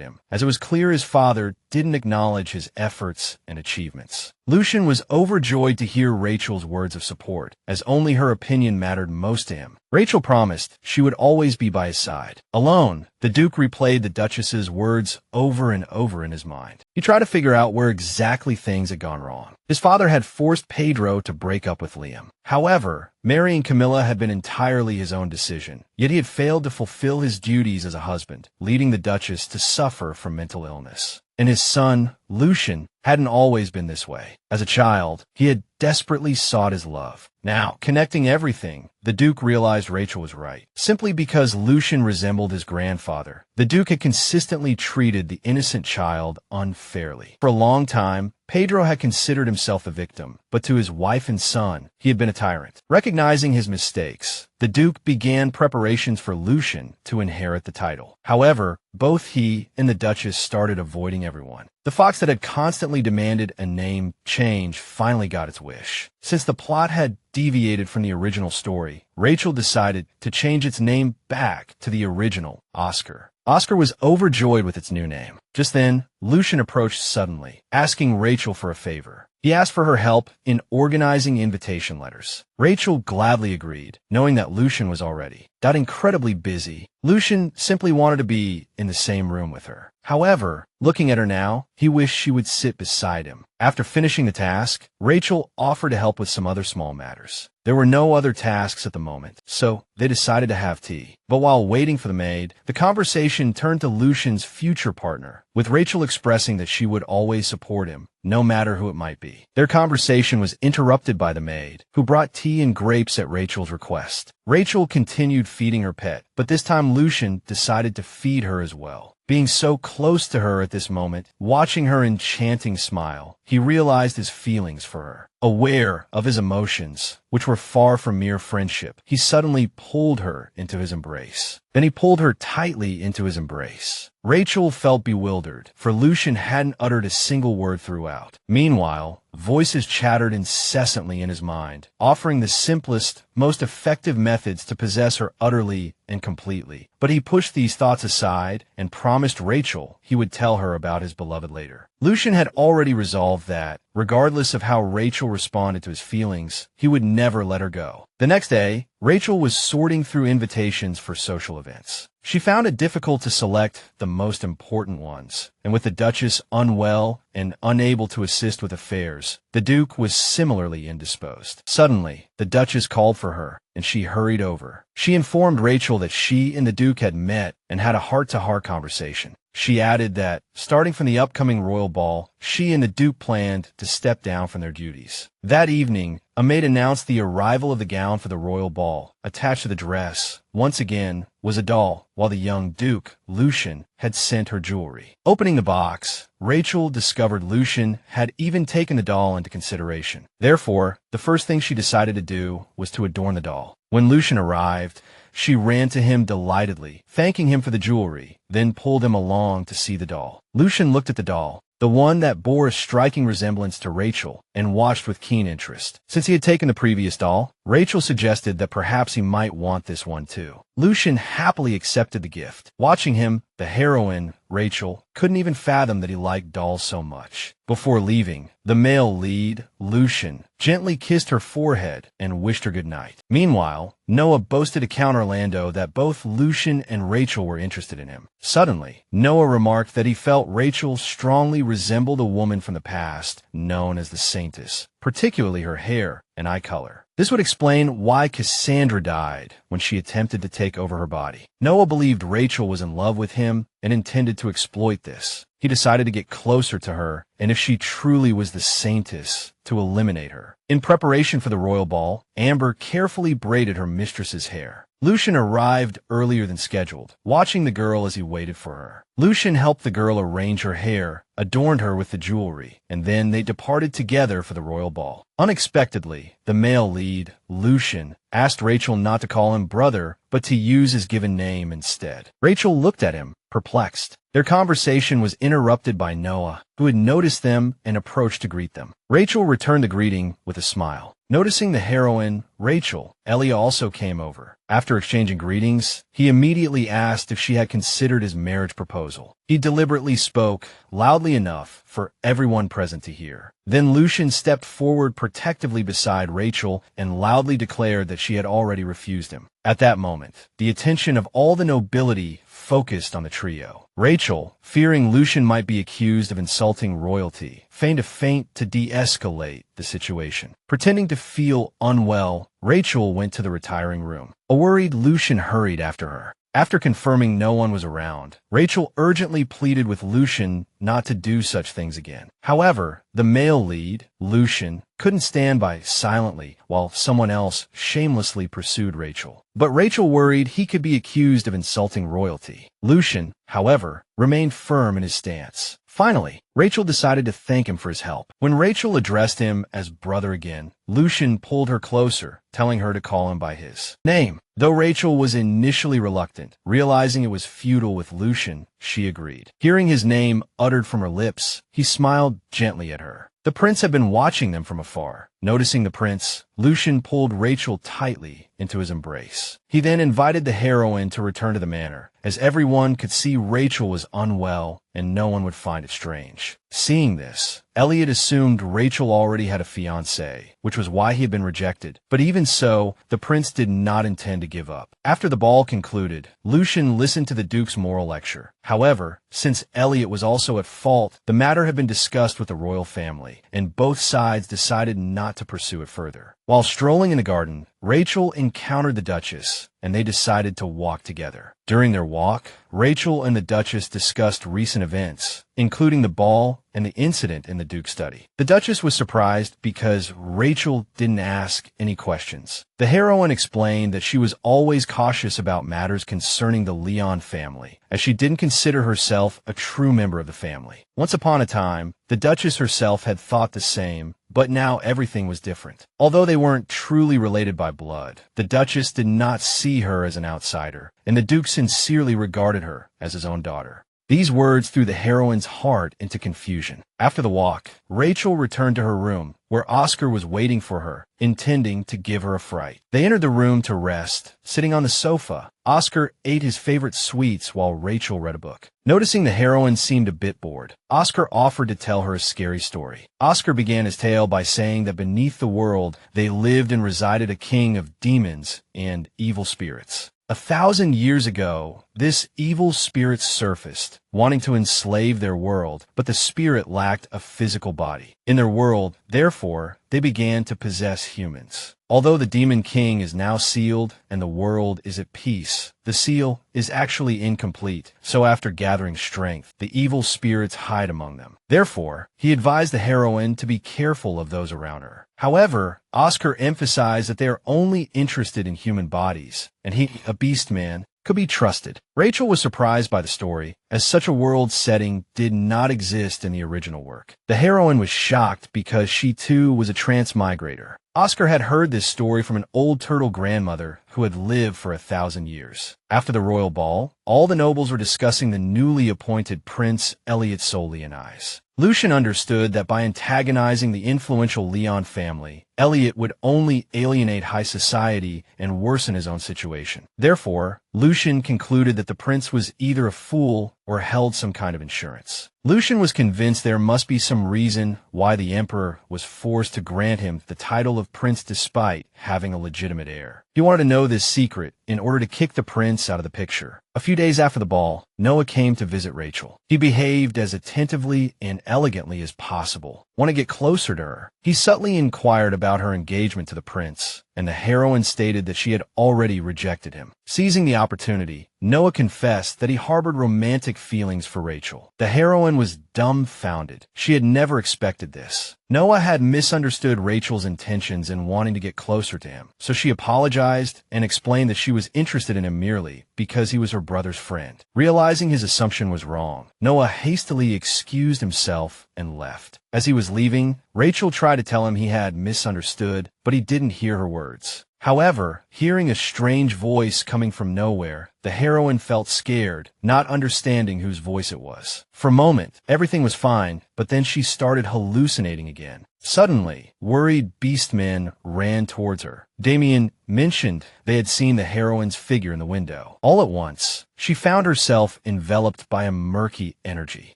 him, as it was clear his father didn't acknowledge his efforts and achievements. Lucian was overjoyed to hear Rachel's words of support, as only her opinion mattered most to him. Rachel promised she would always be by his side. Alone, the Duke replayed the Duchess's words over and over in his mind. He tried to figure out where exactly things had gone wrong. His father had forced Pedro to break up with Liam. However, marrying Camilla had been entirely his own decision, yet he had failed to fulfill his duties as a husband, leading the Duchess to suffer from mental illness. And his son, Lucian, hadn't always been this way. As a child, he had desperately sought his love. Now, connecting everything, the Duke realized Rachel was right. Simply because Lucian resembled his grandfather, the Duke had consistently treated the innocent child unfairly. For a long time, Pedro had considered himself the victim, but to his wife and son, he had been a tyrant. Recognizing his mistakes, the Duke began preparations for Lucian to inherit the title. However, both he and the Duchess started avoiding everyone. The fox that had constantly demanded a name change finally got its wish. Since the plot had deviated from the original story, Rachel decided to change its name back to the original, Oscar. Oscar was overjoyed with its new name. Just then, Lucian approached suddenly, asking Rachel for a favor. He asked for her help in organizing invitation letters. Rachel gladly agreed, knowing that Lucian was already got incredibly busy. Lucian simply wanted to be in the same room with her. However, looking at her now, he wished she would sit beside him. After finishing the task, Rachel offered to help with some other small matters. There were no other tasks at the moment, so they decided to have tea. But while waiting for the maid, the conversation turned to Lucian's future partner, with Rachel expressing that she would always support him, no matter who it might be. Their conversation was interrupted by the maid, who brought tea and grapes at Rachel's request. Rachel continued feeding her pet, but this time Lucian decided to feed her as well. Being so close to her at this moment, watching her enchanting smile, he realized his feelings for her. Aware of his emotions, which were far from mere friendship, he suddenly pulled her into his embrace. Then he pulled her tightly into his embrace. Rachel felt bewildered, for Lucian hadn't uttered a single word throughout. Meanwhile, Voices chattered incessantly in his mind, offering the simplest, most effective methods to possess her utterly and completely. But he pushed these thoughts aside and promised Rachel he would tell her about his beloved later. Lucian had already resolved that, regardless of how Rachel responded to his feelings, he would never let her go. The next day, Rachel was sorting through invitations for social events. She found it difficult to select the most important ones, and with the Duchess unwell and unable to assist with affairs, the Duke was similarly indisposed. Suddenly, the Duchess called for her, and she hurried over. She informed Rachel that she and the Duke had met and had a heart-to-heart conversation. She added that, starting from the upcoming royal ball, she and the Duke planned to step down from their duties. That evening, a maid announced the arrival of the gown for the royal ball. Attached to the dress, once again, was a doll, while the young Duke, Lucian, had sent her jewelry. Opening the box, Rachel discovered Lucian had even taken the doll into consideration. Therefore, the first thing she decided to do was to adorn the doll. When Lucian arrived, she ran to him delightedly, thanking him for the jewelry, then pulled him along to see the doll. Lucian looked at the doll, the one that bore a striking resemblance to Rachel, and watched with keen interest. Since he had taken the previous doll, Rachel suggested that perhaps he might want this one too. Lucian happily accepted the gift. Watching him, the heroine, Rachel, couldn't even fathom that he liked dolls so much. Before leaving, the male lead, Lucian, gently kissed her forehead and wished her good night. Meanwhile, Noah boasted to Count Orlando that both Lucian and Rachel were interested in him. Suddenly, Noah remarked that he felt Rachel strongly resembled a woman from the past known as the Saintess, particularly her hair and eye color. This would explain why Cassandra died when she attempted to take over her body. Noah believed Rachel was in love with him and intended to exploit this. He decided to get closer to her, and if she truly was the Saintess, to eliminate her. In preparation for the royal ball, Amber carefully braided her mistress's hair. Lucian arrived earlier than scheduled, watching the girl as he waited for her. Lucian helped the girl arrange her hair, adorned her with the jewelry, and then they departed together for the royal ball. Unexpectedly, the male lead, Lucian, asked Rachel not to call him brother, but to use his given name instead. Rachel looked at him, perplexed. Their conversation was interrupted by Noah, who had noticed them and approached to greet them. Rachel returned the greeting with a smile. Noticing the heroine, Rachel, Elliot also came over. After exchanging greetings, he immediately asked if she had considered his marriage proposal. He deliberately spoke, loudly enough for everyone present to hear. Then Lucian stepped forward protectively beside Rachel and loudly declared that she had already refused him. At that moment, the attention of all the nobility focused on the trio. Rachel, fearing Lucian might be accused of insulting royalty, feigned a feint to de-escalate the situation. Pretending to feel unwell, Rachel went to the retiring room. A worried Lucian hurried after her. After confirming no one was around, Rachel urgently pleaded with Lucian not to do such things again. However, the male lead, Lucian, couldn't stand by silently while someone else shamelessly pursued Rachel. But Rachel worried he could be accused of insulting royalty. Lucian, however, remained firm in his stance. Finally, Rachel decided to thank him for his help. When Rachel addressed him as brother again, Lucian pulled her closer, telling her to call him by his name. Though Rachel was initially reluctant, realizing it was futile with Lucian, she agreed. Hearing his name uttered from her lips, he smiled gently at her. The prince had been watching them from afar. Noticing the prince, Lucian pulled Rachel tightly into his embrace. He then invited the heroine to return to the manor, as everyone could see Rachel was unwell and no one would find it strange. Seeing this, Elliot assumed Rachel already had a fiancé, which was why he had been rejected. But even so, the prince did not intend to give up. After the ball concluded, Lucian listened to the Duke's moral lecture. However, since Elliot was also at fault, the matter had been discussed with the royal family, and both sides decided not to pursue it further. While strolling in the garden, Rachel encountered the Duchess, and they decided to walk together. During their walk, Rachel and the Duchess discussed recent events, including the ball and the incident in the Duke's study. The Duchess was surprised because Rachel didn't ask any questions. The heroine explained that she was always cautious about matters concerning the Leon family, as she didn't consider herself a true member of the family. Once upon a time, the Duchess herself had thought the same, but now everything was different. Although they weren't truly related by blood, the Duchess did not see her as an outsider, and the Duke sincerely regarded her as his own daughter. These words threw the heroine's heart into confusion. After the walk, Rachel returned to her room, where Oscar was waiting for her, intending to give her a fright. They entered the room to rest. Sitting on the sofa, Oscar ate his favorite sweets while Rachel read a book. Noticing the heroine seemed a bit bored, Oscar offered to tell her a scary story. Oscar began his tale by saying that beneath the world, they lived and resided a king of demons and evil spirits. 1,000 years ago, this evil spirit surfaced, wanting to enslave their world, but the spirit lacked a physical body. In their world, therefore, they began to possess humans. Although the Demon King is now sealed and the world is at peace, the seal is actually incomplete, so after gathering strength, the evil spirits hide among them. Therefore, he advised the heroine to be careful of those around her. However, Oscar emphasized that they are only interested in human bodies, and he, a beast man, could be trusted. Rachel was surprised by the story, as such a world setting did not exist in the original work. The heroine was shocked because she too was a transmigrator. Oscar had heard this story from an old turtle grandmother who had lived for 1,000 years. After the royal ball, all the nobles were discussing the newly appointed Prince Elliot Leonize. Lucian understood that by antagonizing the influential Leon family, Elliot would only alienate high society and worsen his own situation. Therefore, Lucian concluded that the prince was either a fool or held some kind of insurance. Lucian was convinced there must be some reason why the emperor was forced to grant him the title of prince despite having a legitimate heir. He wanted to know this secret in order to kick the prince out of the picture. A few days after the ball, Noah came to visit Rachel. He behaved as attentively and elegantly as possible. Want to get closer to her? He subtly inquired about her engagement to the prince, and the heroine stated that she had already rejected him. Seizing the opportunity, Noah confessed that he harbored romantic feelings for Rachel. The heroine was dumbfounded. She had never expected this. Noah had misunderstood Rachel's intentions in wanting to get closer to him, so she apologized and explained that she was interested in him merely because he was her brother's friend. Realizing his assumption was wrong, Noah hastily excused himself and left. As he was leaving, Rachel tried to tell him he had misunderstood, but he didn't hear her words. However, hearing a strange voice coming from nowhere, the heroine felt scared, not understanding whose voice it was. For a moment, everything was fine, but then she started hallucinating again. Suddenly, worried beastmen ran towards her. Damien mentioned they had seen the heroine's figure in the window. All at once, she found herself enveloped by a murky energy.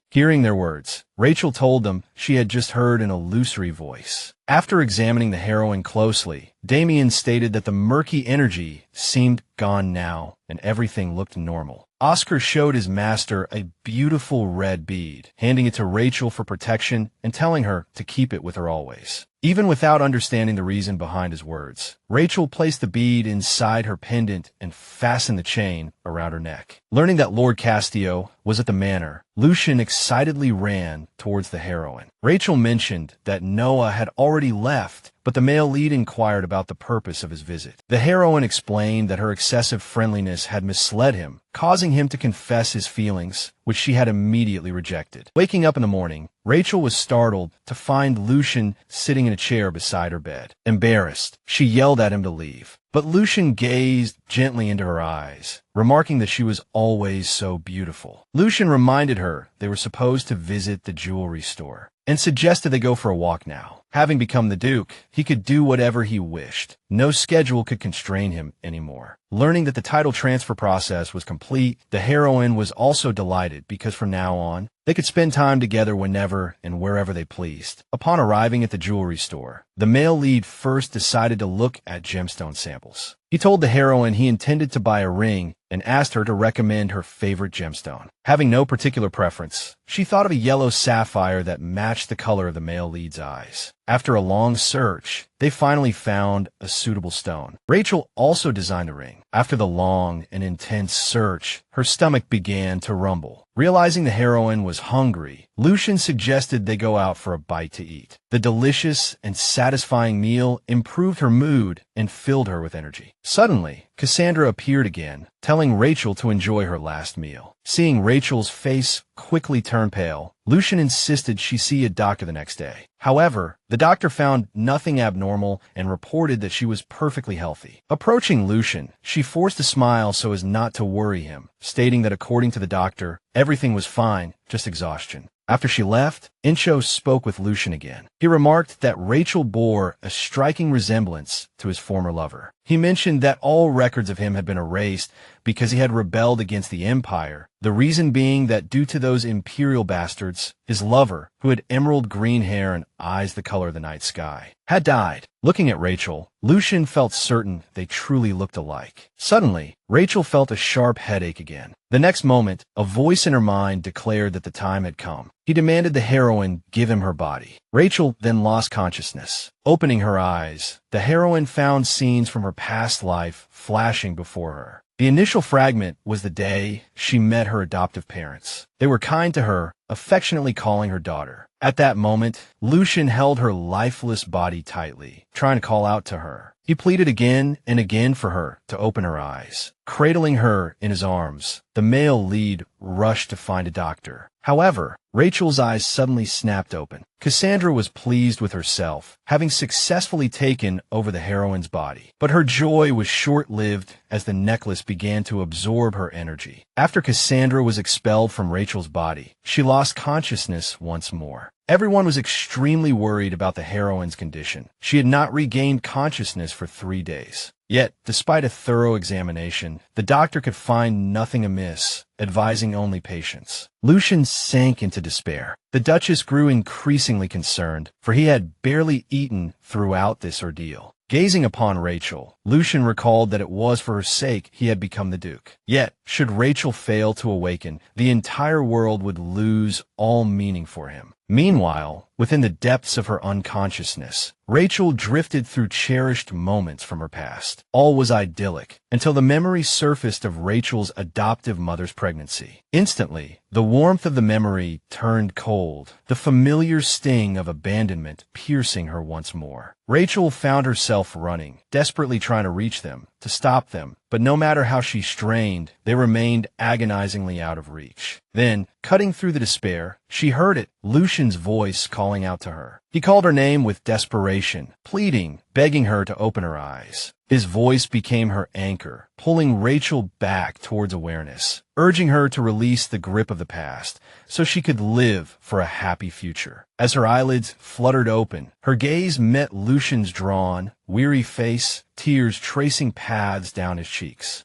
Hearing their words, Rachel told them she had just heard an illusory voice. After examining the heroine closely, Damien stated that the murky energy seemed gone now, and everything looked normal. Oscar showed his master a beautiful red bead, handing it to Rachel for protection and telling her to keep it with her always. Even without understanding the reason behind his words, Rachel placed the bead inside her pendant and fastened the chain around her neck. Learning that Lord Castillo was at the manor, Lucian excitedly ran towards the heroine. Rachel mentioned that Noah had already left, but the male lead inquired about the purpose of his visit. The heroine explained that her excessive friendliness had misled him, causing him to confess his feelings, which she had immediately rejected. Waking up in the morning, Rachel was startled to find Lucian sitting in a chair beside her bed. Embarrassed, she yelled at him to leave. But Lucian gazed gently into her eyes, remarking that she was always so beautiful. Lucian reminded her they were supposed to visit the jewelry store, and suggested they go for a walk now. Having become the Duke, he could do whatever he wished. No schedule could constrain him anymore. Learning that the title transfer process was complete, the heroine was also delighted because from now on, they could spend time together whenever and wherever they pleased. Upon arriving at the jewelry store, the male lead first decided to look at gemstone samples. He told the heroine he intended to buy a ring and asked her to recommend her favorite gemstone. Having no particular preference, she thought of a yellow sapphire that matched the color of the male lead's eyes. After a long search, they finally found a suitable stone. Rachel also designed the ring. After the long and intense search, her stomach began to rumble. Realizing the heroine was hungry, Lucian suggested they go out for a bite to eat. The delicious and satisfying meal improved her mood and filled her with energy. Suddenly, Cassandra appeared again, telling Rachel to enjoy her last meal. Seeing Rachel's face quickly turn pale, Lucian insisted she see a doctor the next day. However, the doctor found nothing abnormal normal and reported that she was perfectly healthy. Approaching Lucian, she forced a smile so as not to worry him, stating that according to the doctor, everything was fine, just exhaustion. After she left, Incho spoke with Lucian again. He remarked that Rachel bore a striking resemblance to his former lover. He mentioned that all records of him had been erased because he had rebelled against the Empire, the reason being that due to those Imperial bastards, his lover, who had emerald green hair and eyes the color of the night sky, had died. Looking at Rachel, Lucian felt certain they truly looked alike. Suddenly, Rachel felt a sharp headache again. The next moment, a voice in her mind declared that the time had come. He demanded the heroine give him her body. Rachel then lost consciousness. Opening her eyes, the heroine found scenes from her past life flashing before her. The initial fragment was the day she met her adoptive parents. They were kind to her, affectionately calling her daughter. At that moment, Lucian held her lifeless body tightly, trying to call out to her. He pleaded again and again for her to open her eyes. Cradling her in his arms, the male lead rushed to find a doctor. However, Rachel's eyes suddenly snapped open. Cassandra was pleased with herself, having successfully taken over the heroine's body. But her joy was short-lived as the necklace began to absorb her energy. After Cassandra was expelled from Rachel's body, she lost consciousness once more. Everyone was extremely worried about the heroine's condition. She had not regained consciousness for 3 days. Yet, despite a thorough examination, the doctor could find nothing amiss, advising only patience. Lucian sank into despair. The Duchess grew increasingly concerned, for he had barely eaten throughout this ordeal. Gazing upon Rachel, Lucian recalled that it was for her sake he had become the Duke. Yet, should Rachel fail to awaken, the entire world would lose all meaning for him. Meanwhile, within the depths of her unconsciousness, Rachel drifted through cherished moments from her past. All was idyllic, until the memory surfaced of Rachel's adoptive mother's pregnancy. Instantly, the warmth of the memory turned cold, the familiar sting of abandonment piercing her once more. Rachel found herself running, desperately trying to reach them, to stop them, but no matter how she strained, they remained agonizingly out of reach. Then, cutting through the despair, she heard it, Lucian's voice calling out to her. He called her name with desperation, pleading, begging her to open her eyes. His voice became her anchor, pulling Rachel back towards awareness, urging her to release the grip of the past so she could live for a happy future. As her eyelids fluttered open, her gaze met Lucian's drawn, weary face, tears tracing paths down his cheeks.